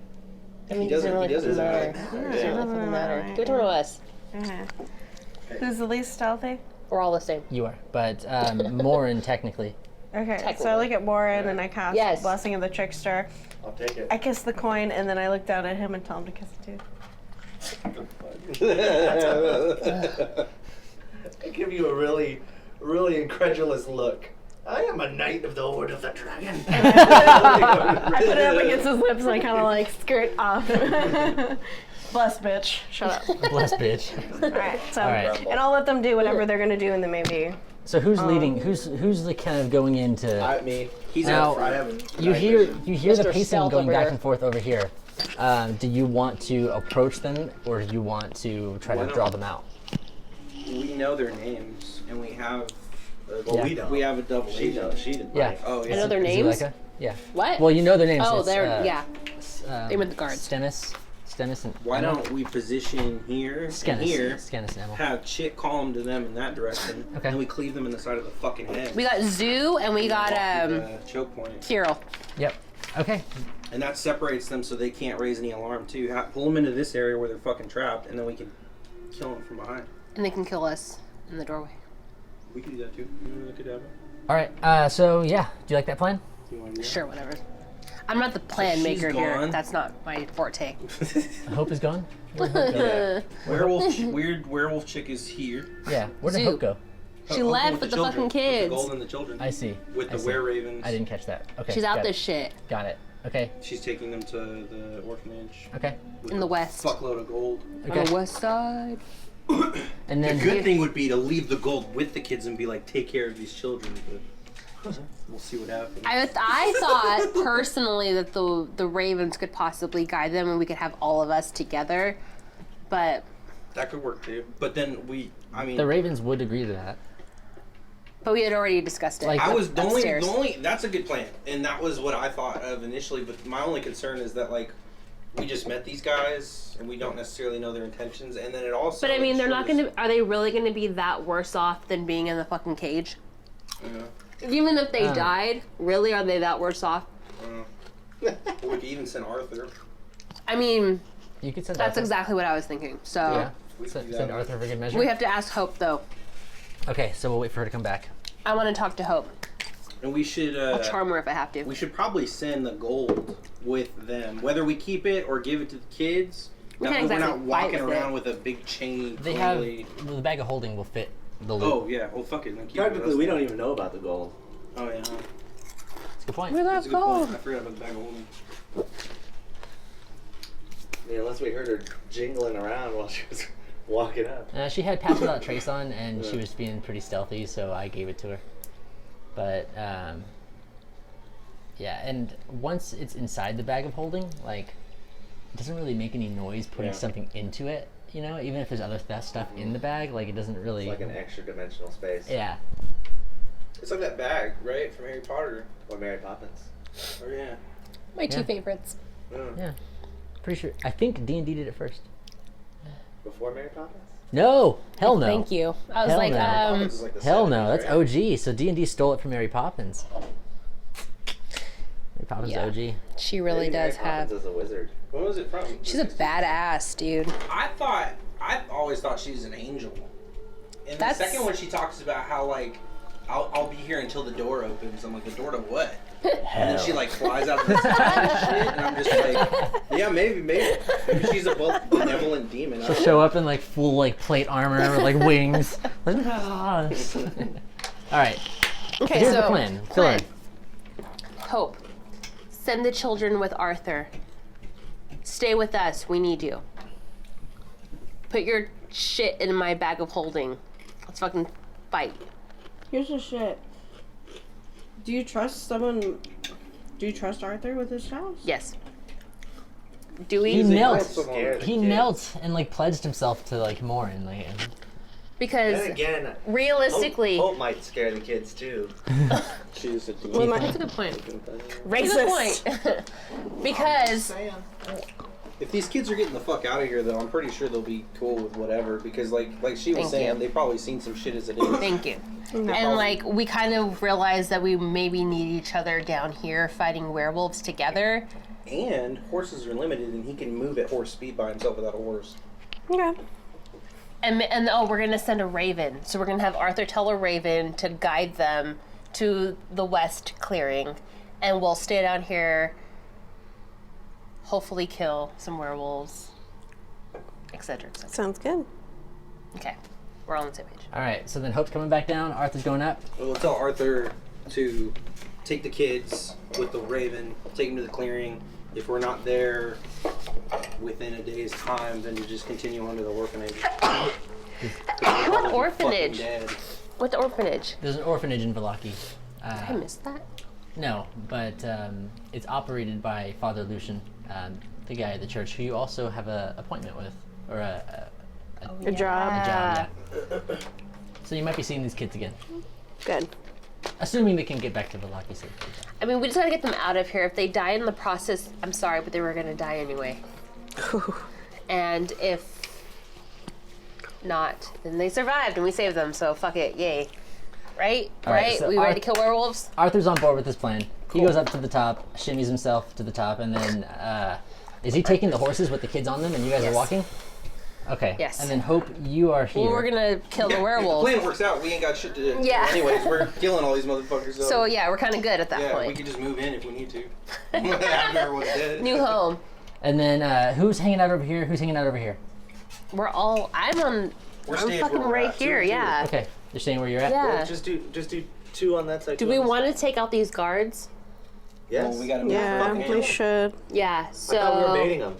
I mean, He doesn't really really matter. matter. Doesn't really fucking matter. Give it to one of us. Who's the least stealthy? We're all the same. You are, but Morin technically. Okay, so Technically. I look at Warren and I cast Yes. Blessing of the Trickster. I'll take it. I kiss the coin and then I look down at him and tell him to kiss it too. I give you a really, really incredulous look. I am a knight of the Order of the Dragon. I put it up against his lips and I kind of like skirt off. Bless, bitch. Shut up. Bless bitch. Alright, so. All right. And I'll let them do whatever they're gonna do and then maybe. So who's leading? Who's the kind of going into? Me. He's Now, out I front. have. You night hear vision. the Mr. pacing Stealth going over back here. and forth over here. Do you want to approach them, or do you want to try Why to not? draw them out? We know their names, and we have Well, Yeah. we know. We have a double She agent. knows. She didn't. Yeah. Like, Oh, I yeah. know their names. Zuleika? Yeah. What? Well, you know their names. Oh, It's, they're yeah. They were the guards. Stennis, and Why Emma? don't we position here and Stennis, here, Stennis and Emma. have Chick call them to them in that direction, Okay. and we cleave them in the side of the fucking head. We got Zoo and we got choke point, Kirill. Yep. Okay. and that separates them so they can't raise any alarm too. Pull them into this area where they're fucking trapped, and then we can kill them from behind. And they can kill us in the doorway. We could do that too. We could have it. All right. So yeah, do you like that plan? You want to do that? Sure, whatever. I'm not the plan she's maker here. gone. That's not my forte. Hope is gone. Yeah. Weird werewolf chick is here. Yeah. Where did Zoo. Hope go? She Hope left with the children, fucking with kids. the gold and the children. I see. With I the see. were-ravens. I didn't catch that. Okay. She's out got this it. shit Got it. Okay. She's taking them to the orphanage. Okay. with in the a west. Fuckload of gold. Okay. On the west side. And The then good thing would be to leave the gold with the kids and be like, take care of these children. But we'll see what happens. I thought personally that the ravens could possibly guide them and we could have all of us together, but That could work too. But then the Ravens would agree to that. we had already discussed it. Like, I was the upstairs. only that's a good plan, and that was what I thought of initially. But my only concern is that like we just met these guys and we don't necessarily know their intentions, and then it also. But I mean, they're not shows- going to. Are they really going to be that worse off than being in the fucking cage? Yeah. Even if they died, really, are they that worse off? We could even send Arthur. I mean, You could send that's Arthur. exactly what I was thinking. So Yeah. We could do Send that. Arthur for good measure. we have to ask Hope though. Okay, so we'll wait for her to come back. I want to talk to Hope. And we should. I'll charm her if I have to. We should probably send the gold with them, whether we keep it or give it to the kids. We That can't way we're not exactly fight walking with around it. with a big chain. They have clearly- the bag of holding will fit the loop. Oh yeah. Well, fuck it. Then keep it with Technically, us we then. don't even know about the gold. Oh yeah. That's a good point. We That's got a good gold. point. I forgot about the bag of holding. Yeah, unless we heard her jingling around while she was walking up. She had Pass Without Trace on, and she was being pretty stealthy, so I gave it to her. But, yeah, and once it's inside the bag of holding, like, it doesn't really make any noise putting Yeah. something into it, you know? Even if there's other stuff in the bag, like, it doesn't really... It's like an extra dimensional space. Yeah. It's like that bag, right, from Harry Potter. Or Mary Poppins. Oh yeah. My two Yeah. favorites. Yeah. Pretty sure. I think D&D did it first. Before Mary Poppins? No! Hell no. Thank you. I was Hell like, no. Poppins is like the Hell no, 70s, that's right? OG. So D&D stole it from Mary Poppins. Mary Poppins Yeah. OG. she really Maybe does Mary have. Poppins is a wizard. What was it from? She's a badass, dude. I always thought she was an angel. And That's- the second one, she talks about how like, I'll be here until the door opens. I'm like, the door to what? And then she like flies out of the sky and shit, and I'm just like, yeah, maybe she's a benevolent demon. I don't Show up in like full like plate armor with like wings. Like, ah. All right. Okay, Here's so the plan. Fill in. Hope, send the children with Arthur. Stay with us. We need you. Put your shit in my bag of holding. Let's fucking fight. Here's the shit. Do you trust someone? Do you trust Arthur with his house? Yes. Do He we? knelt. Scared He kids. knelt and like pledged himself to like Morin. Like, Because And again, realistically, Hope might scare the kids too. She's a Well, my- that's a good point. Racist. Good point. Because If these kids are getting the fuck out of here, though, I'm pretty sure they'll be cool with whatever. Because like she was Thank saying, you. they've probably seen some shit as it is. thank you. And like we kind of realized that we maybe need each other down here fighting werewolves together. And horses are limited, and he can move at horse speed by himself without a horse. Okay. And oh, we're gonna send a raven. So we're gonna have Arthur tell a raven to guide them to the west clearing, and we'll stay down here. Hopefully, kill some werewolves, etc. etc. Sounds good. Okay, we're all on the same page. all right. So then Hope's coming back down. Arthur's going up. We'll tell Arthur to take the kids with the raven, take them to the clearing. If we're not there within a day's time, then to just continue on to the orphanage. What orphanage? Dead. What orphanage? There's an orphanage in Vallaki. I missed that. No, but it's operated by Father Lucian, the guy at the church, who you also have an appointment with, or a Good job. job. Yeah. So you might be seeing these kids again. Good. Assuming they can get back to the Velaki safely. I mean, we just gotta get them out of here. If they die in the process, I'm sorry, but they were gonna die anyway. And if not, then they survived and we saved them, so fuck it, yay. Right? All right, Right? so We ready to kill werewolves? Arthur's on board with this plan. He goes up to the top, shimmies himself to the top, and then is he taking the horses with the kids on them and you guys are walking? Okay. Yes. And then Hope, you are here. Well, we're gonna kill the If werewolves. the plan works out, we ain't got shit to do. Yeah. Anyways, we're killing all these motherfuckers. So yeah, we're kind of good at that yeah, we point. could just move in if we need to. After everyone's dead. New home. And then who's hanging out over here? Who's hanging out over here? We're all. I'm staying fucking where we're right at, here. too. Yeah. Okay. You're staying where you're at? Yeah. Just do 2 on that side. Do 2 we on this want side. to take out these guards? Yes. Well, we gotta move Yeah, fucking we animal. should. Yeah. I thought we were So. baiting them.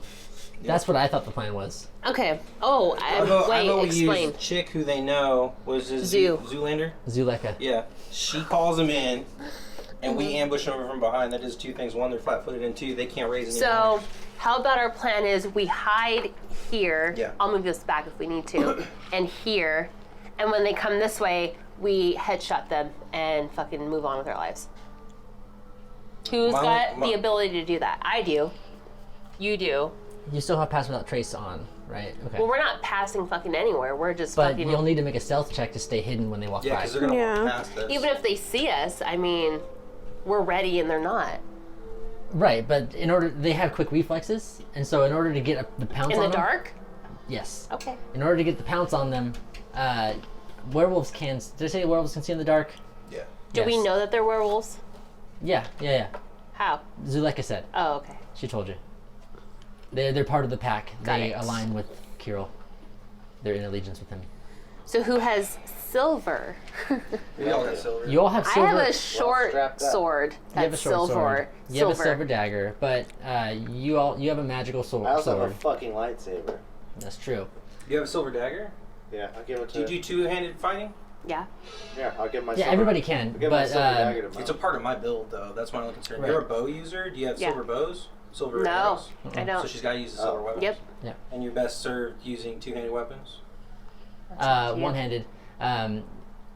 That's what I thought the plan was. Okay. Oh, I vote wait. we Explain. use chick who they know was a Zoo. Zoolander. Zuleka. Yeah, she calls them in, and we ambush them from behind. That does 2 things: 1, they're flat-footed, and 2, they can't raise any. So, how about our plan is we hide here. Yeah. I'll move this back if we need to, and here, and when they come this way, we headshot them and fucking move on with our lives. Who's got the ability to do that? I do. You do. You still have Pass Without Trace on, right? Okay. Well, we're not passing fucking anywhere. We're just But fucking. you'll need to make a stealth check to stay hidden when they walk Yeah, by. because they're gonna Yeah. walk past us. Even if they see us, I mean, we're ready and they're not. Right, but in order, they have quick reflexes, and so in order to get the pounce In on the them, dark? yes. Okay. In order to get the pounce on them, werewolves can. Did I say werewolves can see in the dark? Yeah. Do we Yes. know that they're werewolves? Yeah. How? Zuleka said. Oh, okay. She told you. They're part of the pack. Got They it. align with Kirill. They're in allegiance with him. So who has silver? We all got silver. You all have I silver. have a short strapped up. sword. you have a That's short silver. sword. You have a silver dagger, but you have a magical sword. I also have a fucking lightsaber. That's true. You have a silver dagger? Yeah, I'll give it Do to. you do 2-handed fighting? Yeah. Yeah, I'll give my. Yeah, silver, everybody can, I'll give my but silver dagger to It's a Mo. part of my build, though. That's my only concern. Right. You're a bow user. Do you have Yeah. silver bows? Silver No, arrows? I don't. So she's got to use the silver weapons. Yep. And you're best served using 2-handed weapons. one-handed.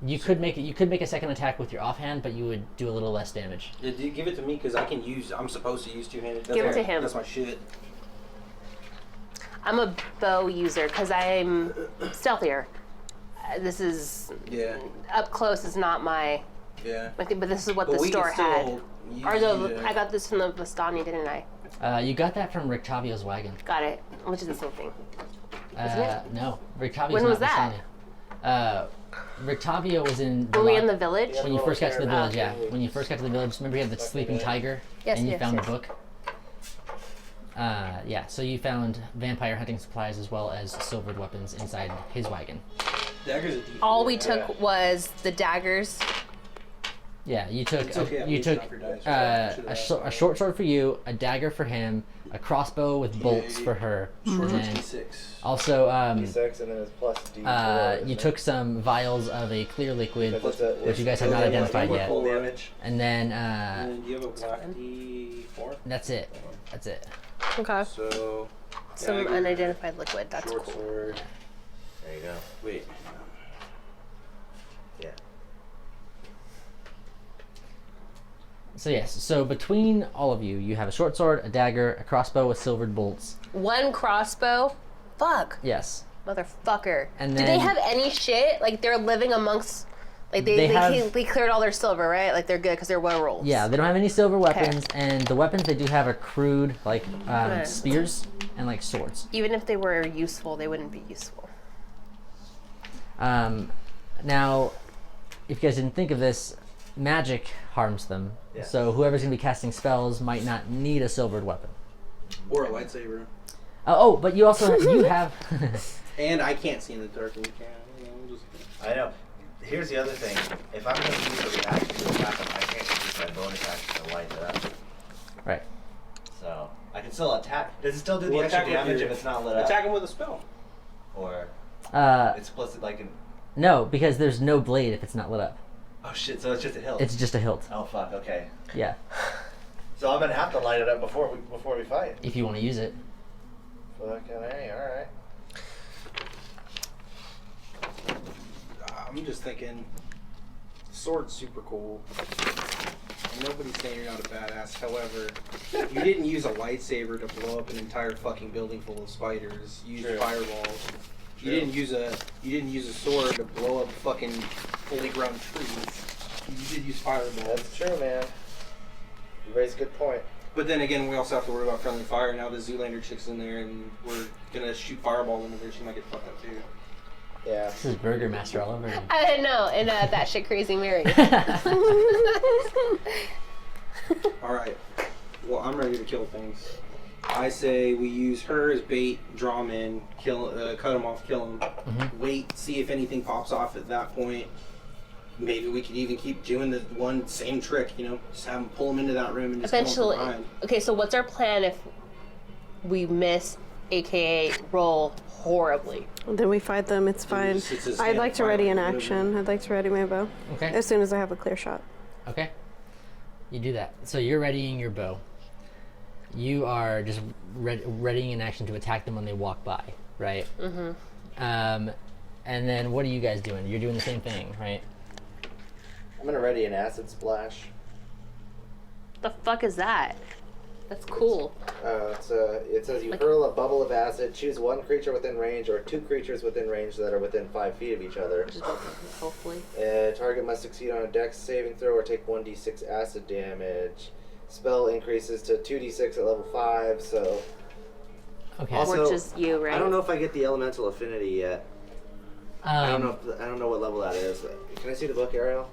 You could make a second attack with your offhand, but you would do a little less damage. Yeah, give it to me because I'm supposed to use 2-handed. Give it to him. That's my shit. I'm a bow user because I'm stealthier. This is Yeah. up close is not my. Yeah. But this is what But the we can store still had. use Or the the- I got this from the Vistani, didn't I? You got that from Rictavio's wagon. Got it. Which is the same thing. No, Rictavio's When not was that? Vistania. Rictavio was in. Were we lot- in the village? When you first got to the village, yeah. Oh. When you first got to the village, remember you had the sleeping tiger, Yes, and you yes, found yes. the book. Yeah, so you found vampire hunting supplies as well as silvered weapons inside his wagon. Daggers a D4. All we took was the daggers. Yeah, you took It's okay, I'm you using took up your dice. a short sword for you, a dagger for him, a crossbow with bolts for her, Short and sword's then D6. also D6 and then it's plus D4. you took some vials of a clear liquid, That's a- which you guys have not it's identified yet, full damage. and then And then do you have a black D4? that's it. That's it. Okay. So. Some dagger, unidentified liquid. That's short cool. sword. There you go. Wait. Yeah. So yes, so between all of you, you have a short sword, a dagger, a crossbow with silvered bolts. One crossbow. Fuck. Yes. Motherfucker. And Do they then- have any shit? Like they're living amongst. Like They have- they cleared all their silver, right? Like they're good because they're werewolves. Yeah, they don't have any silver weapons, and the weapons they do have are crude, like Right. spears and like swords. Even if they were useful, they wouldn't be useful. Now, if you guys didn't think of this, magic harms them. Yeah. So whoever's gonna be casting spells might not need a silvered weapon. Or a lightsaber. But you also you have. And I can't see in the dark and you can. You know, we'll just... I know. Here's the other thing. If I'm going to use a reaction to attack them, I can't use my bonus action to light it up. Right. So I can still attack. Does it still do the Well, extra attack with damage your- if it's not lit up? Attack him with a spell. Or it's supposed to like an. No, because there's no blade if it's not lit up. Oh shit! So it's just a hilt. It's just a hilt. Oh fuck. Okay. Yeah. So I'm gonna have to light it up before we fight. If you want to use it. Fucking A. All right. I'm just thinking sword's super cool. And nobody's saying you're not a badass. However, you didn't use a lightsaber to blow up an entire fucking building full of spiders. You used True. fireballs. You didn't use a sword to blow up fucking fully grown trees. You did use fireballs. That's true, man. You raise a good point. But then again, we also have to worry about friendly fire. Now the Zoolander chick's in there, and we're gonna shoot fireballs into there. She might get fucked up too. Yeah. This is Burger Master all over again. I don't know, and that shit crazy Mary. All right. Well, I'm ready to kill things. I say we use her as bait, draw him in, cut him off, kill him. Wait, see if anything pops off at that point. Maybe we could even keep doing the one same trick, you know, just have him pull him into that room and just Eventually. kill him from behind. Okay, so what's our plan if we miss, aka roll horribly? Then we fight them. It's fine. just sits his I'd hand like to fire ready an like a action. I'd like to ready my bow Okay. as soon as I have a clear shot. Okay. You do that. So you're readying your bow. You are just readying an action to attack them when they walk by, right? Mm-hmm. And then what are you guys doing? You're doing the same thing, right? I'm gonna ready an acid splash. The fuck is that? That's cool. It says you hurl a bubble of acid, choose one creature within range or two creatures within range that are within 5 feet of each other. Just hopefully. Target must succeed on a dex saving throw or take 1d6 acid damage. Spell increases to 2d6 at level 5, so... Okay. Also, Which is you, right? I don't know if I get the elemental affinity yet. I don't know what level that is. Can I see the book, Ariel?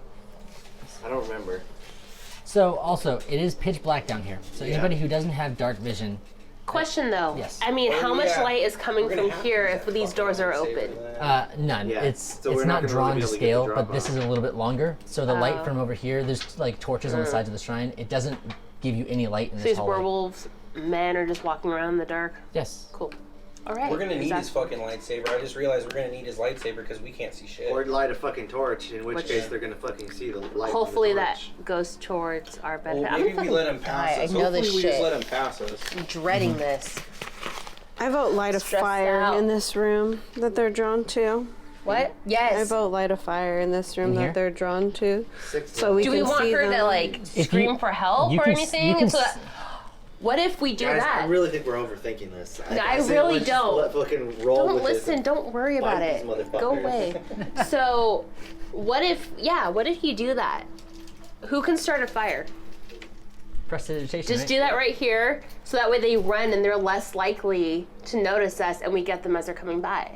I don't remember. So also, it is pitch black down here. So anybody who doesn't have dark vision, Question though. Yes. I mean, how much Yeah. light is coming We're from gonna have to here use if that these doors are fucking open? lightsaber then. none. Yeah. It's So we're not not gonna drawn really to be able to get the scale, drop but this off. is a little bit longer. So the light Oh. from over here, there's like torches on the sides of the shrine. It doesn't give you any light in So this these hallway. werewolves, men are just walking around in the dark. Yes. Cool. All right. We're gonna Is need that- his fucking lightsaber. I just realized we're gonna need his lightsaber because we can't see shit. Or light a fucking torch, in which Which- case they're gonna fucking see the light. Hopefully from the that torch. goes towards our Well, benefit. maybe we let him pass die. us. I know Hopefully this we just shit. let him pass us. I'm dreading this. I vote light a Stressed fire out. in this room that they're drawn to. What? I Yes. vote light a fire in this room In here? that they're drawn to. 6 So we Do can we want see her them. to like scream for help you or can s- anything? you can So s- that- what if we do Guys, that? I really think we're overthinking this. I say really let's just don't. Let fucking roll Don't with listen. It. Don't worry about Fight it. these motherfuckers. Go away. So, what if? Yeah. What if you do that? Who can start a fire? Prestidigitation. Just right? do that right here, so that way they run and they're less likely to notice us, and we get them as they're coming by.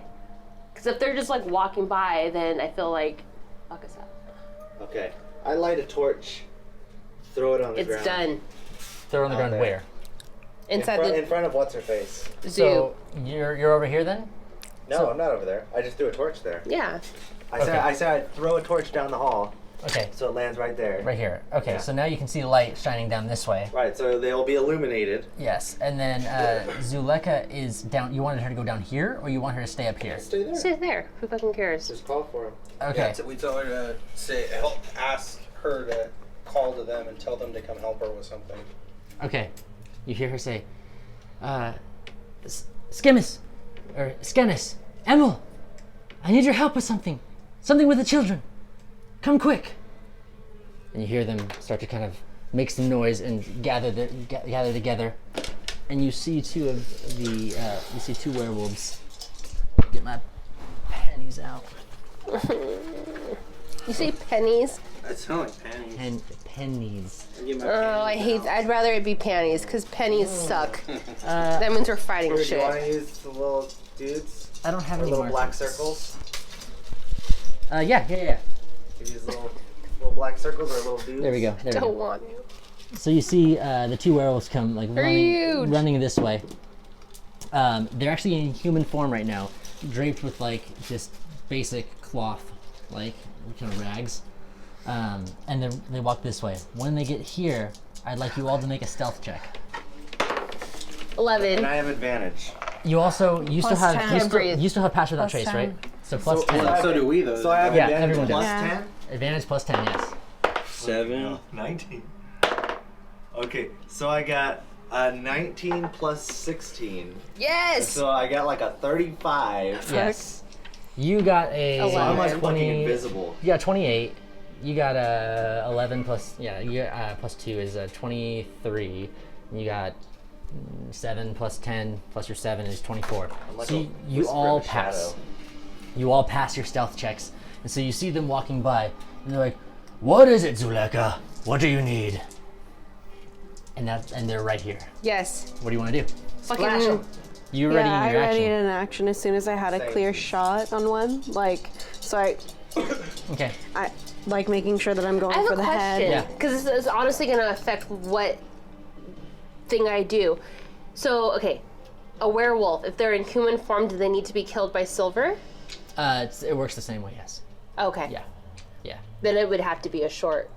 Because if they're just like walking by, then I feel like fuck us up. Okay. I light a torch. Throw it on the It's ground. done. Throw on the out ground there. where? Inside In front of what's her face. the zoo. So you're over here then? No, So- I'm not over there. I just threw a torch there. Yeah. I said I'd throw a torch down the hall, Okay. so it lands right there. Right here. Okay. Yeah. So now you can see light shining down this way. Right, so they'll be illuminated. Yes. And then Zuleka is down. You wanted her to go down here, or you want her to stay up here? Stay there. Stay there. Who fucking cares? Just call for him. Okay. Yeah, so we tell her to ask her to call to them and tell them to come help her with something. Okay. You hear her say, Skemis, or Skenis, Emil, I need your help with something. Something with the children. Come quick. And you hear them start to kind of make some noise and gather together. And you see two werewolves. Get my pennies out. You say pennies? That sounds like panties. Pennies. Oh, I hate. I'd rather it be panties because pennies suck. That means we're fighting Do you want shit. to use the little dudes? I don't have Or any little black markers. circles? Yeah. You use little black circles or little dudes? There we go. There we go. Don't want to. So you see the two werewolves come like Huge. running this way. They're actually in human form right now, draped with like just basic cloth, like kind of rags. And they walk this way. When they get here, I'd like you all to make a stealth check. 11. And I have advantage. You also you still Plus have 10. you still have pass without Plus trace, 10. right? So plus 10. So do we, though. So I have Yeah, advantage everyone plus does. 10? Advantage plus 10, yes. 7. 19. Okay, so I got a 19 plus 16. Yes. So I got like a 35. Yes. You got a Oh, wow. I'm like 20. fucking invisible. You got 28. You got 11 plus, plus 2 is 23. You got 7 plus 10 plus your 7 is 24. like So a you whisper all in the pass. shadow. You all pass your stealth checks. And so you see them walking by, and they're like, "What is it, Zuleka? What do you need?" And they're right here. Yes. What do you want to do? Fucking. You Yeah, ready I in your readied action? an action as soon as I had a Same. clear shot on one. So Okay. I like making sure that I'm going I have for a the head. question. Yeah. Because this is honestly going to affect what thing I do. So, okay. A werewolf, if they're in human form, do they need to be killed by silver? It works the same way, yes. Okay. Yeah. Yeah. Then it would have to be my short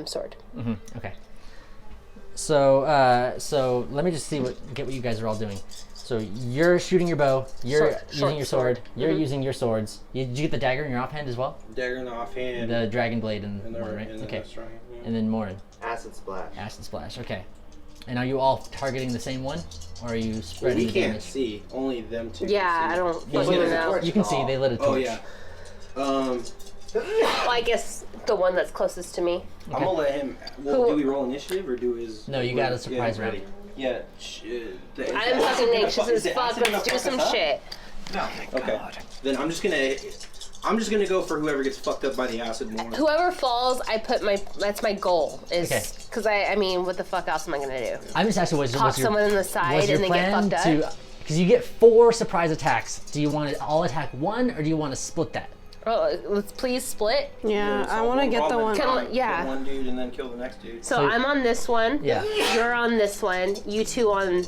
sword. Okay. So let me just get what you guys are all doing. So you're shooting your bow. You're using your sword. You're using your swords. Did you get the dagger in your offhand as well? Dagger in the offhand. The dragon blade and and one, right? and Okay. that's right. Yeah. And then Morin, Acid splash. acid splash. Okay. And are you all targeting the same one, or are you spreading We the can't damage? see. Only them two. Yeah, can I see. don't You fucking can, know. you can see they lit a torch. Oh yeah. Well, I guess the one that's closest to me. I'm gonna let him. Well, Who- do we roll initiative or do his? No, you got a surprise round. Yeah. I'm fucking anxious as fuck. Let's do some shit. Okay. Then I'm just gonna go for whoever gets fucked up by the acid more. Whoever falls, that's my goal. Is Okay. because I mean, what the fuck else am I gonna do? I'm just asking Pop what's your someone in the what's side your and then get plan fucked to? up? Because you get 4 surprise attacks. Do you want to all attack one, or do you want to split that? Oh, let's please split. Yeah, I want to get the one. Yeah. Kill one dude and then kill the next dude. So I'm on this one. Yeah. You're on this one. You two on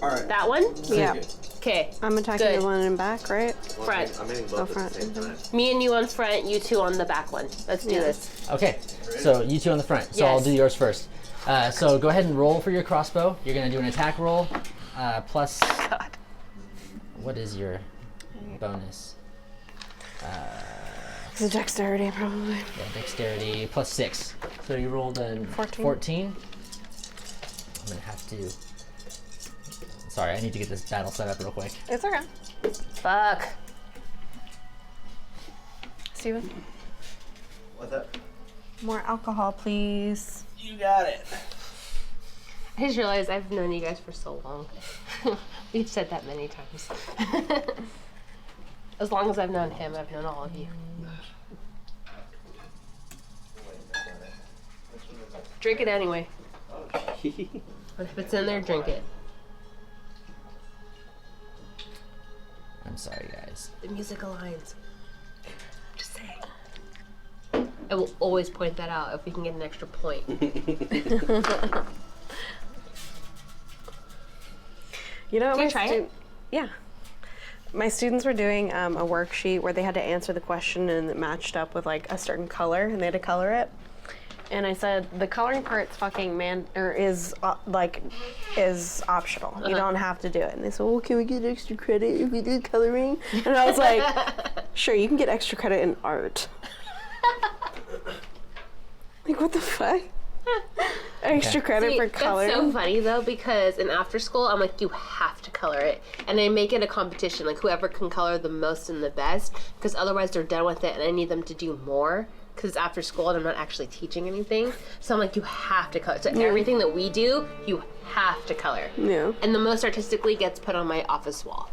All right. that one. Yeah, Okay. I'm attacking Good. the one in back, right? Front. I'm hitting Oh, both front. at the same time. Me and you on front. You two on the back one. Let's do Yeah. this. Okay. So you two on the front. So I'll Yes. do yours first. So go ahead and roll for your crossbow. You're gonna do an attack roll, plus. God. What is your bonus? It's a dexterity, probably. Yeah, dexterity plus 6. So you rolled a 14. I'm gonna have to. Sorry, I need to get this battle set up real quick. It's okay. Fuck. Steven? What's up? More alcohol, please. You got it. I just realized I've known you guys for so long. We've said that many times. As long as I've known him, I've known all of you. Drink it anyway. If it's in there, drink it. I'm sorry, guys. The music aligns. Just saying. I will always point that out if we can get an extra point. You know, Can you try it? Yeah. My students were doing a worksheet where they had to answer the question and it matched up with like a certain color and they had to color it. And I said the coloring part's fucking is optional. You don't have to do it. And they said, "Well, can we get extra credit if we do coloring?" And I was like, "Sure, you can get extra credit in art." Like, what the fuck? Extra credit See, for coloring. That's so funny though, because in after school, I'm like, you have to color it, and I make it a competition, like whoever can color the most and the best, because otherwise they're done with it, and I need them to do more, because it's after school and I'm not actually teaching anything. So I'm like, you have to color. So everything that we do, you have to color. Yeah. And the most artistically gets put on my office wall.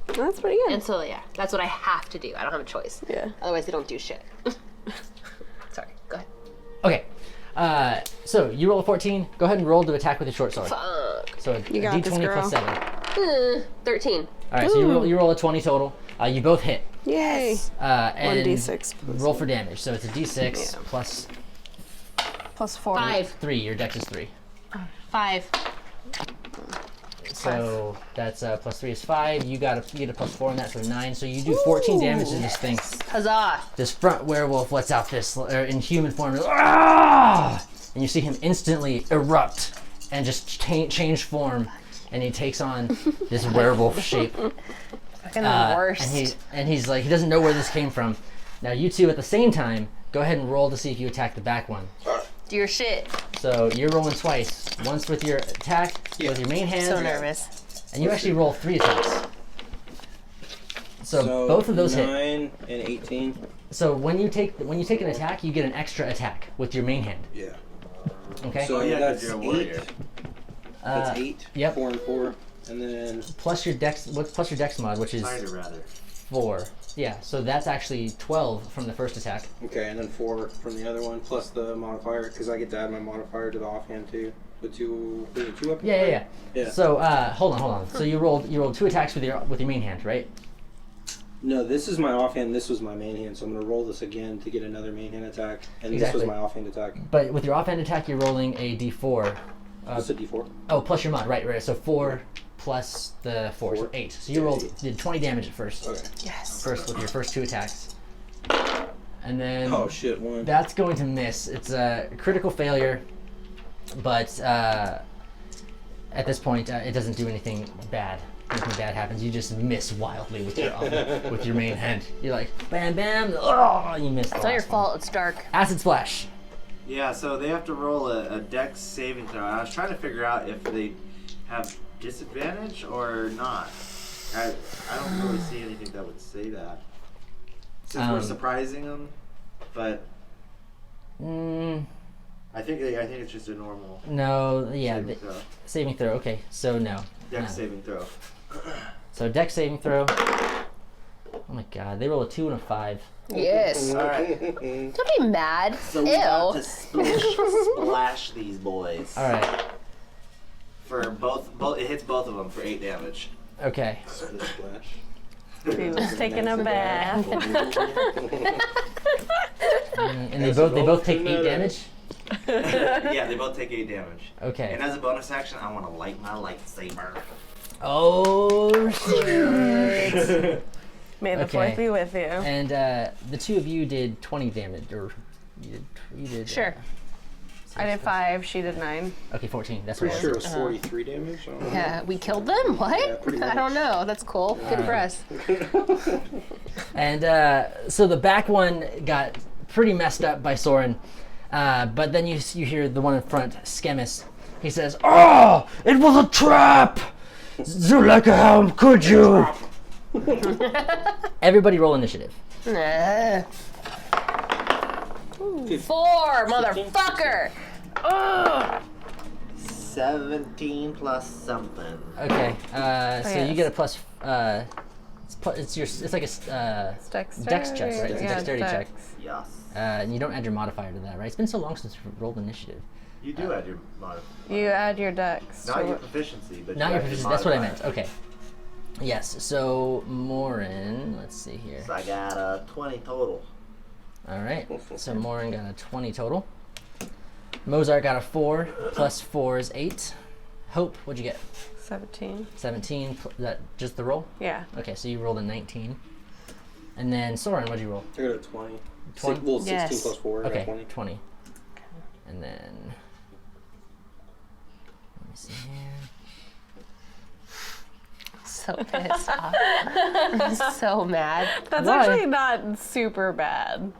That's pretty good. And so yeah, that's what I have to do. I don't have a choice. Yeah. Otherwise, they don't do shit. Sorry. Go ahead. Okay. So you roll a 14. Go ahead and roll to attack with a short sword. Fuck. So a You got this, d20 plus girl. 7. 13. All right. So you roll a 20 total. You both hit. Yay. And 1d6. roll for damage. So it's a d6 plus Plus 4. 5. 3. Your dex is 3. 5. So that's plus 3 is 5. You get a plus 4 on that, so 9. So you do 14 damage to this thing. Huzzah. This front werewolf lets out this in human form, "Ah!" and you see him instantly erupt and just change form, and he takes on this werewolf shape. Fucking the worst. And he's like, he doesn't know where this came from. Now you two at the same time, go ahead and roll to see if you attack the back one. Do your shit. So you're rolling twice. Once with your attack with your main hand. So nervous. And you actually roll 3 attacks. So both of those hit. 9 and 18. So when you take an attack, you get an extra attack with your main hand. Yeah. Okay. So yeah, 'cause that's you're a 8. warrior. That's 8. yep. 4 and 4. And then Plus your dex. What's plus your dex mod, which is Kinda rather. 4. Yeah. So that's actually 12 from the first attack. okay, and then 4 from the other one plus the modifier because I get to add my modifier to the offhand too. With 2 weapons. Yeah. Yeah. So hold on. So you rolled 2 attacks with your main hand, right? No, this is my offhand. This was my main hand, so I'm gonna roll this again to get another main hand attack, and Exactly. this was my offhand attack. But with your offhand attack, you're rolling a d4. That's a D4. Oh, plus your mod, right. So 4 plus the 4, so 8. So you did 20 damage at first. Okay. Yes. First with your first 2 attacks, and then Oh shit! 1. that's going to miss. It's a critical failure, but at this point, it doesn't do anything bad. Nothing bad happens. You just miss wildly with your main hand. You're like bam bam. Oh, you missed. It's not your fault. It's dark. Acid splash. Yeah, so they have to roll a dex saving throw. I was trying to figure out if they have disadvantage or not. I don't really see anything that would say that. Since we're surprising them, but I think it's just a normal No, yeah, saving throw. saving throw. Okay, so no. Dex No. saving throw. So dex saving throw. Oh my god, they roll a 2 and a 5. Yes. All right. Don't be mad. So we got to splash these boys. All right. For both, it hits both of them for 8 damage. Okay. Splash. He was taking a bath. And they both take 8 damage. Yeah, they both take 8 damage. Okay. And as a bonus action, I want to light my lightsaber. Oh shit. May the Okay. fourth be with you. And the 2 of you did 20 damage, or you did. Sure. I did 5. She did 9. Okay, 14. That's what Pretty it sure was. it was 43 damage. I don't know. Yeah, we killed them? What? Yeah, pretty I don't know. That's cool. Good for us. And so the back one got pretty messed up by Soren, but then you hear the one in front, Schemus. He says, "Oh, it was a trap! Zuleka, how could you?" Everybody roll initiative. Nah. 4, motherfucker! Ugh. 17 plus something. Okay, so yes. you get a plus. It's like a dex check, right? It's a dexterity check. Yes. And you don't add your modifier to that, right? It's been so long since we rolled initiative. You do add your modifier. You add your dex. Not to your what- proficiency, but Not you your add proficiency. That's what I modifier. meant. Okay. Yes. So Morin, let's see here. So I got a 20 total. All right. So Morin got a 20 total. Mozart got a 4. Plus 4 is 8. Hope, what'd you get? 17. 17. That just the roll? Yeah. Okay, so you rolled a 19. And then Soren, what'd you roll? I got a 20. 20? Well, 16 Yes. plus 4. I got Okay, 20. 20. And then let me see here. So pissed off. I'm so mad. That's Why? actually not super bad.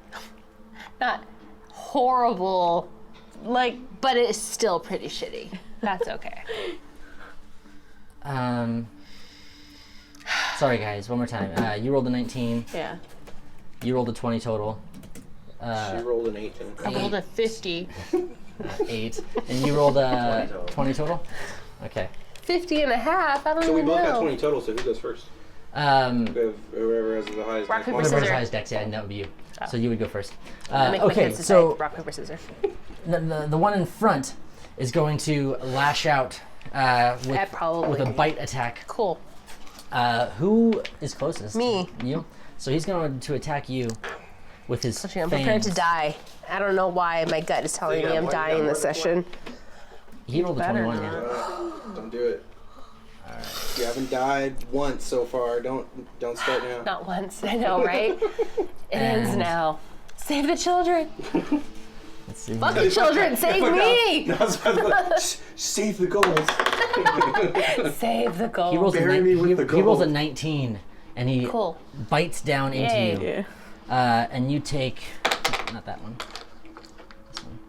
Not horrible, Like, but it's still pretty shitty. That's okay. Sorry guys, one more time. You rolled a 19. yeah. You rolled a 20 total. She rolled an 18. I rolled a 50. 8. And you rolled a 20 20 total? Okay. 50 and a half? I don't So we even both got know. 20 total, so who goes first? We Um, have whoever has the highest. Rock, deck paper, mod. whoever has scissors. highest dex, yeah, and that would be you. So you would go first. I make my Okay, kids decide. so Rock, paper, scissors. the one in front is going to lash out with Probably. a bite attack. Cool. Who is closest? Me. You. So he's going to attack you with his Actually, I'm prepared to fangs. die. I don't know why my gut is telling you me got I'm one- you got dying more this than session. He rolled a Better 21. not. Yeah. Don't do it. You haven't died once so far. Don't start now. Not once. I know, right? It ends And- now. Save the children. Let's see. Fuck the children. Save me. Save the goals. Save the gold. He rolls, Bury me with the he rolls a gold. 19, and he Cool. bites down into Yay. you. Yeah. And you take, not that one. This one.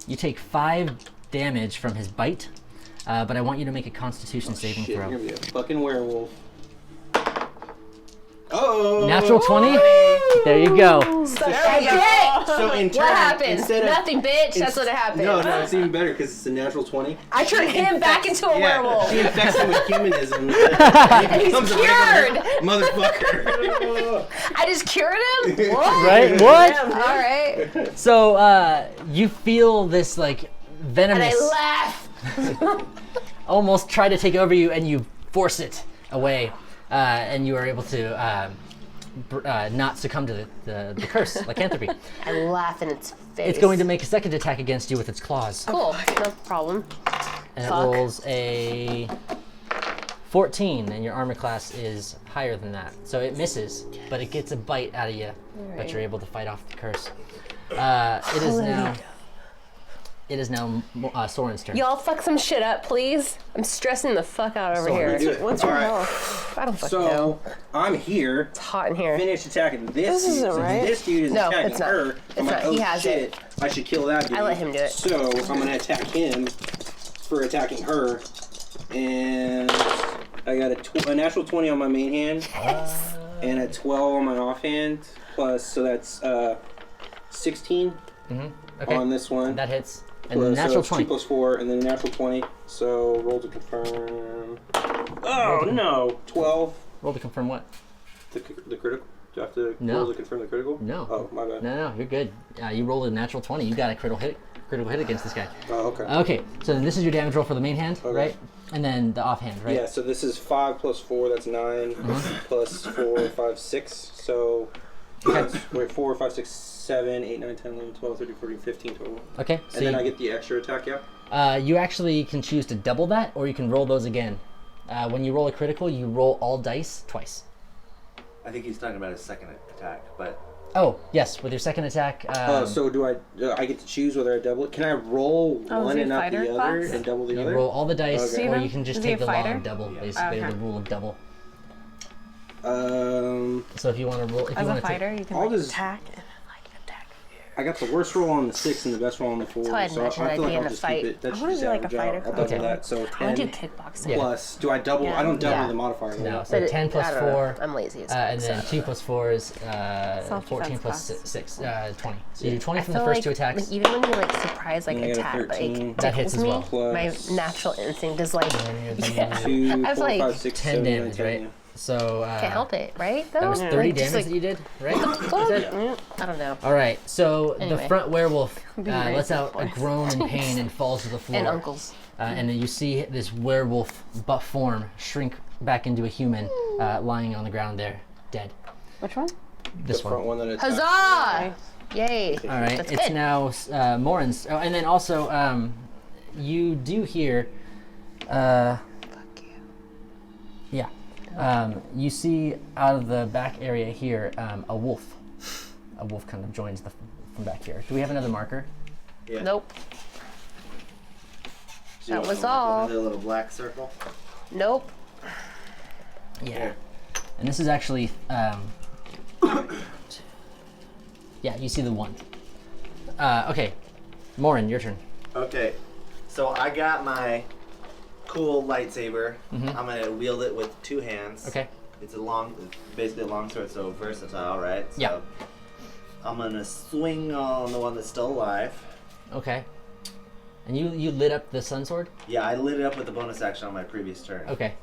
You take 5 damage from his bite, but I want you to make a Constitution saving Shit, throw. you're gonna be a fucking werewolf. Oh. Natural 20. There you go. So So in turn, What happened? instead of Nothing, bitch. That's what happened. No, it's even better because it's a natural 20. I turned him back into a werewolf. She infects him with humanism. And he becomes a regular cured. motherfucker. I just cured him? What? Right? What? All right. So you feel this like And venomous I laugh. almost try to take over you, and you force it away, and you are able to not succumb to the curse, lycanthropy. I laugh in its face. It's going to make a second attack against you with its claws. Cool. No problem. And Fuck. it rolls a 14, and your armor class is higher than that. So it misses, but it gets a bite out of you, but you're able to fight off the curse. It is now Soren's turn. Y'all fuck some shit up, please. I'm stressing the fuck out over Sorry. here. Do it. What's your All right. health? I don't fucking know. So I'm here. It's hot in here. Finish attacking this dude. isn't So right. this dude is No, attacking it's not. her. It's I'm like, not. oh He has shit, I should kill that dude. I let him do it. So I'm gonna attack him for attacking her, and I got a natural 20 on my main hand, and a 12 on my offhand. Plus, so that's 16 Okay. on this one. That hits. And So natural it's 20. 2 plus 4, and then a natural 20. So roll to confirm. Oh no, 12. Roll to confirm what? The critical. Do I have to No. roll to confirm the critical? No. Oh, my bad. No, you're good. You rolled a natural 20. You got a critical hit against this guy. Oh, okay. Okay, so then this is your damage roll for the main hand, Okay. right? And then the offhand, right? Yeah, so this is 5 plus 4, that's 9, plus 4, 5, 6. So, that's, wait, 4, 5, 6, 7, 8, 9, 10, 11, 12, 13, 14, 15 total. Okay, so And then you, I get the extra attack, yeah? you actually can choose to double that, or you can roll those again. When you roll a critical, you roll all dice twice. I think he's talking about his second attack, but Oh, yes, with your second attack. So do I get to choose whether I double it? Can I roll Oh, is one he and a not the fighter other class? and double the you other? roll all the dice, Okay. or you can just Is he take a the law fighter? of double, Yeah. basically, Okay. the rule of double. Um, So if you want to roll, if you As a want to fighter, you can I'll like just- attack and like attack. I got the worst roll on the 6 and the best roll on the 4. So I'd so imagine I I'd feel be like in I'll a just fight. keep it. That I should wanna just be like a average out. fighter I'll double class. that. So I want to 10 do kickboxing. Yeah. plus. Do I double? Yeah. I don't double Yeah. the modifier. No, right? so But 10 plus I don't know. 4, I'm lazy as and then fuck, 2 plus 4 is Self-defense 14 plus class. 6, 20. So you do 20 I from the feel first like, 2 attacks. like, even when you like surprise like And I got a attack, 13. like That hits tickles as well. me, my Plus- natural instinct is like, And you're yeah. 2, I was 4, like, 5, 6, 10 7, 8, damage, 10, right? yeah. So can't help it, right? Though? that was 30 Like, just, damage like, that you did, right? fuck? Is that- I don't know. All right, so the Anyway. front werewolf lets racist out a voice. groan in pain and falls to the floor. And uncles. And then you see this werewolf butt form shrink back into a human, lying on the ground there, dead. Which one? This The front one. one that attacked. Huzzah! Yay! All right, That's it's good. now Morin's. Oh, and then also, you do hear. Fuck you. Yeah. You see out of the back area here a wolf. A wolf kind of joins from back here. Do we have another marker? yeah. Nope. So you That want was to mark all. another little black circle. Nope. Yeah. And this is actually. Yeah, you see the one. Okay. Morin, your turn. Okay, so I got my cool lightsaber. Mhm. I'm gonna wield it with 2 hands. Okay. It's basically a long sword, so versatile, right? So Yeah. I'm gonna swing on the one that's still alive. Okay. And you lit up the sun sword? Yeah, I lit it up with the bonus action on my previous turn. Okay.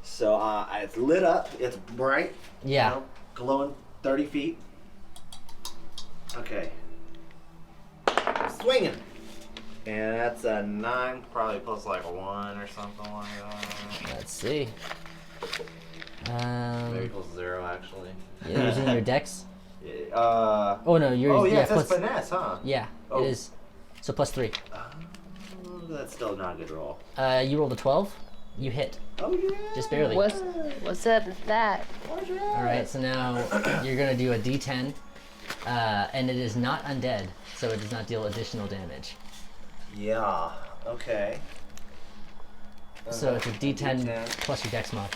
So it's lit up. It's bright. Yeah. You know, glowing 30 feet. Okay. I'm swinging. And that's a 9, probably plus like a 1 or something like that. Let's see. Maybe plus 0 actually. You're using your dex? Yeah, Oh no, you're oh yeah, it plus says finesse, huh? yeah, Oh. it is. So plus 3. That's still not a good roll. You rolled a 12. You hit Oh yeah. just barely. What's up with that? All right, so now you're gonna do a D10, and it is not undead, so it does not deal additional damage. Yeah. Okay. So it's a D10 D10. plus your dex mod.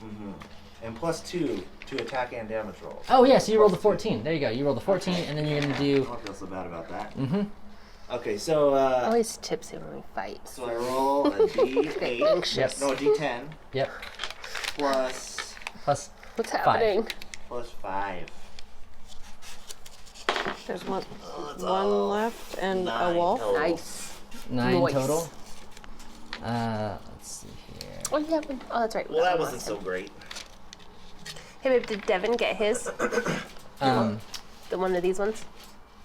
Mm-hmm. And plus 2 to attack and damage rolls. Oh yeah, so you rolled a 14. There you go. You rolled a 14, and then you're gonna I do. don't feel so bad about that. Mm-hmm. Okay, so Always tipsy when we fight. so I roll a D8. Anxious. Yep. No, a D10 Yep. plus Plus What's happening? +5. There's one it's one all left and a 9 wolf. total. Nice. 9 Nice. total. Let's see here. Oh, yeah. Oh, that's right. Well, that one wasn't last so time. great. Hey, babe, did Devin get his? The one of these ones?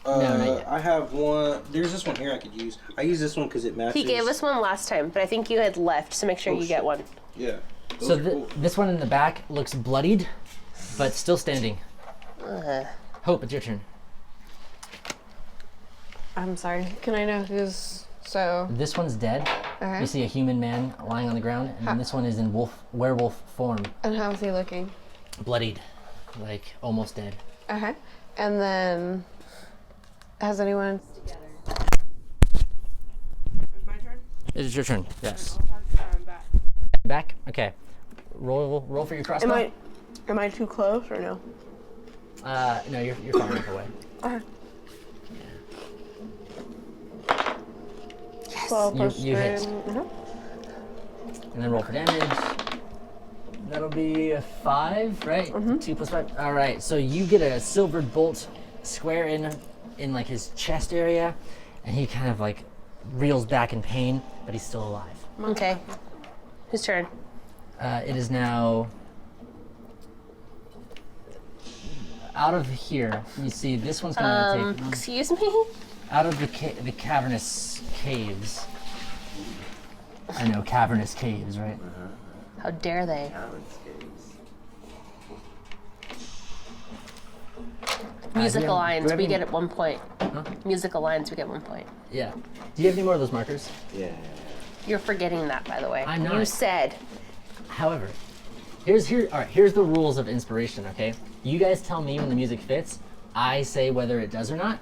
No, not yet. I have one. There's this one here I could use. I use this one because it matches. He gave us one last time, but I think you had left, so make sure you get shit. one. Yeah. Those So are cool. this one in the back looks bloodied, but still standing. Hope, it's your turn. I'm sorry. Can I know who's so? This one's dead. Okay. You see a human man lying on the ground, and then this one is in werewolf form, And how's he looking? bloodied, like almost dead. Okay. And then, has anyone? It is your turn. Yes. Back. Okay. Roll for your crossbow. Am I too close or no? No, you're far enough away. Okay. 12 plus You hit. 3. And then roll for damage. That'll be a 5, right? 2 plus 5. All right. So you get a silvered bolt square in like his chest area, and he kind of like reels back in pain, but he's still alive. Okay. Whose turn? It is now out of here. You see, this one's gonna take Excuse me? out of the cavernous caves. I know, cavernous caves, right? How dare they? Music do you have- Alliance, do you have we any- get at 1 point. Music Alliance, we get 1 point. Yeah. Do you have any more of those markers? Yeah. You're forgetting that, by the way. I'm not. You said. However, here's the rules of inspiration, okay? You guys tell me when the music fits. I say whether it does or not.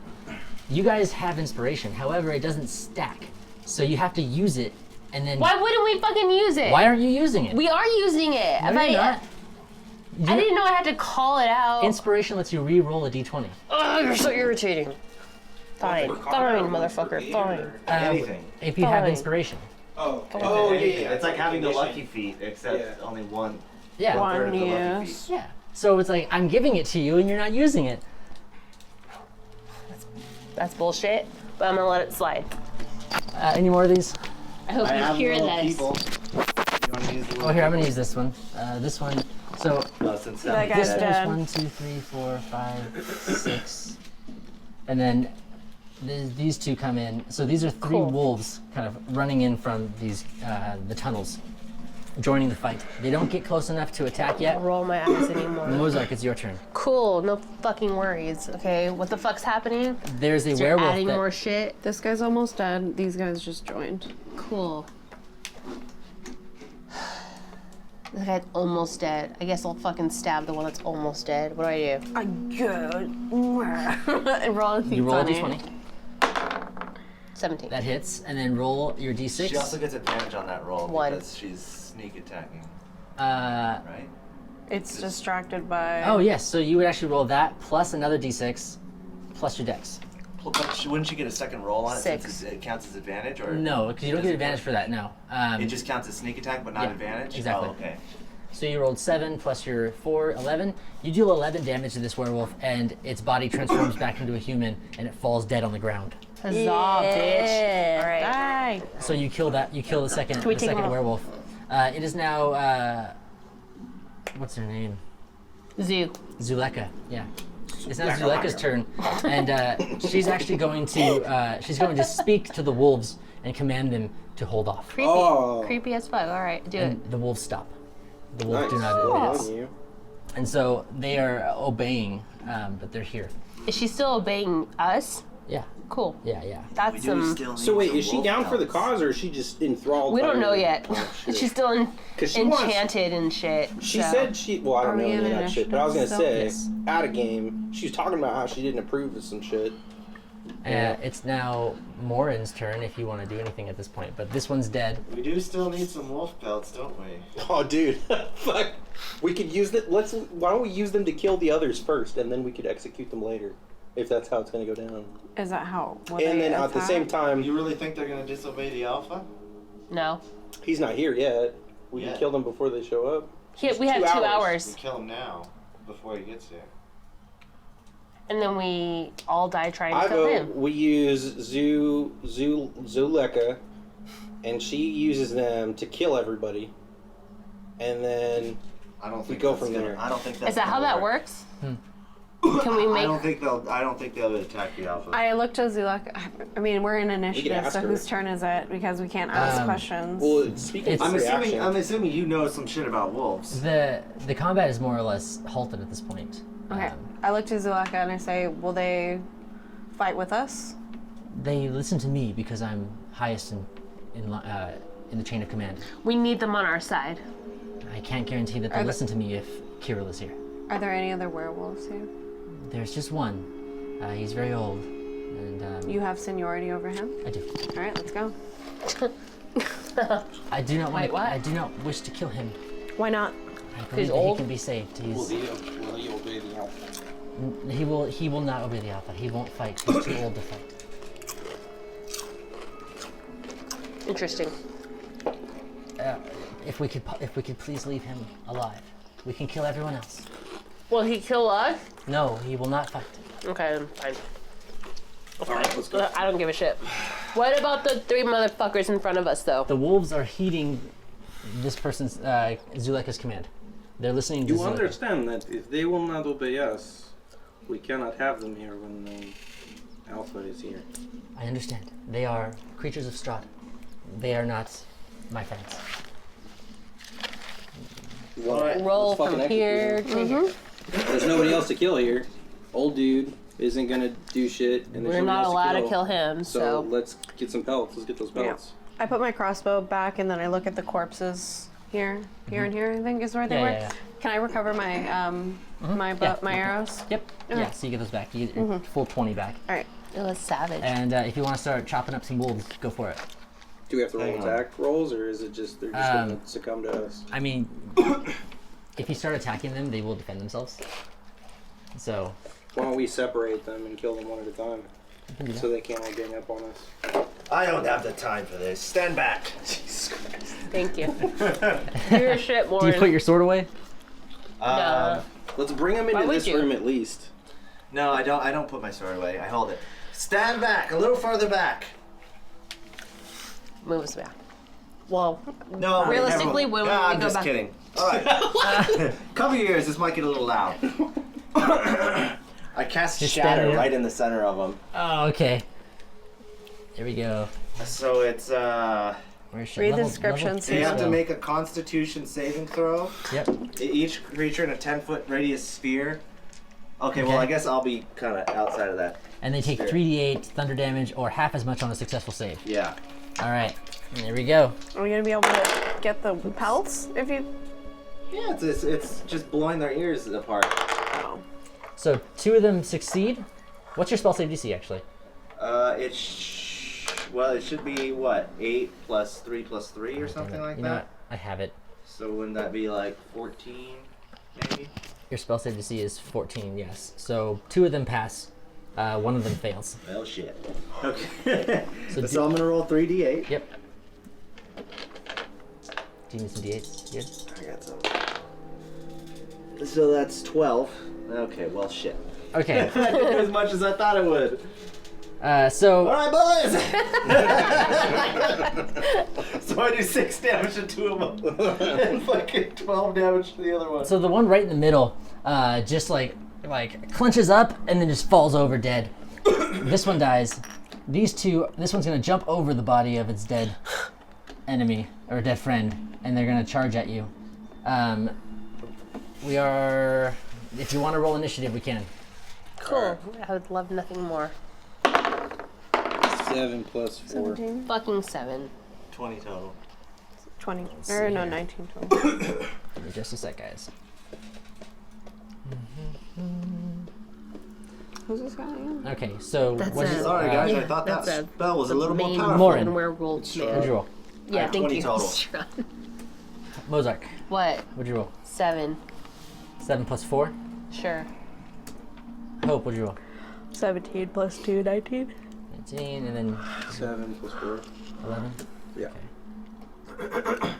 You guys have inspiration. However, it doesn't stack. So you have to use it and then Why wouldn't we fucking use it? Why aren't you using it? We are using it. No, you're not. I didn't know I had to call it out. Inspiration lets you re-roll a d20. Ugh, you're so irritating. Fine. Fine, motherfucker. Fine. Anything. If you have Fine. inspiration. Oh, yeah. It's like having the lucky condition. feat, except Yeah. only one. Yeah. One. Third of the lucky Yes. feat. Yeah. So it's like I'm giving it to you and you're not using it. That's bullshit, but I'm gonna let it slide. Any more of these? I hope I you have hear little this. people. You wanna use the Oh, little here I'm gonna people? use this one. This one. So Since That that guy's this dead. one's 1, 2, 3, 4, 5, 6, and then these two come in. So these are 3 Cool. wolves kind of running in from these the tunnels, joining the fight. They don't get close enough to attack yet. Roll my eyes anymore. Mozark, it's your turn. Cool, no fucking worries. Okay, what the fuck's happening? There's a You're werewolf adding that more shit. This guy's almost dead. These guys just joined. Cool. This guy's almost dead. I guess I'll fucking stab the one that's almost dead. What do I do? I good. And roll you roll a d20. 17. That hits, and then roll your d6. She also gets advantage on that roll 1. because she's sneak attacking, Uh, right? It's distracted by. oh yes, so you would actually roll that plus another d6 plus your dex. But wouldn't she get a second roll on it 6. since it counts as advantage, or No, because you don't does get it advantage work? for that. No. It just counts as sneak attack, but not Yeah, advantage. exactly. Oh, okay. So you rolled 7 plus your 4, 11. You deal 11 damage to this werewolf, and its body transforms back into a human, and it falls dead on the ground. Huzzah, bitch. All right. Die. So you kill that. You kill the second we take him off? werewolf. It is now. What's her name? Zoo. Zuleka. Yeah. It's now Zuleka's turn, and she's actually going to speak to the wolves and command them to hold off. Creepy. Oh. Creepy as fuck. All right, do it. And the wolves stop. The wolves Nice. do not Well advance. done, you. And so they are obeying, but they're here. Is she still obeying us? Yeah, Cool. yeah, yeah. That's We do some. still need So wait, some is she wolf down for the pelts. cause, or is she just enthralled? We by don't know her? yet. Oh, shit. She's still 'Cause she wants- enchanted and shit. She so. said she. Well, I don't Are know we any of in that shit, but I was gonna initiative say still? at a game, she was talking about how she didn't approve of some shit. It's now Morin's turn if you want to do anything at this point, but this one's dead. We do still need some wolf pelts, don't we? Oh, dude, fuck. We could use that. Why don't we use them to kill the others first, and then we could execute them later, if that's how it's gonna go down. Is that how? And then at the same time, You really think they're gonna disobey the alpha? No. he's not here yet. We Yeah. can kill them before they show up. We have 2 hours. We kill him now before he gets here. And then we all die trying to I kill vote him. we use Zuleka, and she uses them to kill everybody, and then I don't think go that's from gonna- there. I don't think that's Is that how gonna that work. works? Can we I make? don't think they'll attack the alpha. I looked to Zulek. I mean, we're in initiative, ask so her. whose turn is it? Because we can't ask questions. well, speaking It's- of reaction, I'm assuming you know some shit about wolves. The combat is more or less halted at this point. Okay. I look to Zuleka and I say, will they fight with us? They listen to me because I'm highest in the chain of command. We need them on our side. I can't guarantee that they'll listen to me if Kirill is here. Are there any other werewolves here? There's just one. He's very old, and You have seniority over him? I do. All right, let's go. I do not want. Wait, what? I do not wish to kill him. Why not? I believe that old? he can be saved. will he obey the alpha? He will not obey the alpha. He won't fight. He's too old to fight. Interesting. If we could please leave him alive, we can kill everyone else. Will he kill us? No, he will not fight. Okay, then fine. All right, let's go. I don't give a shit. What about the 3 motherfuckers in front of us, though? The wolves are heeding this person's Zuleka's command. They're listening to You Zuleka. understand that if they will not obey us, we cannot have them here when the alpha is here. I understand. They are creatures of Strahd. They are not my friends. Well, Roll let's fucking from here to here. There's nobody else to kill here. Old dude isn't gonna do shit, and there's We're nobody not else allowed to kill him, So so. let's get some pelts. Let's get those pelts. I put my crossbow back and then I look at the corpses here. Here and here, I think is where they Yeah, were. yeah, yeah. Can I recover my my arrows? Yep. Yeah, so you get those back. You get your full 20 back. All right. It was savage. And if you want to start chopping up some wolves, go for it. Do we have to roll Hang on. attack rolls, or is it just they're just gonna succumb to us? I mean, if you start attacking them, they will defend themselves. So, Why don't we separate them and kill them one at a time, you can do that. so they can't all gang up on us? I don't have the time for this. Stand back. Jesus Christ. Thank you. Do your shit more. Do you put your sword away? No. Let's bring them Why into would this you? room at least. No, I don't. I don't put my sword away. I hold it. Stand back. A little farther back. Move us back. Well, No. realistically, never- when no, we I'm go just back. kidding. All right. Cover your ears. This might get a little loud. I cast Just shatter stand right in the center of them. Oh, okay. Here we go. So it's Where's Read the descriptions. They have to So- make a Constitution saving throw. Yep. Each creature in a 10-foot radius sphere. Okay, well Okay. I guess I'll be kind of outside of that. And they take Sure. 3d8 thunder damage or half as much on a successful save. Yeah. All right. There we go. Are we gonna be able to get the pelts if you? Yeah, it's just blowing their ears apart. Oh. So 2 of them succeed. What's your spell save DC actually? Well, it should be what 8 plus 3 plus 3 or something like You know that. what? I have it. So wouldn't that be like 14, maybe? Your spell save DC is 14, yes. So 2 of them pass. 1 of them fails. Well, shit. Okay. So So I'm gonna roll 3d8. Yep. Do you need some d8s? Good. I got some. So that's 12. Okay, well, shit. Okay. That didn't do as much as I thought it would. So All right, boys. So I do 6 damage to 2 of them, and fucking 12 damage to the other one. So the one right in the middle, just like clenches up and then just falls over dead. This one dies. These 2, this one's gonna jump over the body of its dead enemy or dead friend, and they're gonna charge at you. We are. If you want to roll initiative, we can. Cool. I would love nothing more. 7 plus 4. 17, Fucking 7. 20 total. 20, see or no, here. 19 total. Give me just a sec, guys. Who's this guy again? Okay, so That's what is it. Sorry, guys. Yeah, I thought that that's a- spell was a little more Main powerful. Morin. werewolf It's man. What'd you roll? Yeah, thank 20 you. total. Mozart. What? What'd you roll? 7. 7 plus 4. Sure. Hope. What'd you roll? 17 plus 2, 19. 19, and then 7 plus 4. 11. Yeah. Okay.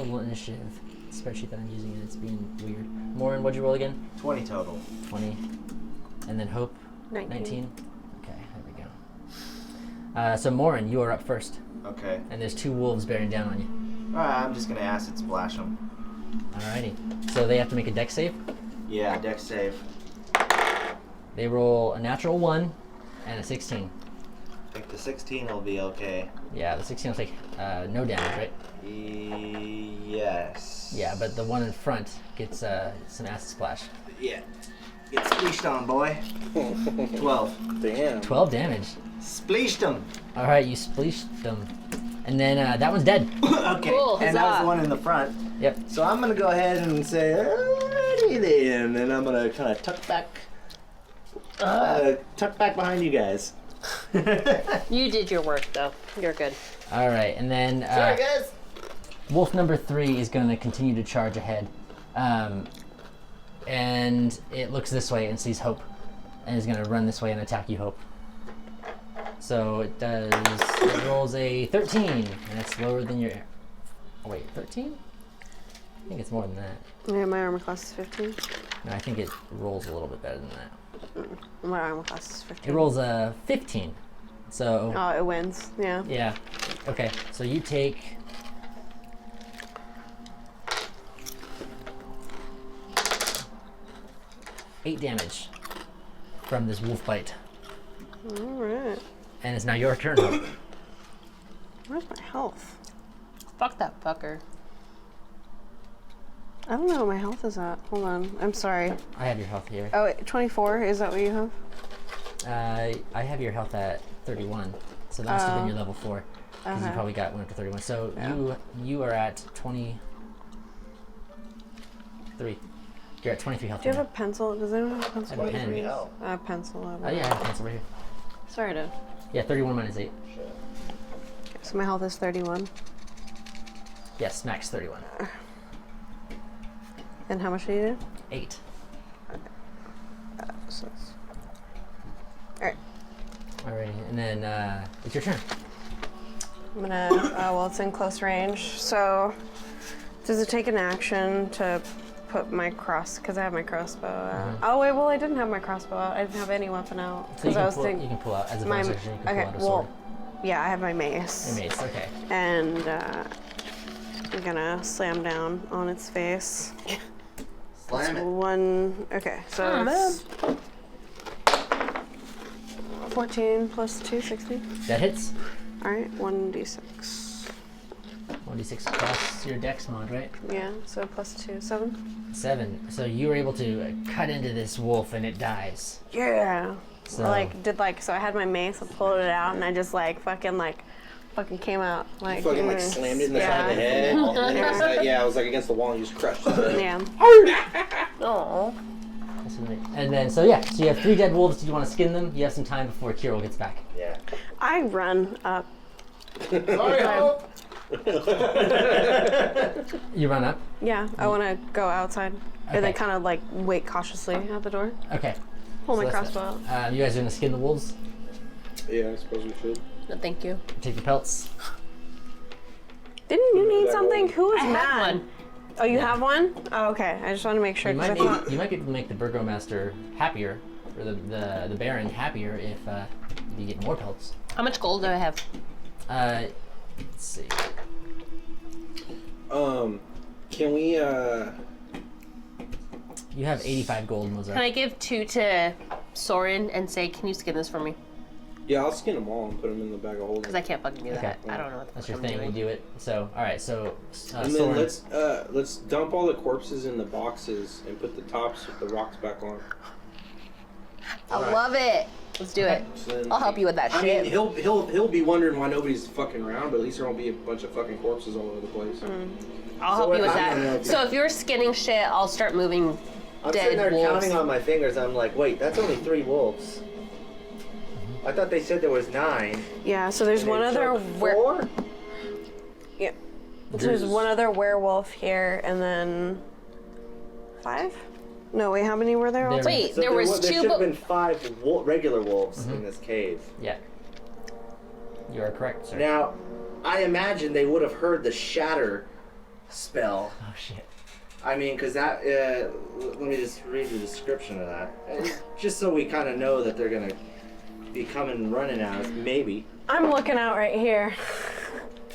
Total initiative. Spreadsheet that I'm using, and it's being weird. Morin, what'd you roll again? 20 total. 20. And then Hope? 19. Okay, there we go. So Morin, you are up first. Okay. And there's 2 wolves bearing down on you. Alright, I'm just gonna acid splash them. Alrighty. So they have to make a dex save. Yeah, dex save. They roll a natural 1 and a 16. I think the 16 will be okay. Yeah, the 16 will take no damage, right? Yes. Yeah, but the one in front gets some acid splash. Yeah. Get spleashed on, boy. 12. Damn. 12 damage. Spleashed them. Alright, you spleashed them. And then that one's dead. Okay. Cool, And that was huzzah. the one in the front. Yep. So I'm gonna go ahead and say, alrighty then, and I'm gonna kind of tuck back behind you guys. You did your work, though. You're good. Alright, and then Sorry, guys. wolf number 3 is going to continue to charge ahead. And it looks this way and sees Hope. And is going to run this way and attack you, Hope. So it rolls a 13. And that's lower than your... Oh, wait, 13? I think it's more than that. Yeah, my armor class is 15. No, I think it rolls a little bit better than that. My armor class is 15. It rolls a 15. So, Oh, it wins. Yeah. yeah. Okay, so you take... eight damage from this wolf bite. All right. And it's now your turn, Hope. Where's my health? Fuck that fucker. I don't know what my health is at. Hold on. I'm sorry. I have your health here. Oh, wait, 24. Is that what you have? I have your health at 31. So that must have been your level 4. Because you Okay. probably got one up to 31. So Yeah. you are at 23. You're at 23 health. Do you now. have a pencil? Does anyone have a pencil? I have a pen. please? Oh. A pencil. Oh yeah, I have a pencil right here. Sorry, dude. Yeah, 31 minus 8. So my health is 31. Yes, max 31. And how much do you do? 8. So it's... Alright. Alrighty, and then it's your turn. I'm gonna, well, it's in close range, so does it take an action to put my because I have my crossbow out? Oh, wait, well, I didn't have my crossbow out. I didn't have any weapon out. So you I can, was pull, thinking, you can pull out, as a my, bonus action, you can okay, pull out a sword. well, yeah, I have my mace. Your mace, okay. And I'm gonna slam down on its face. Slam it. Okay, so it's 14 plus 2, 16. That hits. Alright, 1d6. 1d6 plus your dex mod, right? Yeah, so plus 2, 7. 7. So you were able to cut into this wolf and it dies. Yeah. So I so I had my mace, I pulled it out, and I just fucking came out like Fucking slammed it in the side of the head. And then it was I was against the wall and just crushed it. Yeah. Oh. and then so you have 3 dead wolves. Do you want to skin them? You have some time before Kirill gets back. Yeah. I run up. Sorry, Hope. You run up. Yeah, I want to go outside, and then Okay. kind of wait cautiously at the door. Okay. Pull So my that's crossbow out. You guys are gonna skin the wolves. Yeah, I suppose we should. No, thank you. Take the pelts. Didn't you need that something? one. Who was I have mad? one. Oh, you Yeah. have one? Oh, okay. I just want to make sure. You 'Cause might, I thought... you might be able to make the burgomaster happier, or the baron happier if you get more pelts. How much gold do I have? Let's see. Can we You have 85 gold, Mozart. Can I give 2 to Soren and say, can you skin this for me? Yeah, I'll skin them all and put them in the bag of holding. Because I can't fucking do that. Okay. I don't know what the That's fuck your I'm thing. doing. You do it. So, all right. So, And then Soren. let's dump all the corpses in the boxes and put the tops with the rocks back on. I love it. Let's do it. So then- I'll help you with that I shit. mean, he'll be wondering why nobody's fucking around, but at least there won't be a bunch of fucking corpses all over the place. I'll help you with I'm gonna that. help you. So if you're skinning shit, I'll start moving I'm sitting dead there wolves. counting on my fingers. I'm like, wait, that's only 3 wolves. I thought they said there was 9. Yeah, so there's one other... 4? Yeah. So there's one other werewolf here, and then... 5? No, wait, how many were there? There- Wait, So there was there 2, should have but been 5 regular wolves in this cave. Yeah. You are correct, sir. Now, I imagine they would have heard the shatter spell. Oh shit. I mean, because that, let me just read the description of that. Just so we kind of know that they're going to be coming running at us, maybe. I'm looking out right here.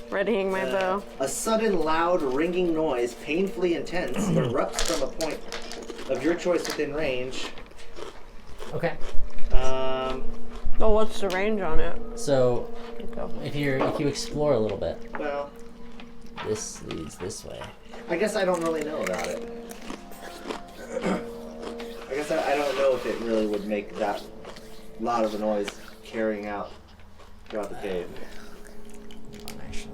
Readying my bow. A sudden, loud, ringing noise, painfully intense, erupts from a point of your choice within range. Okay. Oh, what's the range on it? So, Go. if you explore a little bit, Well, this leads this way. I guess I don't really know about it. I guess I don't know if it really would make that lot of a noise carrying out throughout the cave. Actually.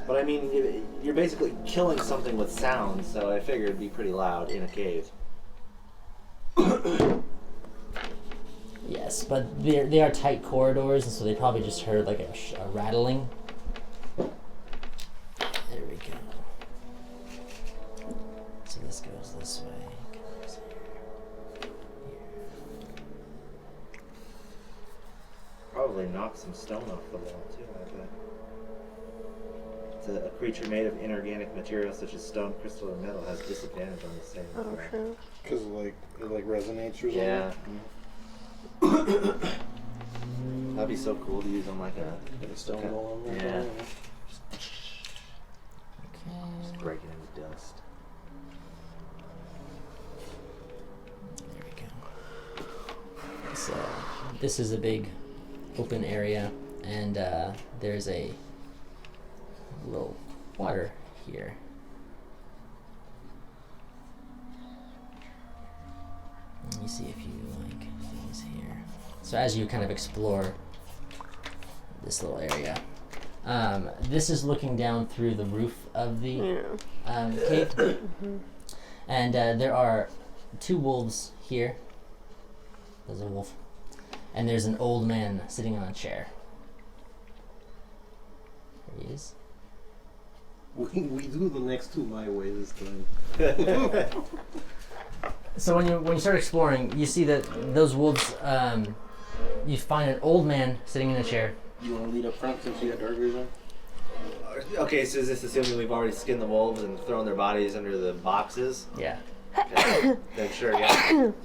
But I mean, you're basically killing something with sound, so I figured it'd be pretty loud in a cave. Yes, but they are tight corridors, and so they probably just heard like a rattling. There we go. So this goes this way. Goes here. Probably knock some stone off the wall too, I bet. It's a creature made of inorganic materials such as stone, crystal, or metal has disadvantage on the same. Oh, shoot. Because it resonates or something? Yeah. That'd be so cool to use on like a Stone golem. or Yeah. something. just break it into dust. There we go. So this is a big open area, and there's a little water here. Let me see if you like things here. So as you kind of explore this little area, this is looking down through the roof of the cave, and there are 2 wolves here. There's a wolf, and there's an old man sitting on a chair. There he is. We do the next 2 my way this time. So when you start exploring, you see that those wolves. You find an old man sitting in a chair. You want to lead up front since you got dark vision? Okay, so is this assuming we've already skinned the wolves and thrown their bodies under the boxes? Yeah. Then sure, yeah.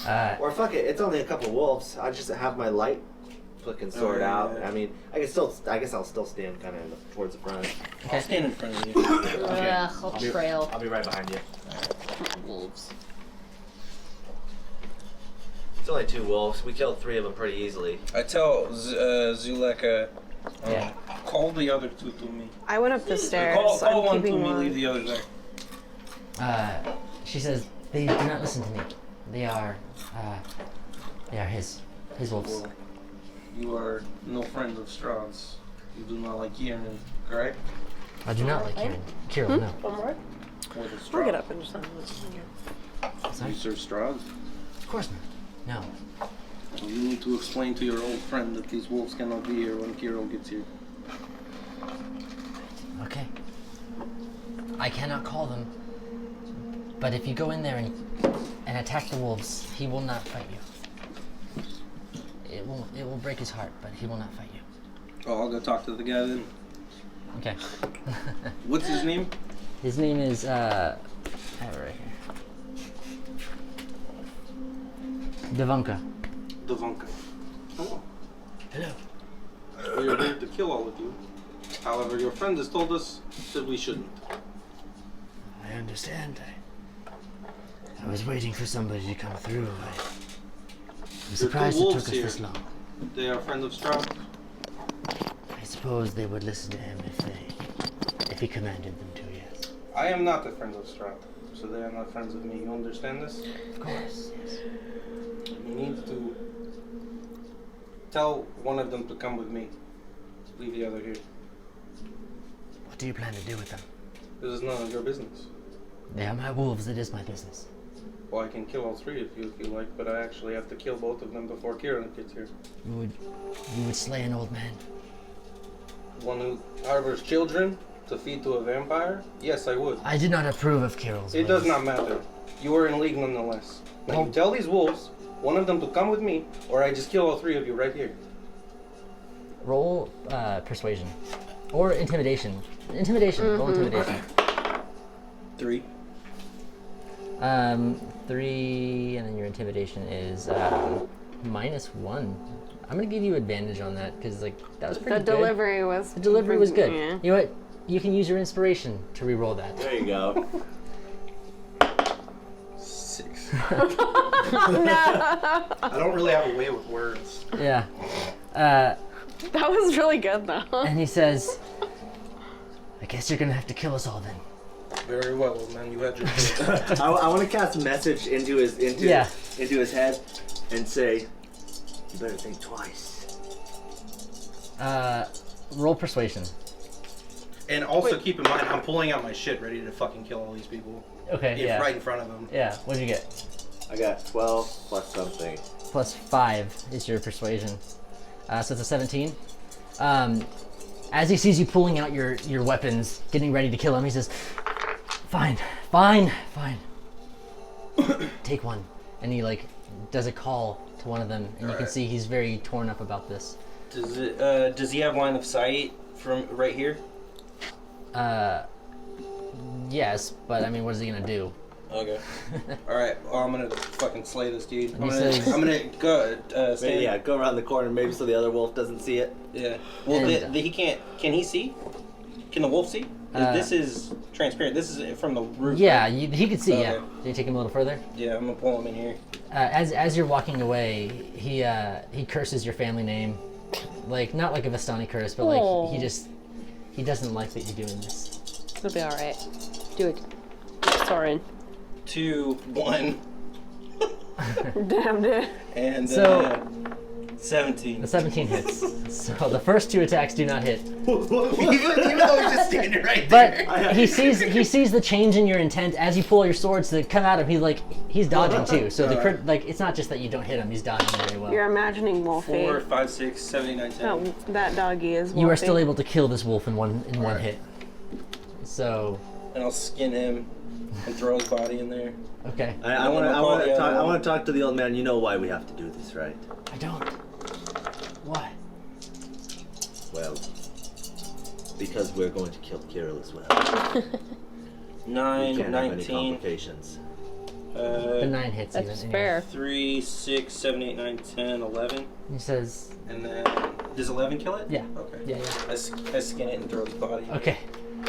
Uh, Or fuck it, it's only a couple wolves. I just have my light flicking sword out. yeah. I mean, I guess I'll still stand kind of towards the front. I'll stand in front of you. I'll trail. I'll be right behind you. Wolves. It's only 2 wolves. We killed 3 of them pretty easily. I tell Zuleka, Yeah. call the other 2 to me. I went up the stairs. Call I'm one to keeping me, one. leave the other there. she says they do not listen to me. They are his wolves. Well, you are no friend of Strahd's. You do not like Kieran, correct? I do not like Kirill. No. One more? Or the I'll Strahd? get up and just have a listen. Sorry? You serve Strahd? Of course not. No. Well, you need to explain to your old friend that these wolves cannot be here when Kirill gets here. Okay. I cannot call them. But if you go in there and attack the wolves, he will not fight you. It will break his heart, but he will not fight you. Oh, I'll go talk to the guy then. Okay. What's his name? His name is I have it right here. Devanka. Devanka. Hello. Hello. We are here to kill all of you. However, your friend has told us that we shouldn't. I understand. I was waiting for somebody to come through. I'm surprised it took us this long. They are friends of Strahd. I suppose they would listen to him if he commanded them to, yes. I am not a friend of Strahd, so they are not friends of me. You understand this? Of course, yes. You need to tell one of them to come with me. Leave the other here. What do you plan to do with them? This is none of your business. They are my wolves, it is my business. Well, I can kill all 3 if you like, but I actually have to kill both of them before Kieran gets here. You would slay an old man? One who harbors children to feed to a vampire? Yes, I would. I did not approve of Kirill's It does ways. not matter. You are in league nonetheless. Now Well- you tell these wolves, one of them to come with me, or I just kill all 3 of you right here. Roll persuasion. Or intimidation. Intimidation. Roll intimidation. 3. 3, and then your intimidation is -1. I'm gonna give you advantage on that because like that was pretty The good. delivery was. The delivery was good. Yeah. You know what? You can use your inspiration to re-roll that. There you go. 6. No, I don't really have a way with words. Yeah. that was really good though. And he says, "I guess you're gonna have to kill us all then." Very well, man. You had your choice. I want to cast a message into his Yeah. into his head and say, "You better think twice." Roll persuasion. And also keep in mind, I'm pulling out my shit ready to fucking kill all these people. Okay. Yeah. Right in front of them. Yeah. What'd you get? I got 12 plus something. +5 is your persuasion. So it's a 17. As he sees you pulling out your weapons, getting ready to kill him, he says, "Fine, fine, fine. Take one." And he like does a call to one of them, and you can see he's very torn up about this. Does he have line of sight from right here? Yes, but I mean, what is he gonna do? Okay. All right. Well, I'm gonna fucking slay this dude. He says- I'm gonna go. Stand. Yeah, go around the corner maybe so the other wolf doesn't see it. Yeah. Well, And- he can't. Can he see? Can the wolf see? This is transparent. This is from the roof. Yeah, right? he could see. Yeah. Okay. Did you take him a little further? Yeah. I'm gonna pull him in here. As you're walking away, he curses your family name, like not like a Vistani curse, but like Aw. he doesn't like that you're doing this. It'll be all right. Do it, Soren. 2, 1, Damn, dude. and So- 17. The 17 hits. So the first 2 attacks do not hit. even though he's just standing right there. But he sees the change in your intent as you pull your swords to come at him. He's dodging too. So the crit, like it's not just that you don't hit him; he's dodging very well. You're imagining Wolfie. 4, 5, 6, 7, 8, 9, 10. No, that doggy is Wolfie. You are still able to kill this wolf in one Alright. hit. So And I'll skin him and throw his body in there. okay, I want to talk to the old man. You know why we have to do this, right? I don't. Why? Well, because we're going to kill Kirill as well. 9, We can't have any 19, complications. The 9 hits. That's even, anyway. fair. 3, 6, 7, 8, 9, 10, 11. He says, And then, does 11 kill it? Yeah. Okay. Yeah. I skin it and throw his body. Okay.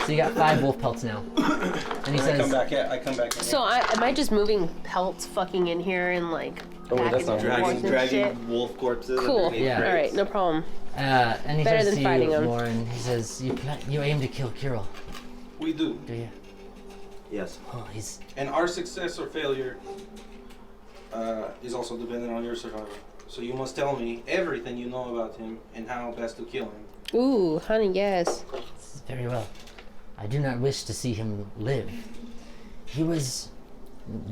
So you got 5 wolf pelts now. And he I come says, back in. So am I just moving pelts fucking in here and like Oh, wait, that's packing not them forth and shit? dragging wolf corpses. Cool. underneath Yeah. All right, crates. no problem. and he Better says than to fighting you, him. Lauren, he says, you aim to kill Kirill, We do. do you? Yes. Oh, he's And our success or failure is also dependent on your survival. So you must tell me everything you know about him and how best to kill him. Ooh, honey, yes. very well. I do not wish to see him live. He was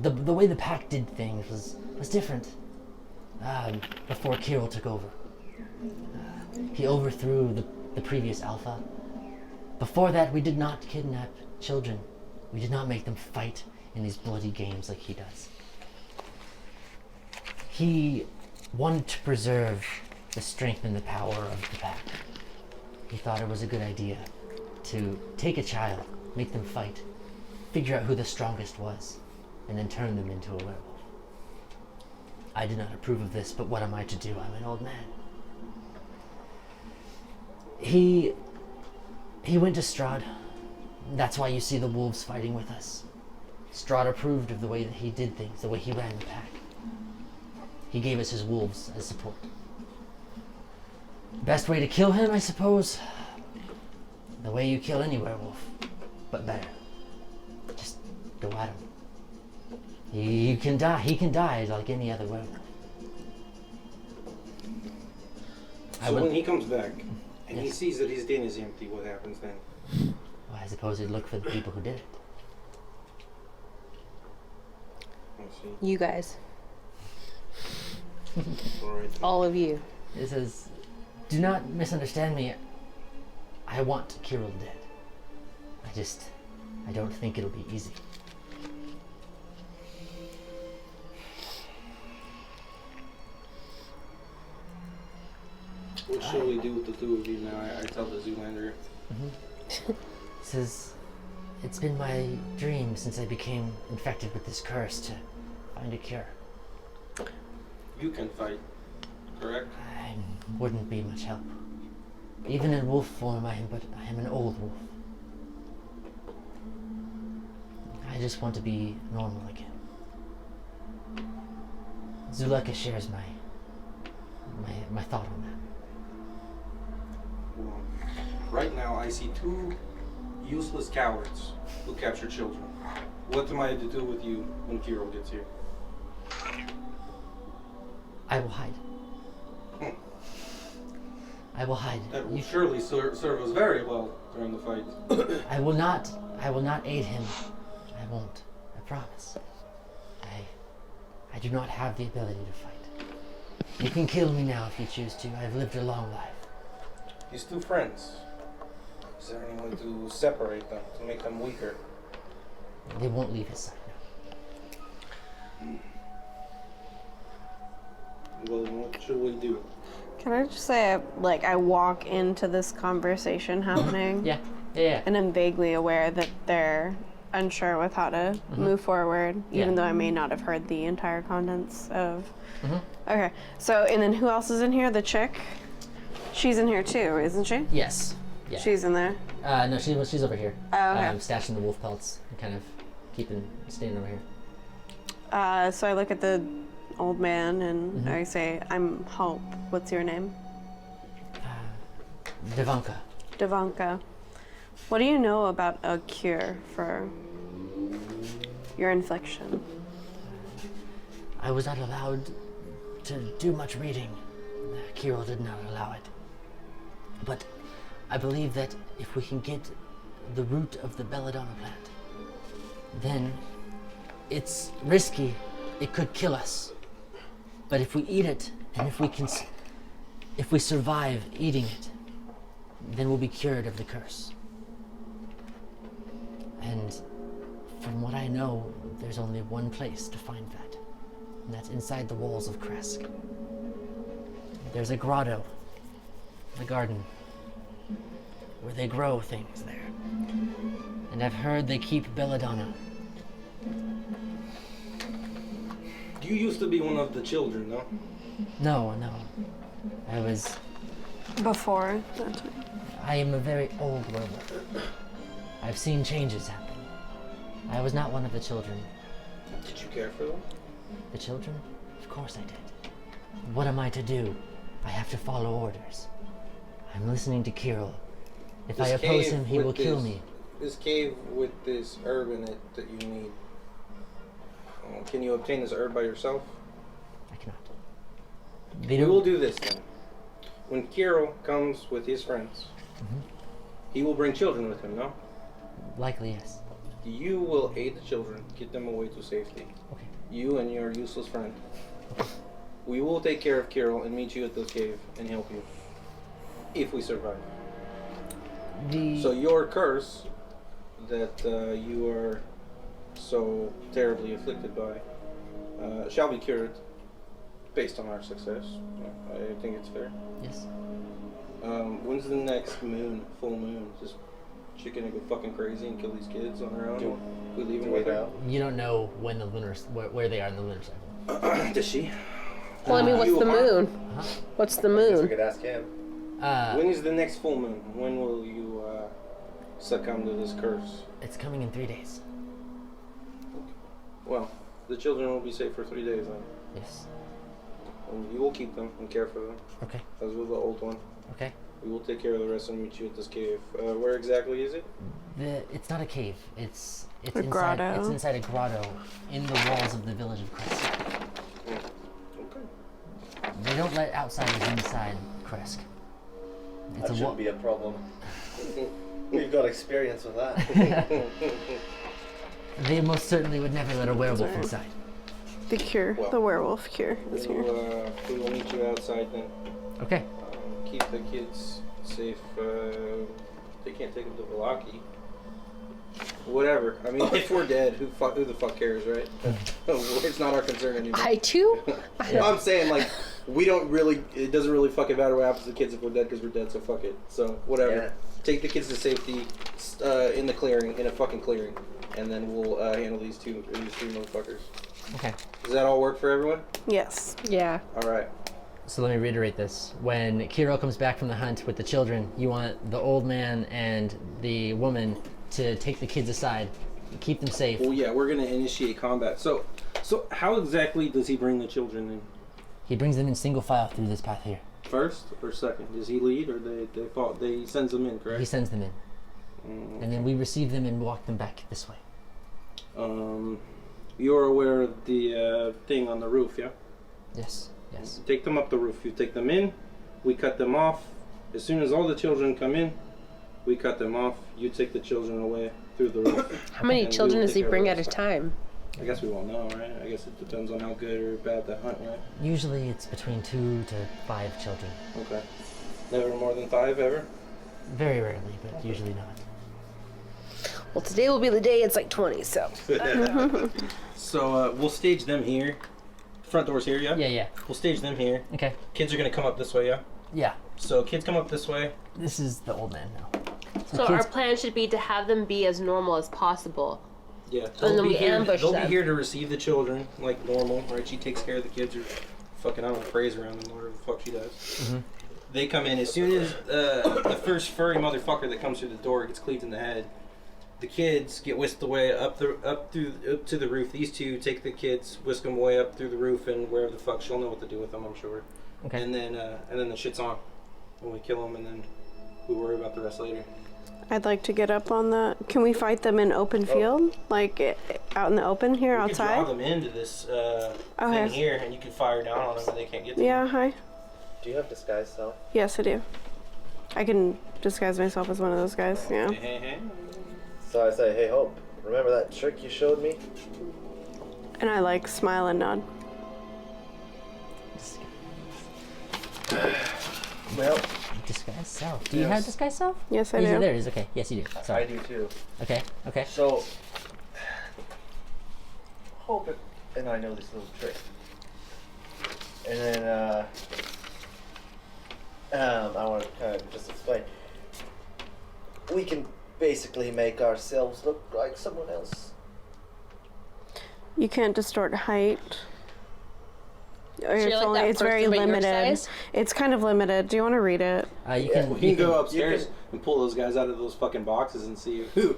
the way the pack did things was different. Before Kirill took over, he overthrew the previous alpha. Before that, we did not kidnap children. We did not make them fight in these bloody games like he does. He wanted to preserve the strength and the power of the pack. He thought it was a good idea to take a child, make them fight, figure out who the strongest was, and then turn them into a werewolf. I did not approve of this, but what am I to do? I'm an old man. He went to Strahd. That's why you see the wolves fighting with us. Strahd approved of the way that he did things, the way he ran the pack. He gave us his wolves as support. Best way to kill him, I suppose? The way you kill any werewolf, but better. Just go at him. He can die. He can die like any other werewolf. So when he comes back and he sees that his den is empty, what happens then? Well, I suppose he'd look for the people who did it. I see. You guys, All right. all of you. It says, do not misunderstand me. I want Kirill dead. I don't think it'll be easy. What shall we do with the two of you now? I tell the Zoolander. He says, It's been my dream since I became infected with this curse to find a cure. You can fight, correct? I wouldn't be much help. Even in wolf form, I am an old wolf. I just want to be normal again. Zuleka shares my thought on that. Well, right now, I see two useless cowards who capture children. What am I to do with you when Kiro gets here? I will hide. I will hide. That will surely serve us very well during the fight. I will not aid him. I won't. I promise. I do not have the ability to fight. You can kill me now if you choose to. I've lived a long life. These two friends. Is there any way to separate them, to make them weaker? They won't leave his side now. Well, what should we do? Can I just say, like, I walk into this conversation happening, Yeah. and I'm vaguely aware that they're unsure with how to move forward, even Yeah. though I may not have heard the entire contents of. Okay, so and then who else is in here? The chick. She's in here too, isn't she? Yes. Yeah. She's in there. No, she's over here. Oh, okay. Stashing the wolf pelts and kind of staying over here. So I look at the old man and I say, "I'm Hope. What's your name?" Devanka. Devanka. What do you know about a cure for your infliction? I was not allowed to do much reading. Kirill did not allow it. But I believe that if we can get the root of the belladonna plant, then it's risky. It could kill us. But if we eat it, and if we survive eating it, then we'll be cured of the curse. And from what I know, there's only one place to find that, and that's inside the walls of Kresk. There's a grotto, a garden, where they grow things there. And I've heard they keep belladonna. You used to be one of the children, no? No. I was... Before that time. I am a very old werewolf. I've seen changes happen. I was not one of the children. Did you care for them? The children? Of course I did. What am I to do? I have to follow orders. I'm listening to Kirill. If I oppose him, he will kill me. This cave with this herb in it that you need. Can you obtain this herb by yourself? I cannot. We will do this then. When Kirill comes with his friends, he will bring children with him, no? Likely, yes. You will aid the children, get them away to safety. Okay. You and your useless friend. We will take care of Kirill and meet you at this cave and help you. If we survive. So your curse that you are so terribly afflicted by shall be cured based on our success. I think it's fair. Yes. When's the next moon, full moon? Just she gonna go fucking crazy and kill these kids on her own? We leave them with her? You don't know when the lunar, where they are in the lunar cycle. Does she? Well, I mean, what's the moon? What's the We moon? could ask him. When is the next full moon? When will you succumb to this curse? It's coming in 3 days. Well, the children will be safe for 3 days then. Yes. And you will keep them and care for them, Okay. as with the old one. Okay. We will take care of the rest and meet you at this cave. Where exactly is it? It's not a cave. It's A inside. grotto. It's inside a grotto in the walls of the village of Kresk. Okay. They don't let outsiders inside Kresk. It's That a shouldn't be a problem. We've got experience with that. They most certainly would never let a werewolf Sorry. inside. The cure, Well, the werewolf cure is here. We will meet you outside then. Okay. Keep the kids safe. They can't take them to Velaki. Whatever. I mean, if we're dead, who the fuck cares, right? It's not our concern anymore. I too? I'm saying, like, we don't really, it doesn't really fucking matter what happens to the kids if we're dead because we're dead, so fuck it. So, whatever. take the kids to safety in the clearing, in a fucking clearing, and then we'll handle these three motherfuckers. Okay. Does that all work for everyone? Yes. Yeah. All right. So let me reiterate this. When Kiro comes back from the hunt with the children, you want the old man and the woman to take the kids aside, keep them safe. Well, yeah, we're gonna initiate combat. So how exactly does he bring the children in? He brings them in single file through this path here. First or second? Does he lead or they sends them in? Correct. He sends them in. And then we receive them and walk them back this way. You're aware of the thing on the roof, yeah? Yes. Yes. Take them up the roof. You take them in, we cut them off. As soon as all the children come in, we cut them off. You take the children away through the roof. How many And children we'll does take he care bring of at the a time? I guess we won't know, right? I guess it depends on how good or bad the hunt went. Usually it's between 2 to 5 children. Okay. Never more than 5 ever? Very rarely, but usually not. Well, today will be the day. It's like 20, so. So we'll stage them here. Front door's here, yeah? Yeah. We'll stage them here. Okay. Kids are gonna come up this way, yeah? Yeah. So kids come up this way. This is the old man now. So our plan should be to have them be as normal as possible. Yeah. And then we ambush They'll them. be here to receive the children, like normal, right? She takes care of the kids or fucking, I don't know, prays around them, whatever the fuck she does. Mm-hmm. They come in. As soon as the first furry motherfucker that comes through the door gets cleaved in the head, the kids get whisked away up to the roof. These two take the kids, whisk them away up through the roof, and wherever the fuck she'll know what to do with them, I'm sure. Okay. And then the shit's on, and we kill them, and then we worry about the rest later. I'd like to get up on the. Can we fight them in open field? Like out in the open here, You can draw outside? them into this thing Okay. here, and you can fire down on them, but they can't get to Yeah, them. hi. Do you have disguise self? Yes, I do. I can disguise myself as one of those guys, yeah. Hey. So I say, hey Hope, remember that trick you showed me? And I like smile and nod. Well, Disguise self. Do you have disguise self? Yes, I There do. it is. Okay. Yes, you do. I Sorry. do too. Okay. So, Hope and I know this little trick. And then, I want to kind of just explain. We can basically make ourselves look like someone else. You can't distort height. Or So you're like that it's very person, but your limited. size? It's kind of limited. Do you want to read it? You Yeah, can. You can go upstairs and pull those guys out of those fucking boxes and see who.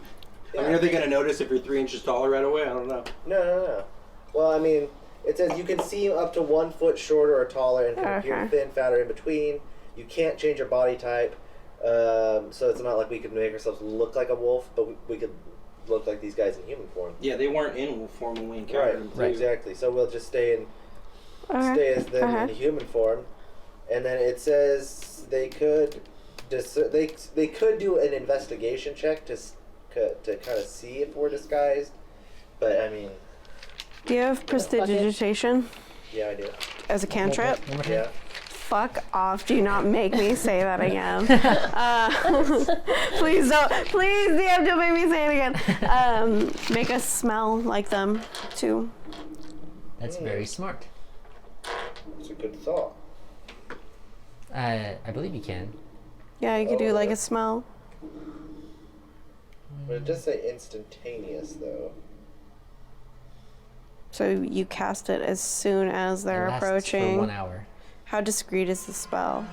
I mean, are they gonna notice if you're 3 inches taller right away? I don't know. No. Well, I mean, it says you can see up to 1 foot shorter or taller and can appear Okay. thin, fat, or in between. You can't change your body type. So it's not like we could make ourselves look like a wolf, but we could look like these guys in human form. Yeah, they weren't in wolf form when we encountered them. Right. Exactly. So we'll just stay Okay. as them in human form, and then it says they could they could do an investigation check to kind of see if we're disguised, but I mean, Do you have prestidigitation yeah, I do. as a cantrip? One more time. Yeah. Fuck off. Do not make me say that again. Please don't. Please, DM, don't make me say it again. Make us smell like them, too. That's very smart. It's a good thought. I believe you can. Yeah, you could do like a smell. But it does say instantaneous though. So you cast it as soon as they're It lasts approaching. for 1 hour. How discreet is the spell?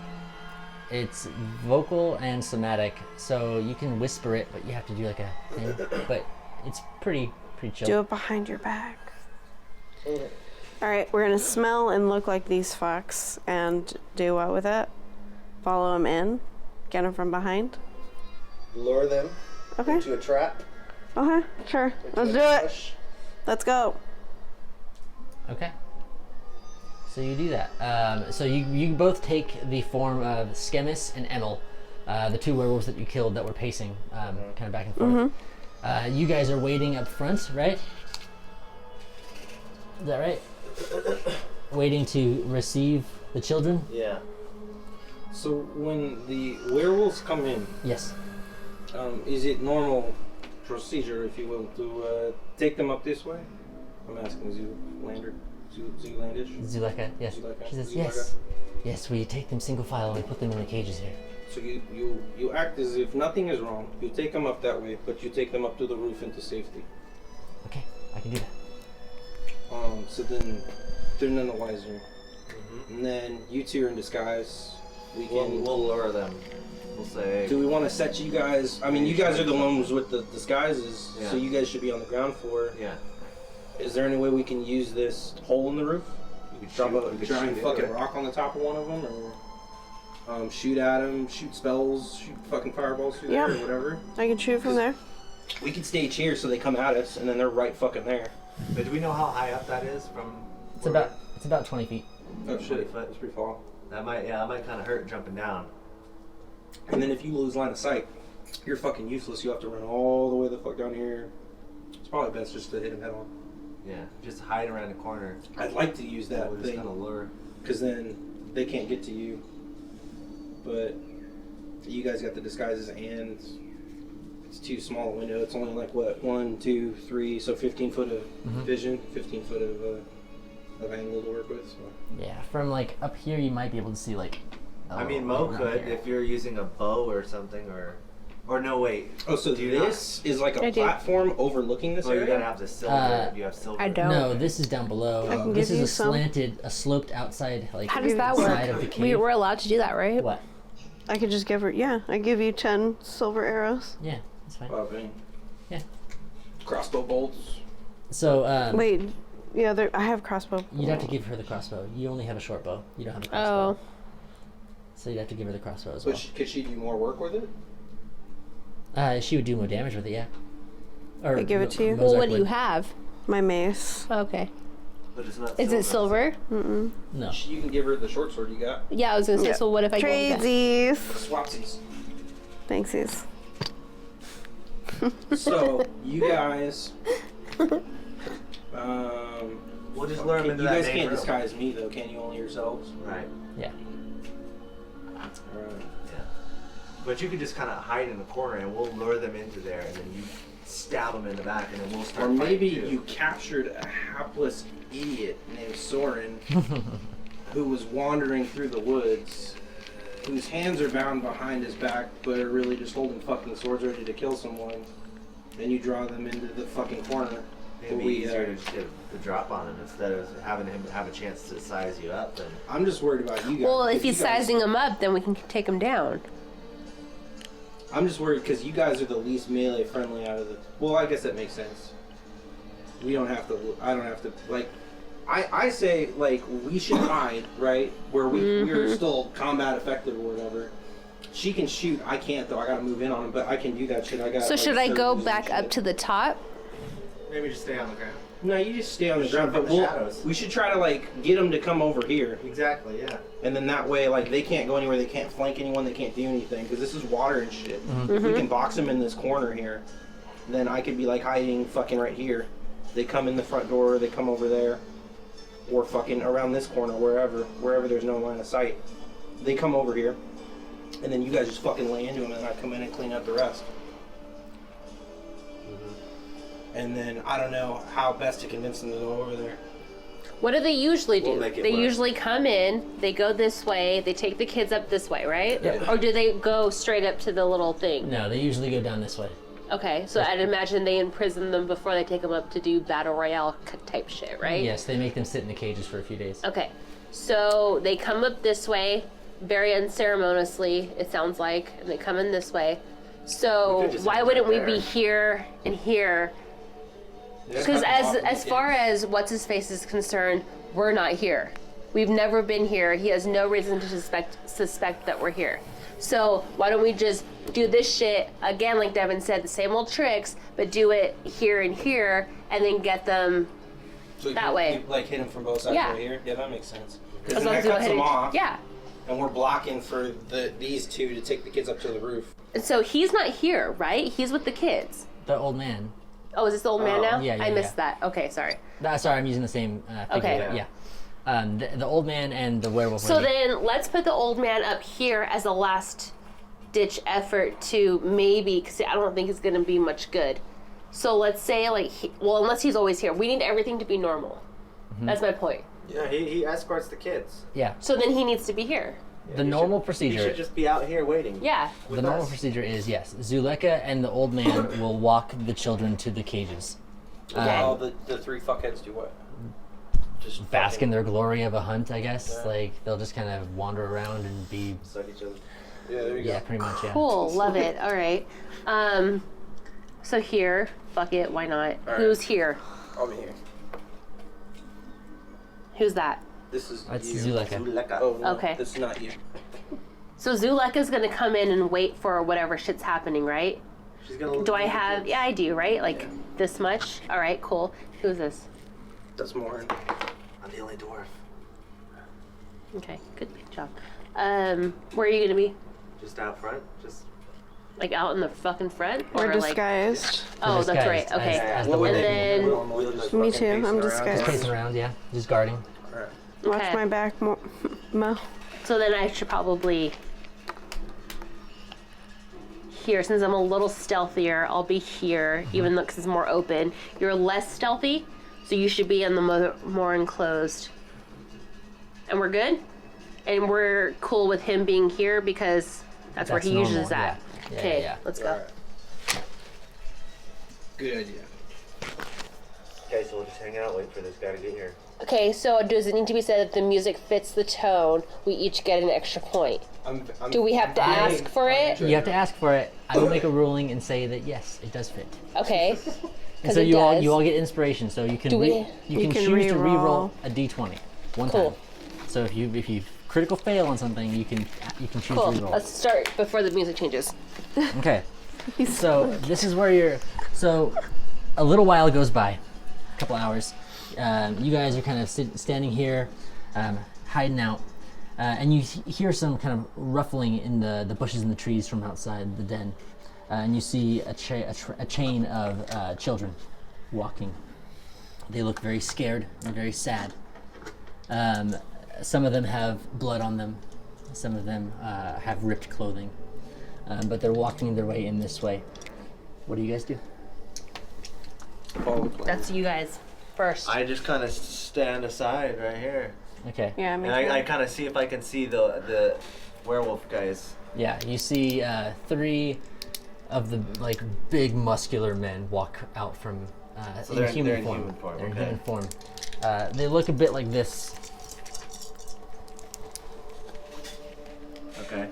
It's vocal and somatic, so you can whisper it, but you have to do like a thing. But it's pretty chill. Do it behind your back. Alright, we're gonna smell and look like these fucks and do what with it? Follow them in? Get them from behind? Lure them Okay. into a trap. Okay, sure. Let's do it. Let's go. Okay. So you do that. So you both take the form of Skemis and Emil, the 2 werewolves that you killed that were pacing, kind of back and forth. You guys are waiting up front, right? Is that right? Waiting to receive the children? Yeah. So when the werewolves come in, Yes. is it normal procedure, if you will, to take them up this way? I'm asking Zoolander. Zoolandish. Zuleka, yes. Zuleka. She says, Zuleka. yes. Yes, we take them single file and we put them in the cages here. So you act as if nothing is wrong. You take them up that way, but you take them up to the roof into safety. Okay, I can do that. So then they're none the wiser. And then you two are in disguise. We'll lure them. We'll say. Do we want to set you guys? I mean, you guys are the ones with the disguises, Yeah. so you guys should be on the ground floor. Yeah. Is there any way we can use this hole in the roof? We could Drop shoot- a we could giant shoot fucking into it. rock on the top of one of them, or shoot at them, shoot spells, shoot fucking fireballs through there, or whatever. I can shoot from there. We could stage here so they come at us, and then they're right fucking there. But do we know how high up that is from? It's about 20 feet. Oh shit, 20 foot. that's pretty far. That might kind of hurt jumping down. And then if you lose line of sight, you're fucking useless. You have to run all the way the fuck down here. It's probably best just to hit him head on. Yeah. Just hide around the corner. I'd like to use that We'll just thing, kind of lure. because then they can't get to you. But you guys got the disguises, and it's too small a window. It's only like what, 1, 2, 3, so 15 foot of vision, 15 foot of angle to work with. So. Yeah, from like up here you might be able to see like. I mean, Mo around could here. if you're using a bow or something, or no, wait. Oh, so Do you this is like a I do. platform overlooking this Oh, you area? gotta have the silver. You have silver. I don't. No, this is down below. I can This give is you a some. sloped outside like How does that side work? of the cave. We're allowed to do that, right? What? I could just give her. Yeah, I give you 10 silver arrows. Yeah, that's fine. Oh, man. Yeah. Crossbow bolts. So Wait, yeah, I have crossbow. you'd have to give her the crossbow. You only have a short bow. You don't have a crossbow. Oh. So you'd have to give her the crossbow as But well. could she do more work with it? She would do more damage with it, yeah. Or I give it to you? Well, Mozart what do you would. have? My mace. Okay. But it's not. Is it silver? Mm-mm. No. You can give her the short sword you got. Yeah, I was gonna say. Yeah. So what if I go with that? Tradesies. Swapsies. Thanksies. So, you guys... We'll just lure 'em into you that guys main can't room. disguise me, though, can you? Only yourselves? Right. Yeah. Alright. Yeah. But you could just kind of hide in the corner, and we'll lure them into there, and then you stab them in the back, and then we'll start. Or maybe fighting, too. you captured a hapless idiot named Soren who was wandering through the woods, whose hands are bound behind his back, but are really just holding fucking swords ready to kill someone. Then you draw them into the fucking corner. It'd be easier to just get the drop on him instead of having him have a chance to size you up. And I'm just worried about you guys. Well, if because he's you guys- sizing him up, then we can take him down. I'm just worried because you guys are the least melee friendly out of the. Well, I guess that makes sense. We don't have to. I don't have to. Like, I say like we should hide right where we're still combat effective or whatever. She can shoot. I can't though. I gotta move in on him, but I can do that shit. I got. So should I go back up to the top? maybe just stay on the ground. No, you just stay on the Shoot ground. from But the shadows. we should try to like get them to come over here, Exactly. Yeah. and then that way like they can't go anywhere. They can't flank anyone. They can't do anything because this is water and shit. If we can box them in this corner here, then I could be like hiding fucking right here. They come in the front door. They come over there, or fucking around this corner, wherever there's no line of sight. They come over here, and then you guys just fucking lay into them, and I come in and clean up the rest. And then I don't know how best to convince them to go over there. What do they usually do? We'll make it They work. usually come in, they go this way, they take the kids up this way, right? Yep. Or do they go straight up to the little thing? No, they usually go down this way. Okay, so I'd imagine they imprison them before they take them up to do battle royale type shit, right? Yes, they make them sit in the cages for a few days. Okay, so they come up this way, very unceremoniously, it sounds like, and they come in this way. We So could just why end wouldn't we right be there. here and here? Because as far as what's his face is concerned, we're not here. We've never been here. He has no reason to suspect that we're here. So why don't we just do this shit again, like Devin said, the same old tricks, but do it here and here, and then get them. So that way. you, like hit them from both sides Yeah. right here. Yeah, that makes sense. Because As then long that as we cuts don't them hit off. Yeah. And we're blocking for these two to take the kids up to the roof. And so he's not here, right? He's with the kids. The old man. Oh, is this the old man now? yeah, I yeah, missed that. Okay, sorry. Sorry, I'm using the same figure. Okay. But yeah. The old man and the werewolf So lady. then let's put the old man up here as a last ditch effort to maybe, because I don't think it's going to be much good. So let's say, like, unless he's always here, we need everything to be normal. That's my point. Yeah. He escorts the kids. Yeah. So then he needs to be here. The normal We procedure. should just be out here waiting. Yeah. The normal procedure is yes. Zuleka and the old man will walk the children to the cages. All the three fuckheads do what? Just Bask fucking in their glory of a hunt, I guess. Yeah. Like they'll just kind of wander around and be. suck each other. Yeah, there you Yeah, go. pretty much. Yeah. Cool. Love it. All right. So here, fuck it. Why not? right. Who's here? I'll be here. Who's that? This is That's you. Zuleka. Zuleka. Oh, no, Okay. This is not you. So Zuleka's gonna come in and wait for whatever shit's happening, right? She's gonna Do I have? Yeah, I do, right? Like this much? All right, cool. Who's this? That's more. I'm the only dwarf. Okay, good job. Where are you gonna be? Just out front. Just Like out in the fucking front? We're Or like? disguised. Oh, that's right. Disguised Okay. as What the would And wolf. they then- normally just Me fucking too, pacing I'm around? disguised. Pacing around, yeah, just guarding. Alright. Watch Okay. my back, Mo. So then I should probably here, since I'm a little stealthier, I'll be here, even though 'cause it's more open. You're less stealthy, so you should be in the more enclosed. And we're good? And we're cool with him being here because that's where he normal, usually is at. yeah. Okay, Yeah. let's go. Alright. Good idea. okay. So we'll just hang out, wait for this guy to get here. Okay, so does it need to be said that the music fits the tone? We each get an extra point. Do we have to ask for it? You have to ask for it. I will make a ruling and say that yes, it does fit. Okay. And 'Cause so it you does. all get inspiration. So you can Do we- you You can can choose to re-roll. re-roll a d20 one Cool. time. So if you critical fail on something, you can choose Cool. to re-roll. Let's start before the music changes. Okay. So this is where you're. So a little while goes by, a couple hours. You guys are kind of standing here, hiding out, and you hear some kind of ruffling in the bushes and the trees from outside the den, and you see a chain of children walking. They look very scared and very sad. Some of them have blood on them. Some of them have ripped clothing. But they're walking their way in this way. What do you guys do? Follow the plan. That's you guys first. I just kind of stand aside right here, Okay. Yeah, me and too. I kind of see if I can see the werewolf guys. Yeah, you see three of the like big muscular men walk out from So in they're human in form. human form, They're in okay. human form. They look a bit like this. Okay.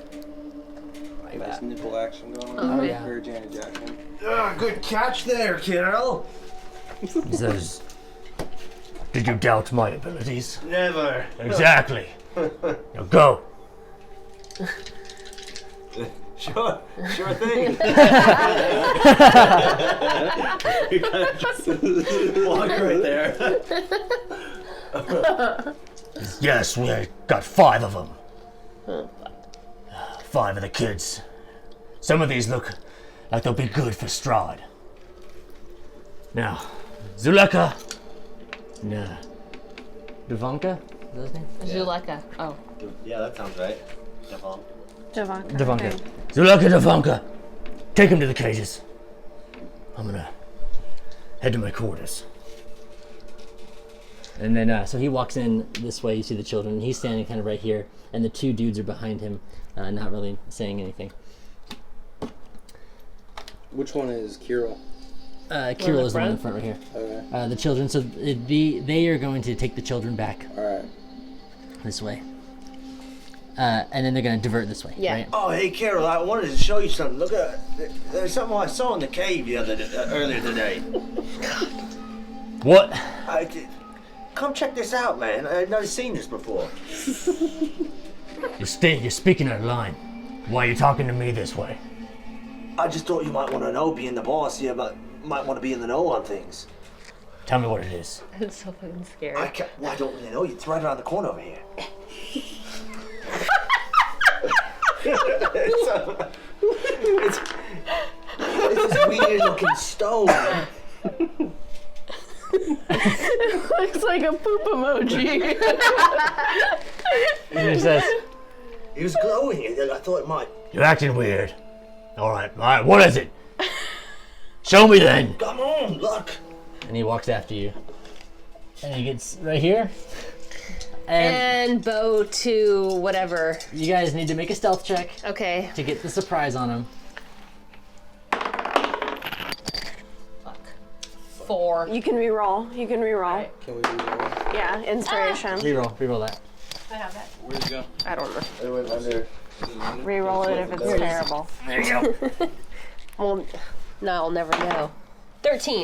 Nice nipple action going on. Oh, yeah. Very Janet Jackson. Ah, good catch there, kiddo. He says, "Did you doubt my abilities?" Never. Exactly. Now go. Sure thing. You kind of just walk right there. Yes, we got 5 of them. 5 of the kids. Some of these look like they'll be good for Strahd. Now, Zuleka. Nah. Devanka? Is that his name? Zuleka. Oh. Yeah, that sounds right. Devanka. Devanka. Okay. Zuleka Devanka. Take him to the cages. I'm gonna head to my quarters. And then, so he walks in this way. You see the children. And he's standing kind of right here, and the 2 dudes are behind him, not really saying anything. Which one is Kirill? Kirill is the one in the front right here. Okay. The children. So they are going to take the children back Alright. this way, and then they're going to divert this way. Yeah. Right? Oh, hey, Carol, I wanted to show you something. Look at there's something I saw in the cave earlier today. What? Come check this out, man. I've never seen this before. You're speaking out of line. Why are you talking to me this way? I just thought you might want to know, being the boss, you might want to be in the know on things. Tell me what it is. I'm so fucking scared. Well, I don't really know. It's right around the corner over here. it's this weird looking stone. Looks like a poop emoji. And he says, It was glowing. I thought it might. You're acting weird. All right, what is it? Show me then. Come on, look. and he walks after you. And he gets right here, And bow to whatever. You guys need to make a stealth check Okay. to get the surprise on him. 4. You can re-roll. You can re-roll. Can we reroll? Yeah, inspiration. Reroll that. I have that. Where'd it go? I don't know. It went under. Re-roll it if it's terrible. Well, no, I'll never know. 13.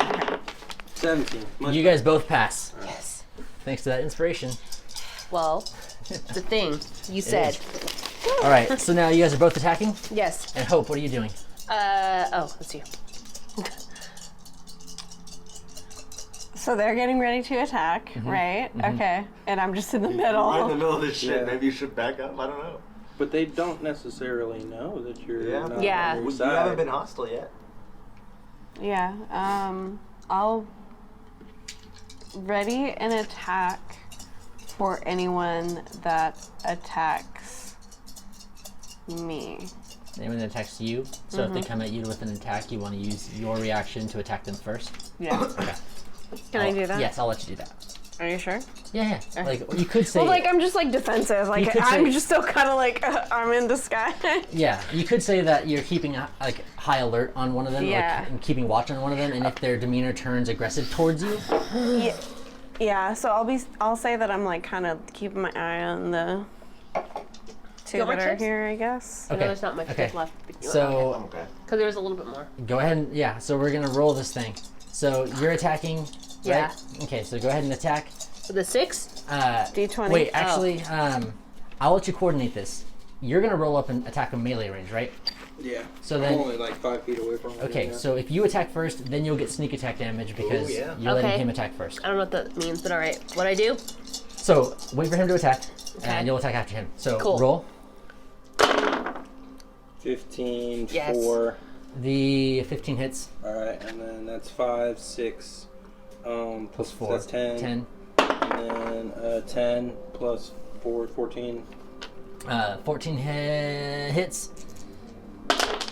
17. You guys both pass. Yes. Thanks to that inspiration. Well, the thing you said. All right, so now you guys are both attacking. Yes. And Hope, what are you doing? Oh, let's see. So they're getting ready to attack, right? Okay. And I'm just in the middle. You're in the middle of this shit. Yeah. Maybe you should back up. I don't know. But they don't necessarily know that you're Yeah. not Yeah. on their You side. haven't been hostile yet. Yeah. I'll ready an attack for anyone that attacks me. Anyone that attacks you. So if they come at you with an attack, you want to use your reaction to attack them first. Yeah. Okay. Can I do that? Yes, I'll let you do that. Are you sure? Yeah. Like you could say. Well, like I'm just like defensive. Like could I'm say- just still kind of like I'm in disguise. Yeah, you could say that you're keeping like high alert on one of them, Yeah. like and keeping watch on one of them, and if their demeanor turns aggressive towards you, Yeah. So I'll say that I'm like kind of keeping my eye on the two want that more are chips? here, I guess. I know Okay, there's not much okay. left. so Okay. Because there was a little bit more. go ahead and so we're gonna roll this thing. So you're attacking, right? Yeah. Okay, so go ahead and attack. The 6? D20. Wait, actually, I'll let you coordinate this. You're gonna roll up and attack a melee range, right? Yeah. So I'm then- only like 5 feet away from him. Okay, yeah. so if you attack first, then you'll get sneak attack damage because yeah. you're letting Okay. him attack first. I don't know what that means, but alright. What I do? So wait for him to attack, Okay. and you'll attack after him. So Cool. roll. 15, Yes. 4. The 15 hits. Alright, and then that's 5, 6. Plus 4. That's 10. 10. And then 10 plus 4, 14. 14 hits.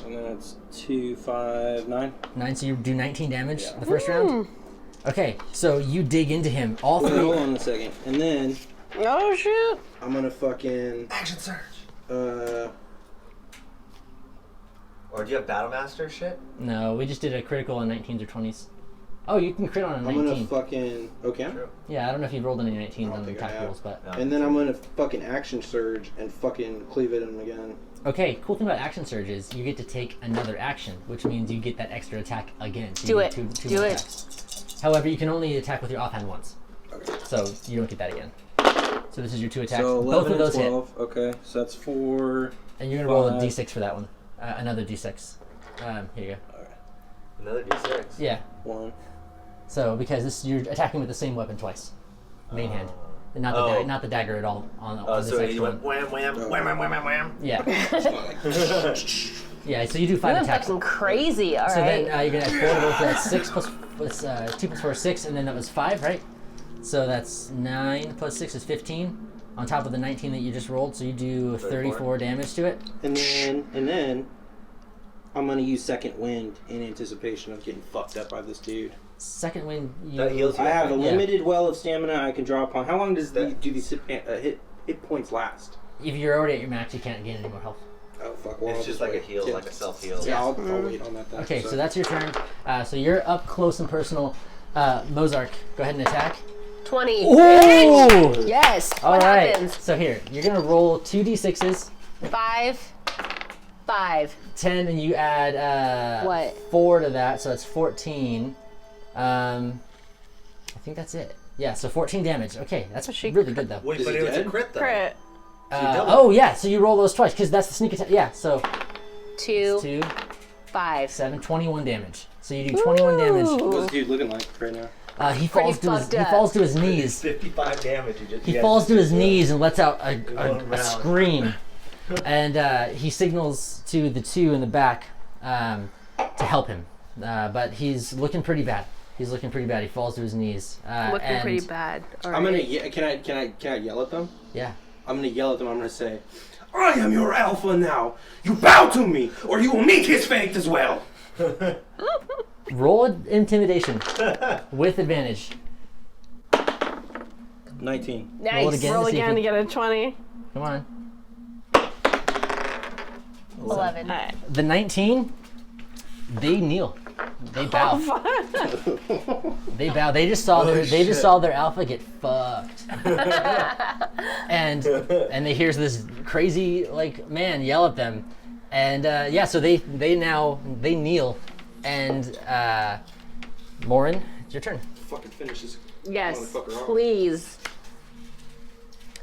And then it's 2, 5, 9. 9, so you do 19 damage Yeah. the first round. Okay, so you dig into him. All Wait, hold three. on a second. And then Oh shoot! I'm gonna fucking. Action surge. Or do you have Battle Master shit? No, we just did a critical on 19s or 20s. Oh, you can crit on a I'm 19. gonna fucking. Okay. True. Yeah, I don't know if you've rolled any 19s on the think I attack have. rolls, but. No. And then I'm gonna fucking action surge and fucking cleave at him again. Okay, cool thing about action surge is you get to take another action, which means you get that extra attack again. So you Do get it. Two Do more it. attacks. However, you can only attack with your offhand once, Okay. so you don't get that again. So this is your 2 attacks. So 11 Both of those and hit, 12. Okay, so that's 4. and you're gonna roll a 5. d6 for that one. Another d6. Here you go. Another D6. Yeah. 1. So because you're attacking with the same weapon twice, main hand, and not the Oh. not the dagger at all on this So extra you went one. wham, wham, wham, wham, wham, wham, wham. Yeah. Yeah. So you do 5 You went attacks. fucking crazy, alright. So then you're gonna add 4 to both. So that's 6 plus 2 plus 4 is 6, and then that was 5, right? So that's 9 plus 6 is 15. On top of the 19 that you just rolled, so you do 34 damage to it. And then I'm gonna use second wind in anticipation of getting fucked up by this dude. Second wind, you. That heals you. I have a Yeah. limited well of stamina I can draw upon. How long does That- do these hit points last? If you're already at your max, you can't gain any more health. Oh fuck! Well, I'll It's just like a wait. heal, Yeah. like a self heal. Yeah, I'll wait on that then. Okay, so that's your turn. So you're up close and personal. Mozark, go ahead and attack. 20. Ooh! Yes. All what right. happens? So here, you're gonna roll 2 d6s, 5. 10, and you add What? 4 to that, so that's 14. I think that's it. Yeah, so 14 damage. Okay, that's really good though. Wait, Is but he it was a dead? crit though. Crit. Oh yeah, so you roll those twice because that's the sneak attack. Yeah, so 2, 2, 5. 7, 21 damage. So you do 21 damage. What's this dude looking like right now? He falls to his fucked up. knees. 55 damage. He falls to his knees and lets out a round. scream, and he signals to the 2 in the back to help him. But he's looking pretty bad. He falls to his knees. Looking and- pretty bad. I'm gonna. Can I yell at them? Yeah. I'm gonna yell at them. I'm gonna say, "I am your alpha now. You bow to me, or you will meet his fate as well." Roll intimidation with advantage. 19. Nice. Roll it again. Roll to see if again to you- get a 20. Come on. 11. All right. The 19, they kneel. They bow. They bow. They just saw their alpha get fucked. and they hear this crazy like man yell at them. And so they kneel. And Morin, it's your turn. Fucking finish this. Yes, Motherfucker off. please.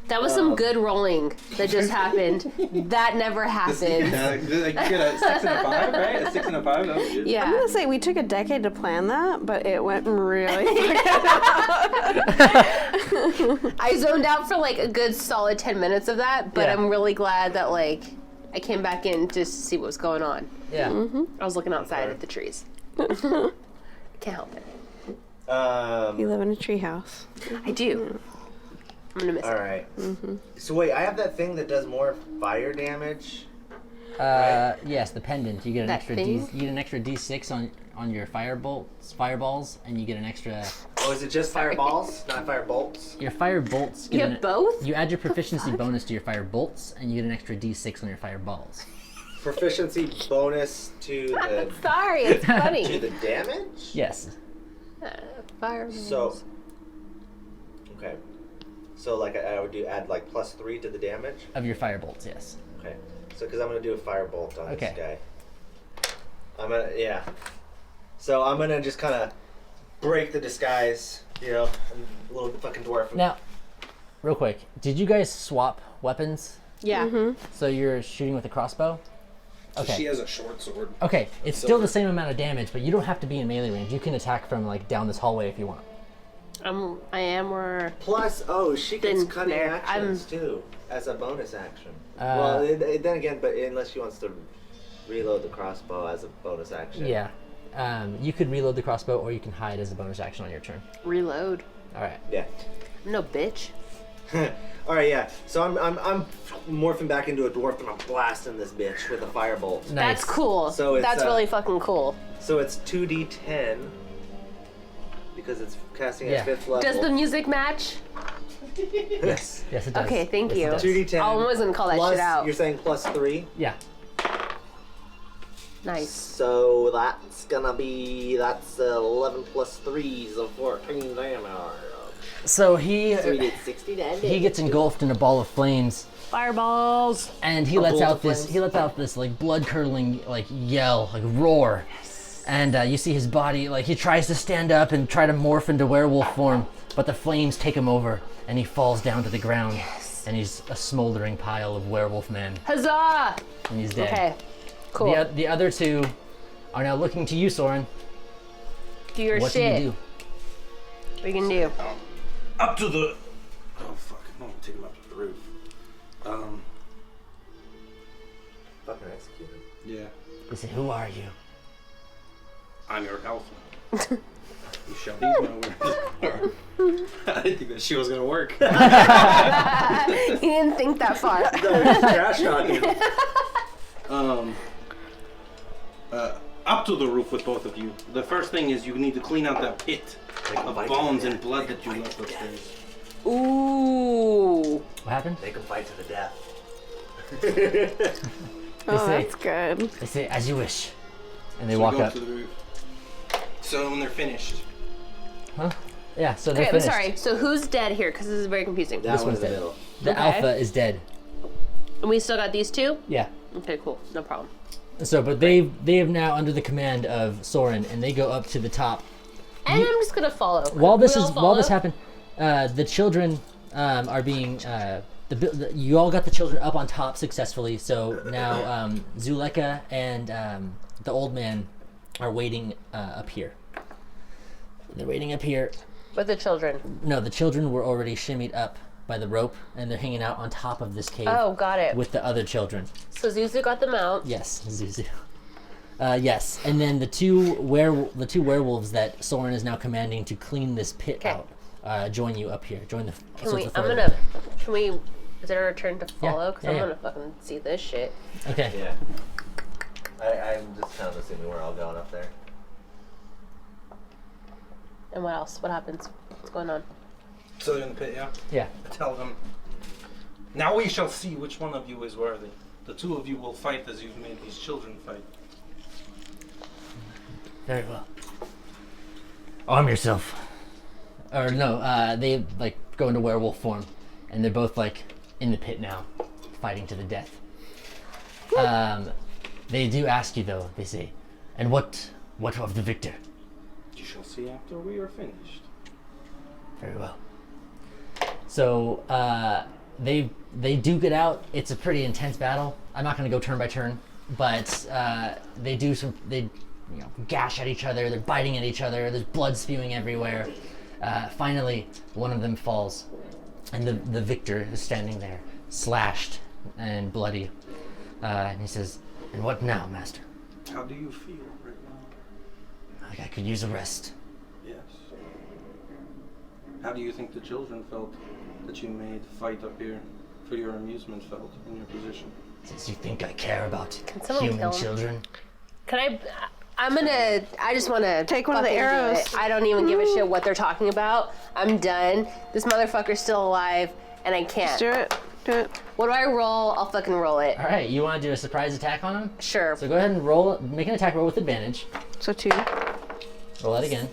That was some good rolling that just happened. That never happened. Like, you get a 6 and a 5, right? A 6 and a 5. That was good. I'm Yeah. gonna say we took a decade to plan that, but it went really. I zoned out for like a good solid 10 minutes of that, but Yeah. I'm really glad that like I came back in just to see what was going on. Yeah. I was looking outside at the trees. Can't help it. You live in a treehouse. I do. I'm gonna miss All it. right. So wait, I have that thing that does more fire damage. Yes, the pendant. You get an That extra thing? you get an extra D6 on your fireballs, and you get an extra. Oh, is it just fireballs, not fire bolts? Your fire bolts. You have both? You add your proficiency bonus to your fire bolts, and you get an extra D6 on your fireballs. Proficiency bonus to the Sorry, it's to funny. the damage. Yes. Fireballs. So, okay. So like I would add like +3 to the damage. Of your fire bolts, yes. Okay. So because I'm gonna do a firebolt on Okay. this guy. So I'm gonna just kind of break the disguise. You know, I'm a little fucking dwarf. Now, real quick, did you guys swap weapons? Yeah. So you're shooting with a crossbow? Okay. She has a short sword. Okay, it's still the same amount of damage, but you don't have to be in melee range. You can attack from like down this hallway if you want. I am or Plus, she gets Then cutting there, actions too as a bonus action. Uh, Then again, but unless she wants to reload the crossbow as a bonus action. Yeah. You could reload the crossbow, or you can hide as a bonus action on your turn. reload. All right. Yeah. I'm no bitch. All right, yeah. So I'm morphing back into a dwarf and I'm blasting this bitch with a firebolt. Nice. That's cool. So it's, That's really fucking cool. So it's 2d10 because it's casting Yeah. at 5th level. Does the music match? Yes. Yes, it does. Okay, thank Yes, you. it does. 2d10. I almost gonna call that plus, shit out. You're saying +3. Yeah. Nice. So that's 11 plus 3 is 14 damage. So So we did 60 damage. he gets engulfed in a ball of flames, Fireballs. and he lets bolt out of this flames. like blood curdling like yell, like roar. And you see his body, like he tries to stand up and try to morph into werewolf form, but the flames take him over, and he falls down to the ground. And he's a smoldering pile of werewolf man, Huzzah! and he's dead. Okay. Cool. The other two are now looking to you, Soren. Do your What shit. do you do? What you can do? Up to the. Oh fuck! I'm gonna take him up to the roof. Fucking executed. Yeah. They say, "Who are you?" I'm your alpha. You shall be nowhere. I didn't think that she was gonna work. He didn't think that far. Trash talking. Up to the roof with both of you. The first thing is you need to clean out that pit of bones and blood that you left upstairs. Ooh. What happened? Make them fight to the death. Oh, say- that's good. They say, "As you wish," and they So walk we go up. to the roof. So when they're finished, Yeah, so they're Okay, I'm finished. sorry. So who's dead here? Because this is very confusing. That This one's one's in the dead. middle. The Okay. alpha is dead. And we still got these two? Yeah. Okay, cool. No problem. So, but they have now under the command of Soren, and they go up to the top. And I'm just gonna follow. While this We is all while this follow? happened, the children are being you all got the children up on top successfully. So now Zuleka and the old man are waiting up here. They're waiting up here. With the children. No, the children were already shimmied up by the rope, and they're hanging out on top of this cave Oh, got it. with the other children. So Zuzu got them out. Yes, Zuzu. Yes, and then the two werewolves that Soren is now commanding to clean this pit Okay. out join you up here. Join the. Can we? Can we? Is it our turn to Yeah, follow? Because yeah, I'm yeah. gonna fucking see this shit. Okay. Yeah. I'm just kind of assuming we're all going up there. And what else? What happens? What's going on? So they're in the pit, yeah? Yeah. Tell them. Now we shall see which one of you is worthy. The two of you will fight as you've made these children fight. Very well. Arm yourself. Or no, they like go into werewolf form, and they're both like in the pit now, fighting to the death. They do ask you though. They say, "And what of the victor?" You shall see after we are finished. Very well. So they do get out. It's a pretty intense battle. I'm not going to go turn by turn, but they gash at each other. They're biting at each other. There's blood spewing everywhere. Finally, one of them falls, and the victor is standing there, slashed and bloody. And he says, "And what now, master?" How do you feel right now? I could use a rest. Yes. How do you think the children felt that you made fight up here for your amusement felt in your position? Since you think I care about someone human kill him? children, I just want to Take one of the arrows. I don't even give a shit what they're talking about. I'm done. This motherfucker's still alive, and I can't. Do it. Do it. What do I roll? I'll fucking roll it. All right, you want to do a surprise attack on him? Sure. So go ahead and roll. Make an attack roll with advantage. So 2. Roll that again.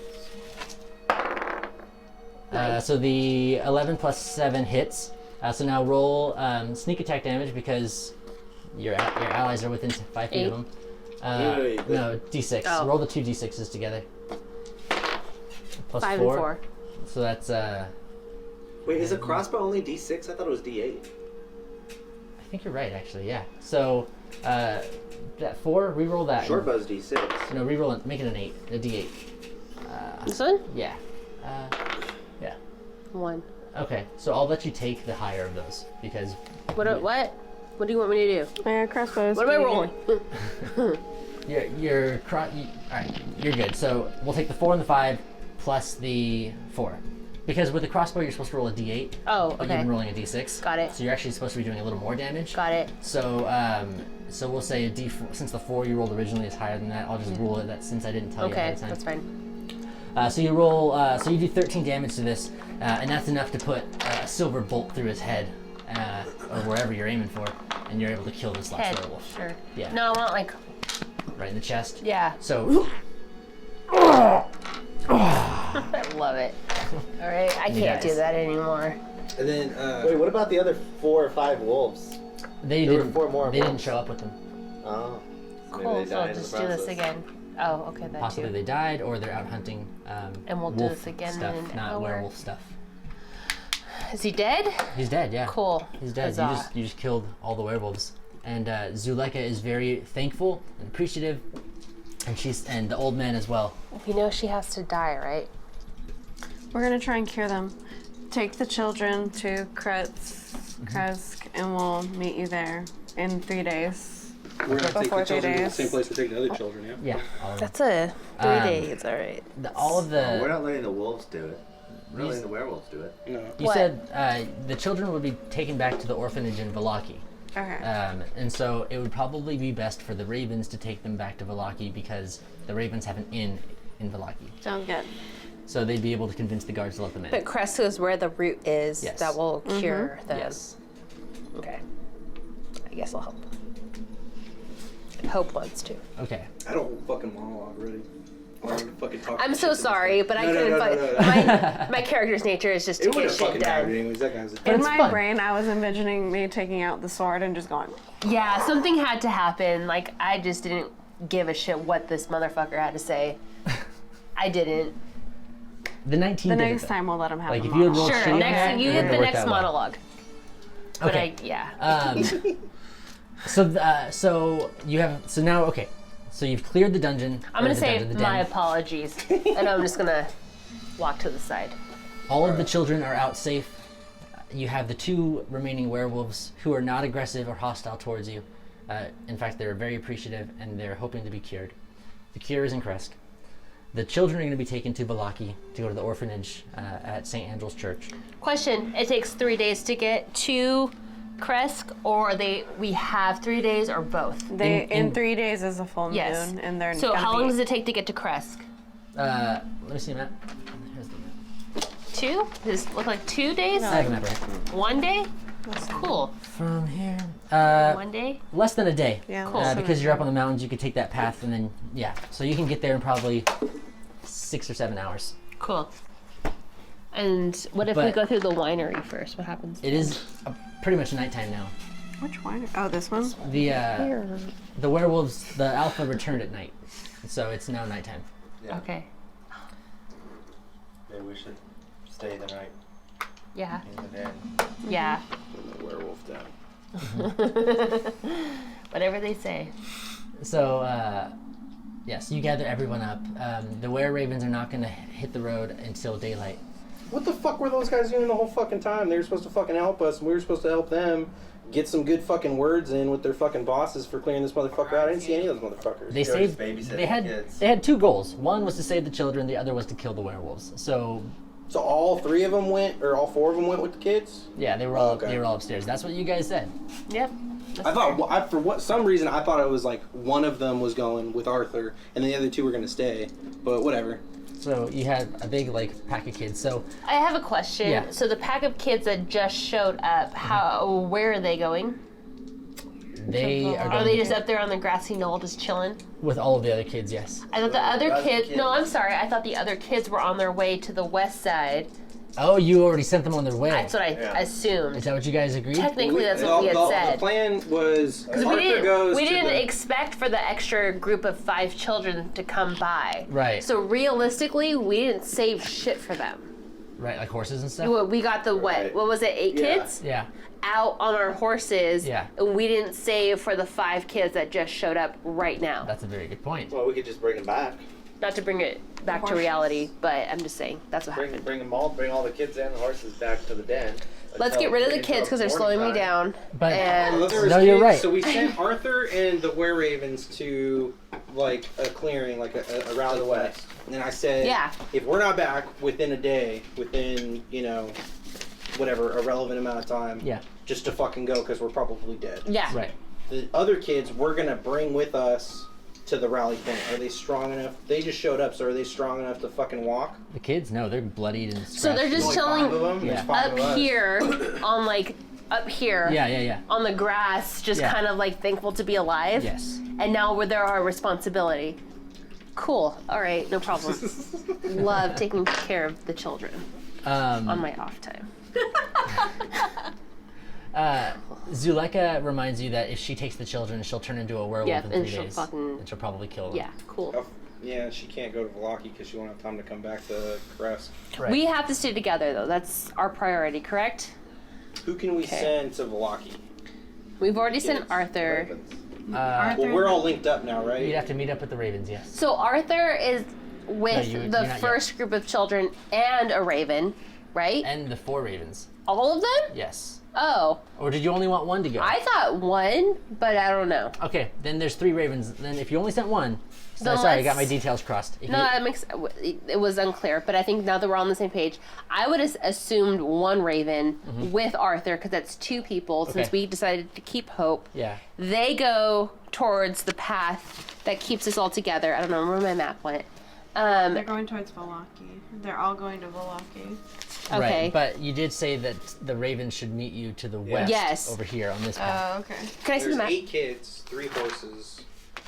So the 11 plus 7 hits. So now roll sneak attack damage because your allies are within 5 feet of them. No, d6. Oh. Roll the 2 d6s together. Plus 5 4. and 4. So that's Wait, is a crossbow only D6? I thought it was D8. I think you're right actually. Yeah. So that 4. Reroll that. Short bow's D6. No, reroll it. Make it an 8. A d8. This one? Yeah. Yeah. 1. Okay. So I'll let you take the higher of those because What do you want me to do? My crossbows. What am I rolling? Alright, you're good. So we'll take the 4 and the 5 plus the 4. Because with the crossbow you're supposed to roll a d8. Oh, But you've okay. been rolling a d6. Got it. So you're actually supposed to be doing a little more damage. Got it. So so we'll say a d4 since the 4 you rolled originally is higher than that, I'll just rule it that since I didn't tell you ahead Okay, of time. that's fine. So you roll so you do 13 damage to this, and that's enough to put a silver bolt through his head. Or wherever you're aiming for, and you're able to kill this last Head. werewolf. Sure. Yeah. No, I want like, Right in the chest. yeah. So I love it. All right, I can't do guys. that anymore. And then, Wait, what about the other 4 or 5 wolves? they There were didn't. 4 more They didn't wolves. show up with them. Oh. So Cool. maybe they So died I'll in the just do this process. again. Oh, okay, that Possibly too. they died, or they're out hunting. And we'll do wolf this again stuff, in an not hour. werewolf stuff. Is he dead? He's dead. Yeah. Cool. He's dead. Huzzah. You just killed all the werewolves. And Zuleika is very thankful and appreciative, and the old man as well. You know she has to die, right? We're gonna try and cure them. Take the children to Kresk, and we'll meet you there in 3 days. we're going to take the Before 3 children to the days. same place we take the other children, yeah? Yeah. All of them. That's a 3 Um, days, all right. All of We're the. not letting the wolves do it. We're not letting the werewolves do it. No. You What? said the children would be taken back to the orphanage in Valaki. Okay. And so it would probably be best for the Ravens to take them back to Valaki because the Ravens have an inn in Valaki. Sounds good. So they'd be able to convince the guards to let them in. But Crest is where the root is Yes. that will cure them. Yes. Okay. I guess I'll help. Hope wants to. Okay. I don't fucking monologue already. Or fucking talk I'm shit so to sorry, but I couldn't my character's nature is just to It would get have shit fucking mattered done. anyways. That guy's a In it's my fun. brain, I was envisioning me taking out the sword and just going, Yeah, something had to happen. Like, I just didn't give a shit what this motherfucker had to say. I didn't. The 19 the did it, next though. time we'll let him have Like the if you had monologue. rolled Sure, shitty on next that, you it get wouldn't the have next worked out well. monologue. But Okay. yeah. So you have now okay. So you've cleared the dungeon. I'm gonna or the say dungeon, the my den. apologies, and I'm just gonna walk to the side. All of the children are out safe. You have the 2 remaining werewolves who are not aggressive or hostile towards you. In fact, they're very appreciative and they're hoping to be cured. The cure is in Kresk. The children are going to be taken to Valaki to go to the orphanage at St. Angel's Church. Question: it takes 3 days to get to Kresk, or we have 3 days, or both? In 3 days is a full moon, Yes. and they're So gonna how long be- does it take to get to Kresk? Let me see, Matt. Here's the map. 2? Does it look like 2 days? I have a map right. 1 day? Cool. From here. 1 day? Less than a day. Yeah. Cool. Because you're up on the mountains, you could take that path and then, yeah. So you can get there in probably 6 or 7 hours. Cool. And what if we But- go through the winery first? What happens? It is pretty much nighttime now. Which one? Oh, this one? The werewolves, the alpha returned at night. So it's now nighttime. Yeah. Okay. Maybe we should stay the night Yeah. in the den. Yeah. The werewolf den. Whatever they say. So, yes, you gather everyone up. The were-ravens are not going to hit the road until daylight. What the fuck were those guys doing the whole fucking time? They were supposed to fucking help us, and we were supposed to help them get some good fucking words in with their fucking bosses for clearing this motherfucker out. I didn't see any of those motherfuckers. They They were saved. just babysitting They had. kids. They had 2 goals. One was to save the children. The other was to kill the werewolves. So, So all 3 of them went, or all 4 of them went with the kids? yeah, they were all Okay. they were all upstairs. That's what you guys said. Yep. I thought, for some reason, I thought it was like one of them was going with Arthur, and the other 2 were gonna stay. But whatever. So you had a big pack of kids. So I have a question. Yeah. So the pack of kids that just showed up, where are they going? they are Are going they just up there on the grassy knoll just chilling? with all of the other kids. Yes. I thought the other Other kids. No, kids. I'm sorry. I thought the other kids were on their way to the west side. Oh, you already sent them on their way. That's what I Yeah. assumed. Is that what you guys agreed? Technically, that's what we had The said. plan was Because Arthur we didn't expect for the extra group of 5 children to come by. Right. So realistically, we didn't save shit for them. Right, like horses and stuff. We got the Right. what was it, 8 Yeah. kids Yeah. out on our horses, Yeah. and we didn't save for the 5 kids that just showed up right now. That's a very good point. Well, we could just bring them back. Not to bring it back to reality, but I'm just saying that's what happened. Bring them all. Bring all the kids and the horses back to the den. Let's get rid of the kids because they're slowing me down. But And No, you're right. So we sent Arthur and the were-ravens to like a clearing, like a rally To the place. west. And then I said, Yeah. if we're not back within a day, within, whatever, a relevant amount of time, yeah. just to fucking go because we're probably dead. yeah, Right. The other kids we're going to bring with us to the rally point. Are they strong enough? They just showed up, so are they strong enough to fucking walk? The kids, no, they're bloodied and So they're scratched. just Only 5 of chilling them? There's Yeah. 5 of up us. here on up here Yeah. on the grass, just Yeah. kind of like thankful to be alive. Yes. And now they're our responsibility. Cool. All right, no problem. Love taking care of the children on my off time. Zuleika reminds you that if she takes the children, she'll turn into a werewolf Yeah, in and 3 she'll days. fucking- And she'll probably kill them. Yeah, cool. Oh, yeah, she can't go to Valaki because she won't have time to come back to Crest. Right. We have to stay together though. That's our priority, correct? Who can we send to Valaki? We've already sent Arthur. Well, we're all linked up now, right? You'd have to meet up with the Ravens, yes. So Arthur is with you're the not yet. first group of children and a raven, right? And the 4 Ravens, All of them? yes. Oh, Or did you only want one to go? I thought one, but I don't know. Okay, then there's 3 Ravens. Then if you only sent one, Then sorry, I got my let's- details crossed. If No, you- that makes it was unclear, but I think now that we're on the same page, I would have assumed one raven with Arthur because that's 2 people. Since Mm-hmm. Okay. we decided to keep hope, yeah. they go towards the path that keeps us all together. I don't know where my map went. They're going towards Valaki. They're all going to Valaki. Okay. Right, but you did say that the Ravens should meet you to the west, Yes. over here on this path. Oh, okay. Can I see the There's map? 8 kids, 3 horses.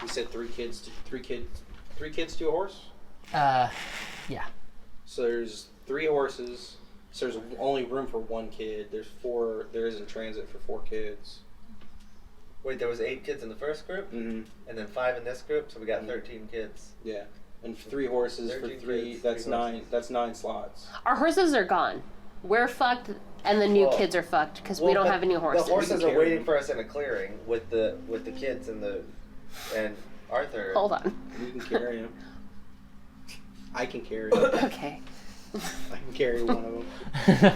We said 3 kids to a horse. Yeah. So there's 3 horses. So there's only room for 1 kid. There's 4. There isn't transit for 4 kids. Wait, there was 8 kids in the first group, Mm-hmm. and then 5 in this group, so we got 13 kids. Yeah, and 3 horses for 13 3. kids, That's 3 9. horses. That's 9 slots. Our horses are gone. We're fucked, and the new Well- kids are fucked because we don't but have any horses. The horses We are can waiting carry for us in a clearing with the kids and Arthur. Hold on. You can carry him. I can carry him. Okay. I can carry one of them.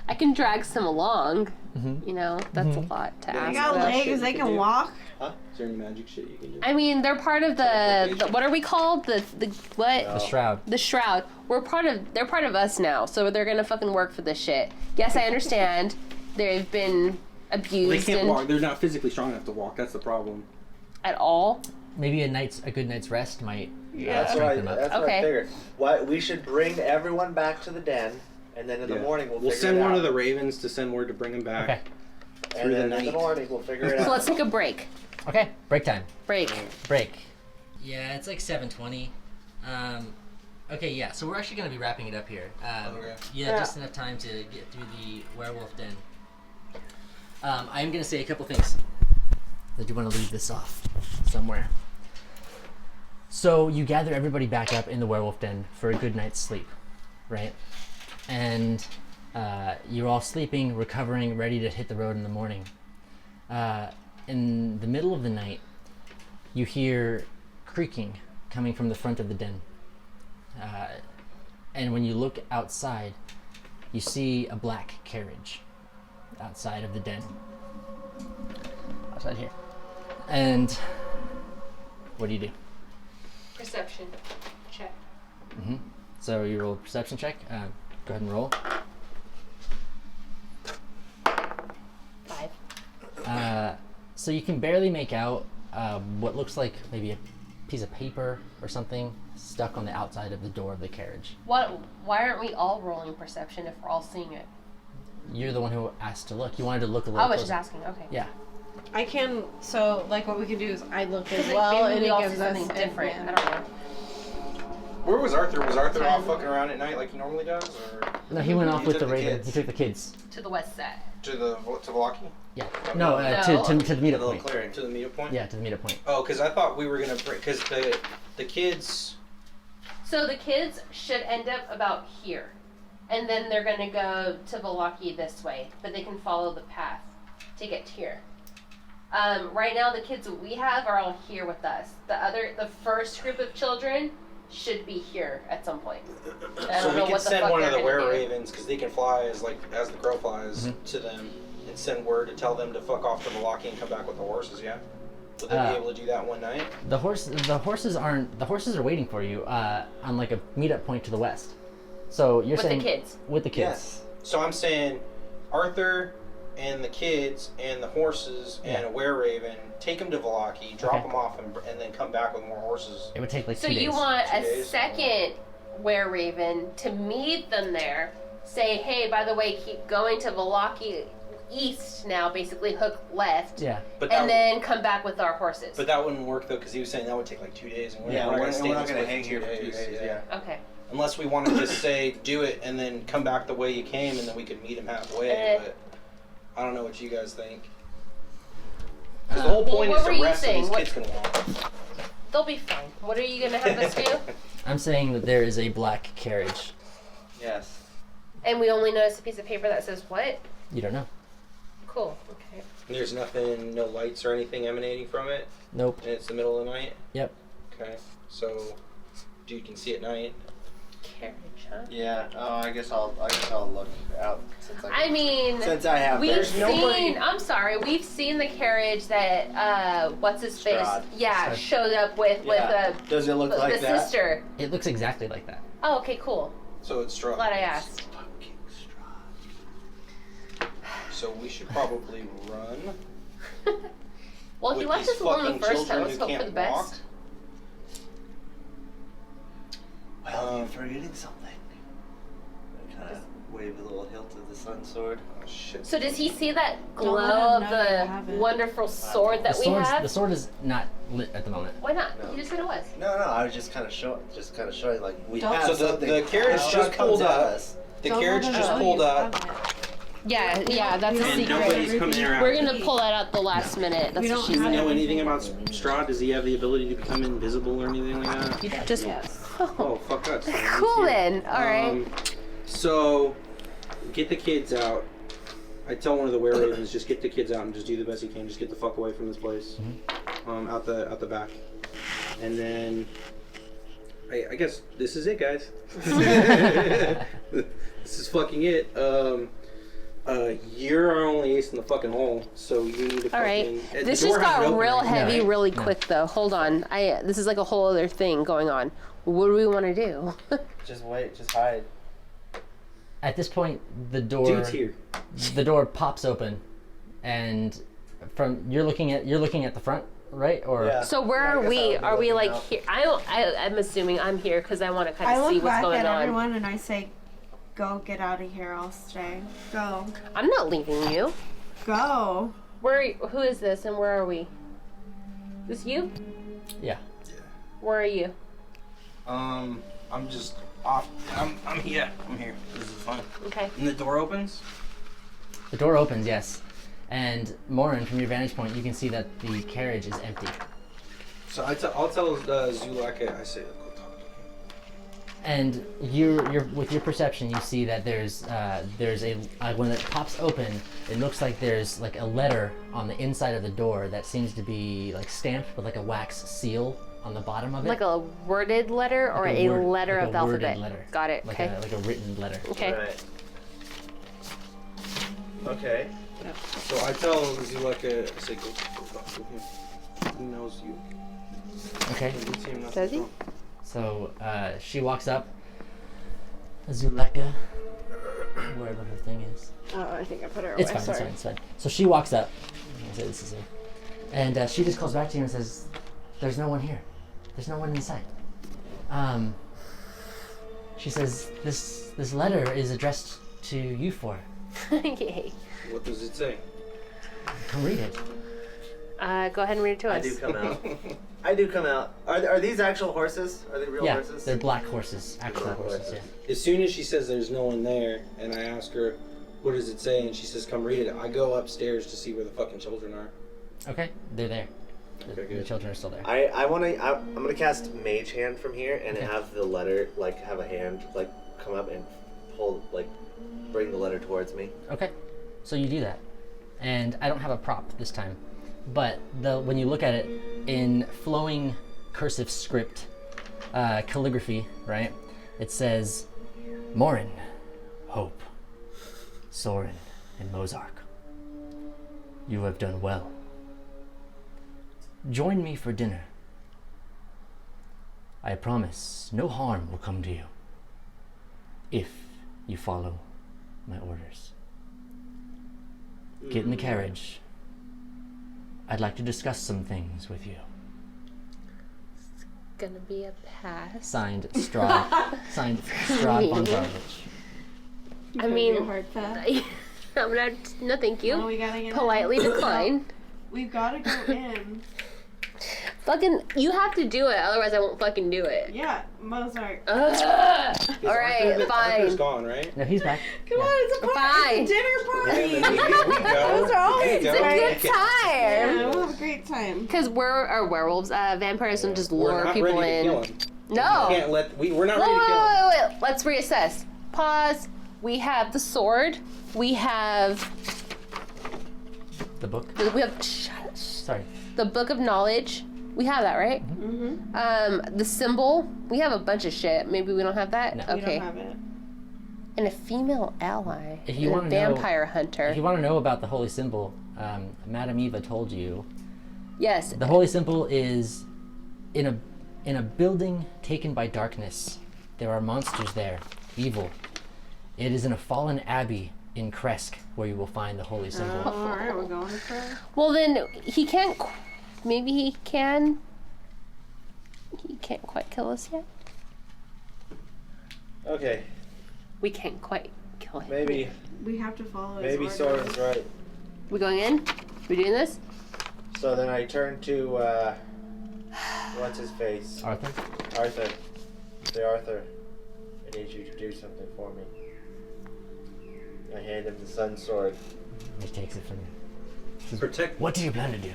I can drag some along. You know, that's a lot to They ask. got of. legs. shit They you can can do. walk. Is there any magic shit you can do? I mean, they're part of the what are we called? The what? The shroud. The shroud. They're part of us now, so they're gonna fucking work for this shit. Yes, I understand. They've been They abused can't and walk. They're not physically strong enough to walk. That's the problem. at all. Maybe a good night's rest might That's what I strengthen them up. that's what Okay. I figured. Why we should bring everyone back to the den And then in the morning we'll figure send it one out. of the ravens to send word to bring him back. Okay. And through the then in the night. morning we'll figure it So out. let's take a break. Okay. Break time. Break. Break. Yeah, it's like 7:20. Okay, yeah. So we're actually gonna be wrapping it up here. Okay. Yeah, just enough time to get through the werewolf den. I'm gonna say a couple things. I do want to leave this off somewhere. So you gather everybody back up in the werewolf den for a good night's sleep, right? And you're all sleeping, recovering, ready to hit the road in the morning. In the middle of the night, you hear creaking coming from the front of the den. And when you look outside, you see a black carriage outside of the den. Outside here. And what do you do? Perception check. So you roll a perception check. Go ahead and roll. 5. So you can barely make out what looks like maybe a piece of paper or something stuck on the outside of the door of the carriage. Why aren't we all rolling perception if we're all seeing it? You're the one who asked to look. You wanted to look a little I was closer. just asking. Okay. Yeah. I can. So like, what we can do is I look as Because well, maybe and we it all see gives us something different. Yeah. I don't know. Where was Arthur? Was Arthur off fucking around at night like he normally does, or No, he went off He with took the the raven. kids. He took the kids. To the west side. to Velaki? Yeah. No, No. To the A meetup little point. clearing. To the meetup point? Yeah, to the meetup point. Oh, because I thought we were gonna bring because the kids. So the kids should end up about here. And then they're going to go to Velaki this way. But they can follow the path to get here. Right now, the kids that we have are all here with us. The first group of children should be here at some point. I So don't we know can what the send fuck one of they're the gonna do. were-ravens because they can fly as the crow flies to them and send word to tell them to fuck off to Velaki and come back with the horses. Yeah. Would they be able to do that one night? The horses are waiting for you on like a meetup point to the west. So you're With the saying kids. with the kids. Yes. So I'm saying Arthur and the kids and the horses and Yeah. a were-raven, take them to Velaki, drop Okay. them off, and then come back with more horses. It would take like So 2 days. you want 2 a days. second were-raven to meet them there, say, hey, by the way, keep going to Velaki east now, basically hook left, Yeah. But that and then come back with our horses. But that wouldn't work though, because he was saying that would take like 2 days, and Yeah, not we're gonna stay in not this going to place hang here for 2 days. Yeah. Okay. Unless we want to just say do it and then come back the way you came, and then we could meet him halfway. But I don't know what you guys think. Because the whole Well, point what is were the you rest of saying? these What- kids can walk. They'll be fine. What are you going to have us do? I'm saying that there is a black carriage. Yes. And we only notice a piece of paper that says what? You don't know. Cool. Okay. There's nothing, no lights or anything emanating from it, Nope. and it's the middle of the night. Yep. Okay, so dude can see at night. Carriage, huh? Yeah. Oh, I guess I'll look out since I mean, since I have. we've There's seen. I'm sorry, we've seen the carriage that what's his face? Strahd. Yeah, Strahd. showed up with Does it look the like that? sister. It looks exactly like that. Oh, okay, cool. So it's Strahd. Glad I asked. Fucking Strahd. So we should probably run. Well, he with left these us alone the fucking first time. children Let's who hope for can't the best. walk. Well, you're forgetting something. Kind of wave a little hilt of the sun sword. Oh shit. So does he see that glow let him of know you have the it. wonderful sword that we The have? sword is not lit at the moment. Why not? No. He just said it was. No, I was just kind of showing like we Don't- have So the something. carriage Strahd just comes pulled at up. us. The Don't carriage let them just know pulled you up, have it. Yeah, that's a We don't and secret. nobody's coming around. We're gonna pull that out the last minute. That's We what don't she Do you have said. know anything about Strahd? Does he have the ability to become invisible or anything like that? Just Oh, fuck us. cool then. All right. So, get the kids out. I tell one of the were-ravens, just get the kids out and just do the best you can. Just get the fuck away from this place. Out the back. And then, I guess this is it, guys. This is fucking it. You're our only ace in the fucking hole, so you need to All right. fucking... the This door just hasn't got opened real right now. heavy No. really No. quick though. Hold on. This is like a whole other thing going on. What do we want to do? Just wait. Just hide. At this point, the door Dude's here. the door pops open, and from you're looking at the front, right? Or Yeah. So where Yeah, I are guess we? I would be Are we looking like out. here? I'm assuming I'm here because I want to kind I of see look what's back going at on. everyone and I say, go get out of here. I'll stay. Go. I'm not leaving you. Go. Who is this and where are we? This you? Yeah. Where are you? I'm just off. I'm here. I'm here. This is fine. Okay. And the door opens. The door opens, yes. And Morin, from your vantage point, you can see that the carriage is empty. So I'll tell Zulaka. I say, go talk to him. And you're with your perception, you see that there's a when it pops open, it looks like there's like a letter on the inside of the door that seems to be like stamped with like a wax seal on the bottom of it. Like a worded letter or Like a word- letter like of a the worded alphabet? letter. Got it. Like Okay. a written letter. Okay. Right. Okay. So I tell Zulaka. I say, go talk to him. He knows you. Okay. You see him, Does he? no. So she walks up. Zuleka, wherever her thing is. Oh, I think I put her away. It's fine, Sorry. it's fine. So she walks up. I say, this is her. And she just calls back to you and says, there's no one here. There's no one inside. She says, this letter is addressed to you four. Yay. What does it say? Come read it. Go ahead and read it to I us. do come out. I do come out. Are these actual horses? Are they real Yeah, horses? they're black horses. Actual Black horses, horses. yeah. As soon as she says there's no one there, and I ask her, what does it say? And she says, come read it. I go upstairs to see where the fucking children are. Okay, they're there. Okay, The good. children are still there. I'm gonna cast Mage Hand from here and have the letter, like, have a hand, like, come up and pull, like, bring the letter towards me. Okay, so you do that. And I don't have a prop this time. But when you look at it in flowing cursive script, calligraphy, right? It says, Morin, Hope, Soren, and Mozark. You have done well. Join me for dinner. I promise no harm will come to you if you follow my orders. Get in the carriage. I'd like to discuss some things with you. Gonna be a pass. Signed, Strahd. Signed, Strahd von Zarvich. I mean, Your hard pass. I'm not. No, thank you. No, we gotta get Politely decline. We've gotta go in. Fucking, you have to do it, otherwise I won't fucking do it. Yeah, Mozart. All right, Arthur's fine. gone, right? No, he's back. Come on, it's a party. Fine. It's a dinner party. We go. Those are always There It's you go. a great. good time. Yeah, we'll have a great time. Because we're werewolves. Vampires don't just We're lure not people ready to kill in. him. No. We're not Wait, ready to kill him. wait. Let's reassess. Pause. We have the sword. We have. The book. We have. Shut. Sorry. The book of knowledge. We have that, right? Mm-hmm. The symbol. We have a bunch of shit. Maybe we don't have that. No. We Okay. don't have it. And a female ally. If you and wanna a know- vampire hunter. If you want to know about the holy symbol, Madame Eva told you. Yes. The holy symbol is in a building taken by darkness. There are monsters there, evil. It is in a fallen abbey in Kresk where you will find the holy symbol. All right, we're going for it. Well, then he can't. Maybe he can. He can't quite kill us yet. Okay, We can't quite kill him. maybe We have to follow his maybe orders. Soren's right. We going in? We doing this? So then I turn to what's his face? Arthur? Arthur. Say, Arthur, I need you to do something for me. I hand him the sun sword. He takes it from you. Protect What do you plan to do?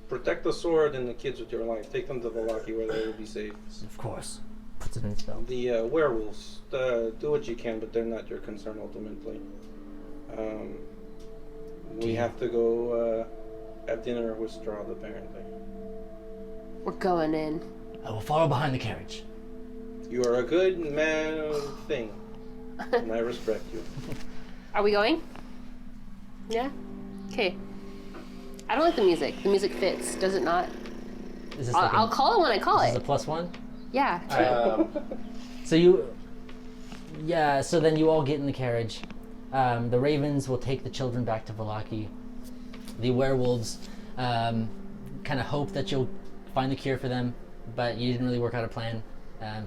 the sword and the kids with your life. Take them to Valaki where they will be safe. Of course. Puts it in his belt. The werewolves, do what you can, but they're not your concern ultimately. We have to go have dinner with Strahd, apparently. We're going in. I will follow behind the carriage. You are a good man of thing, and I respect you. Are we going? Yeah? Okay. I don't like the music. The music fits, does it not? Is this I'll call it when I call This is a it. +1? Yeah. So so then you all get in the carriage. The ravens will take the children back to Valaki. The werewolves kind of hope that you'll find the cure for them, but you didn't really work out a plan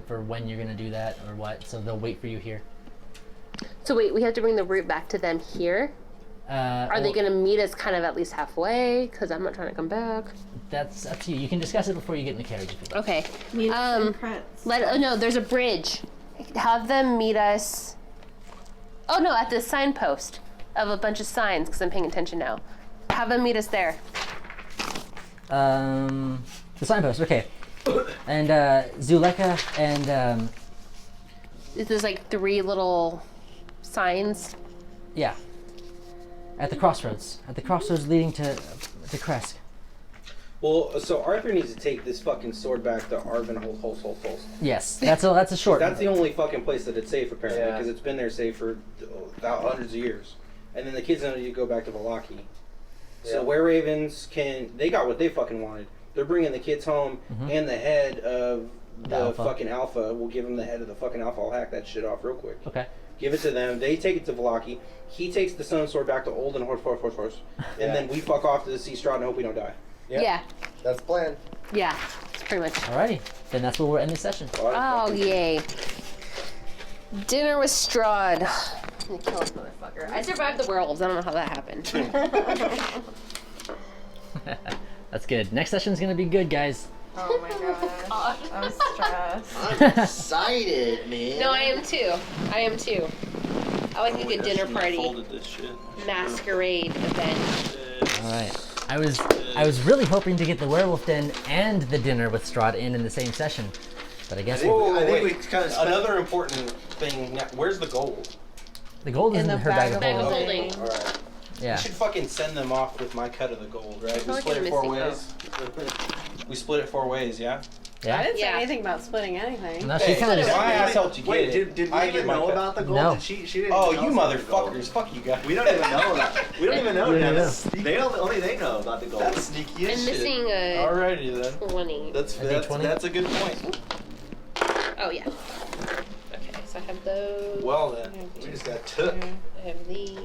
for when you're going to do that or what, so they'll wait for you here. So wait, we have to bring the root back to them here? Are they going to meet us kind of at least halfway? Because I'm not trying to come back. That's up to you. You can discuss it before you get in the carriage if you like. Okay. Prince. No, there's a bridge. Have them meet us. Oh no, at the signpost of a bunch of signs because I'm paying attention now. Have them meet us there. The signpost, okay. And Zuleka and There's like 3 little signs. yeah. At the crossroads. At the crossroads leading to Kresk. Well, so Arthur needs to take this fucking sword back to Arvin Holst. Yes, that's a short. That's the only fucking place that it's safe, apparently, Yeah. because it's been there safe for hundreds of years. And then the kids know you go back to Valaki. So Yeah. Were Ravens they got what they fucking wanted. They're bringing the kids home, and the head of the Alpha. fucking Alpha. We'll give him the head of the fucking Alpha. I'll hack that shit off real quick. Okay. Give it to them. They take it to Valaki. He takes the Sun Sword back to Old and horse. And then we fuck off to the Sea Strahd and hope we don't die. Yep. Yeah. That's the plan. Yeah. It's pretty much. Alrighty. Then that's where we're ending the session. Oh, yay. Dinner with Strahd. I'm gonna kill this motherfucker. I survived the werewolves. I don't know how that happened. That's good. Next session's gonna be good, guys. Oh my gosh. I'm stressed. I'm excited, man. No, I am too. I like a good dinner party. Folded this shit. Masquerade event. Alright. I was really hoping to get the werewolf den and the dinner with Strahd in the same session. But I guess I think we kind of Another important thing. Now, where's the gold? the gold is in the her bag bag of of holding. Holding. All right. Yeah. We should fucking send them off with my cut of the gold, right? We feel like split I'm it 4 missing ways. We split it 4 ways, yeah? I Yeah. didn't say Yeah. anything about splitting anything. No, she kind of. my ass helped you get Wait, it. did we I even get my know cut. about the gold? No. She didn't Oh, tell you us about the gold. motherfuckers! Fuck you guys. We don't even know that. We don't even know We don't that. They don't. Only they know about the gold. That's sneaky as I'm shit. missing a Alrighty then. 20. That's D20? that's a good point. Oh, yeah. Okay, so I have those. Well then, we just got took. I have these.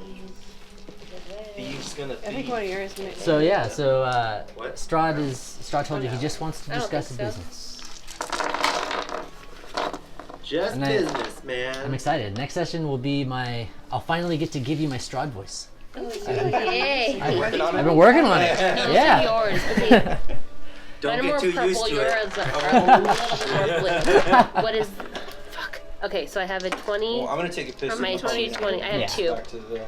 He's gonna I think thieve. one of yours. So yeah, so What? Strahd told you he just wants to I don't discuss his think so. business. Just And I- business, man. I'm excited. Next session will be I'll finally get to give you my Strahd voice. Yay. Working on I've it. been working on it. No, Yeah. yours. Okay. Don't Mine are get more too purple. used to Yours it. are a little bit more blue. What is? Fuck. Okay, so I have a 20. Well, I'm gonna take a piss. Or my in the 20. I have Yeah. 2. Back to the.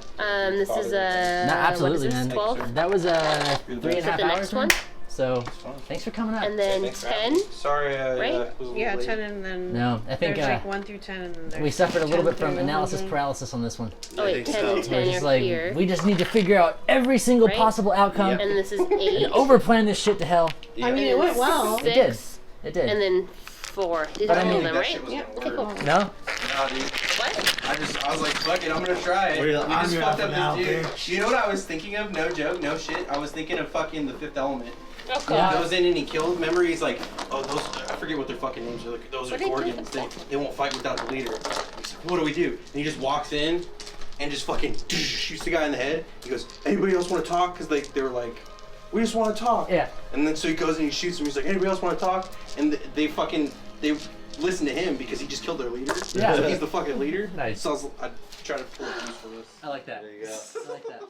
This is a. No, absolutely, what is this, man. 12? That was 3.5 Is it the hours. next man. one? So thanks for coming up. And then Thanks for 10. having me. Sorry, Right? was a little Yeah, late. 10 and then. No, I think There's like 1 through 10 and then there's we suffered a little 10 bit from through analysis 100. paralysis on this one. Oh wait, 10 and 10 We're are just like here. we just need to figure out every single Right? possible outcome And this is 8. and overplan this shit to hell. I mean, it went well. It did. 6. It did. And then 4. These But are I all mean, of them, that right? shit was Yeah. gonna Okay, work. cool. No? Nah, dude. What? I was like, fuck it, I'm gonna try it. We're We just on fucked for up now, this dude. bitch. You know what I was thinking of? No joke, no shit. I was thinking of fucking the Fifth Element. Oh He god. goes in and he kills. Remember, he's like, oh, those, I forget what their fucking names are. Like, those are What did he Gorgons. do? They won't fight without the leader. He's like, what do we do? And he just walks in and just fucking shoots the guy in the head. He goes, anybody else want to talk? Because they were like, we just want to talk. Yeah. And then so he goes and he shoots him. He's like, anybody else want to talk? And they listen to him because he just killed their leader. Yeah. So he's the fucking leader. Nice. So I try to pull a piece for this. I like that. There you go. I like that.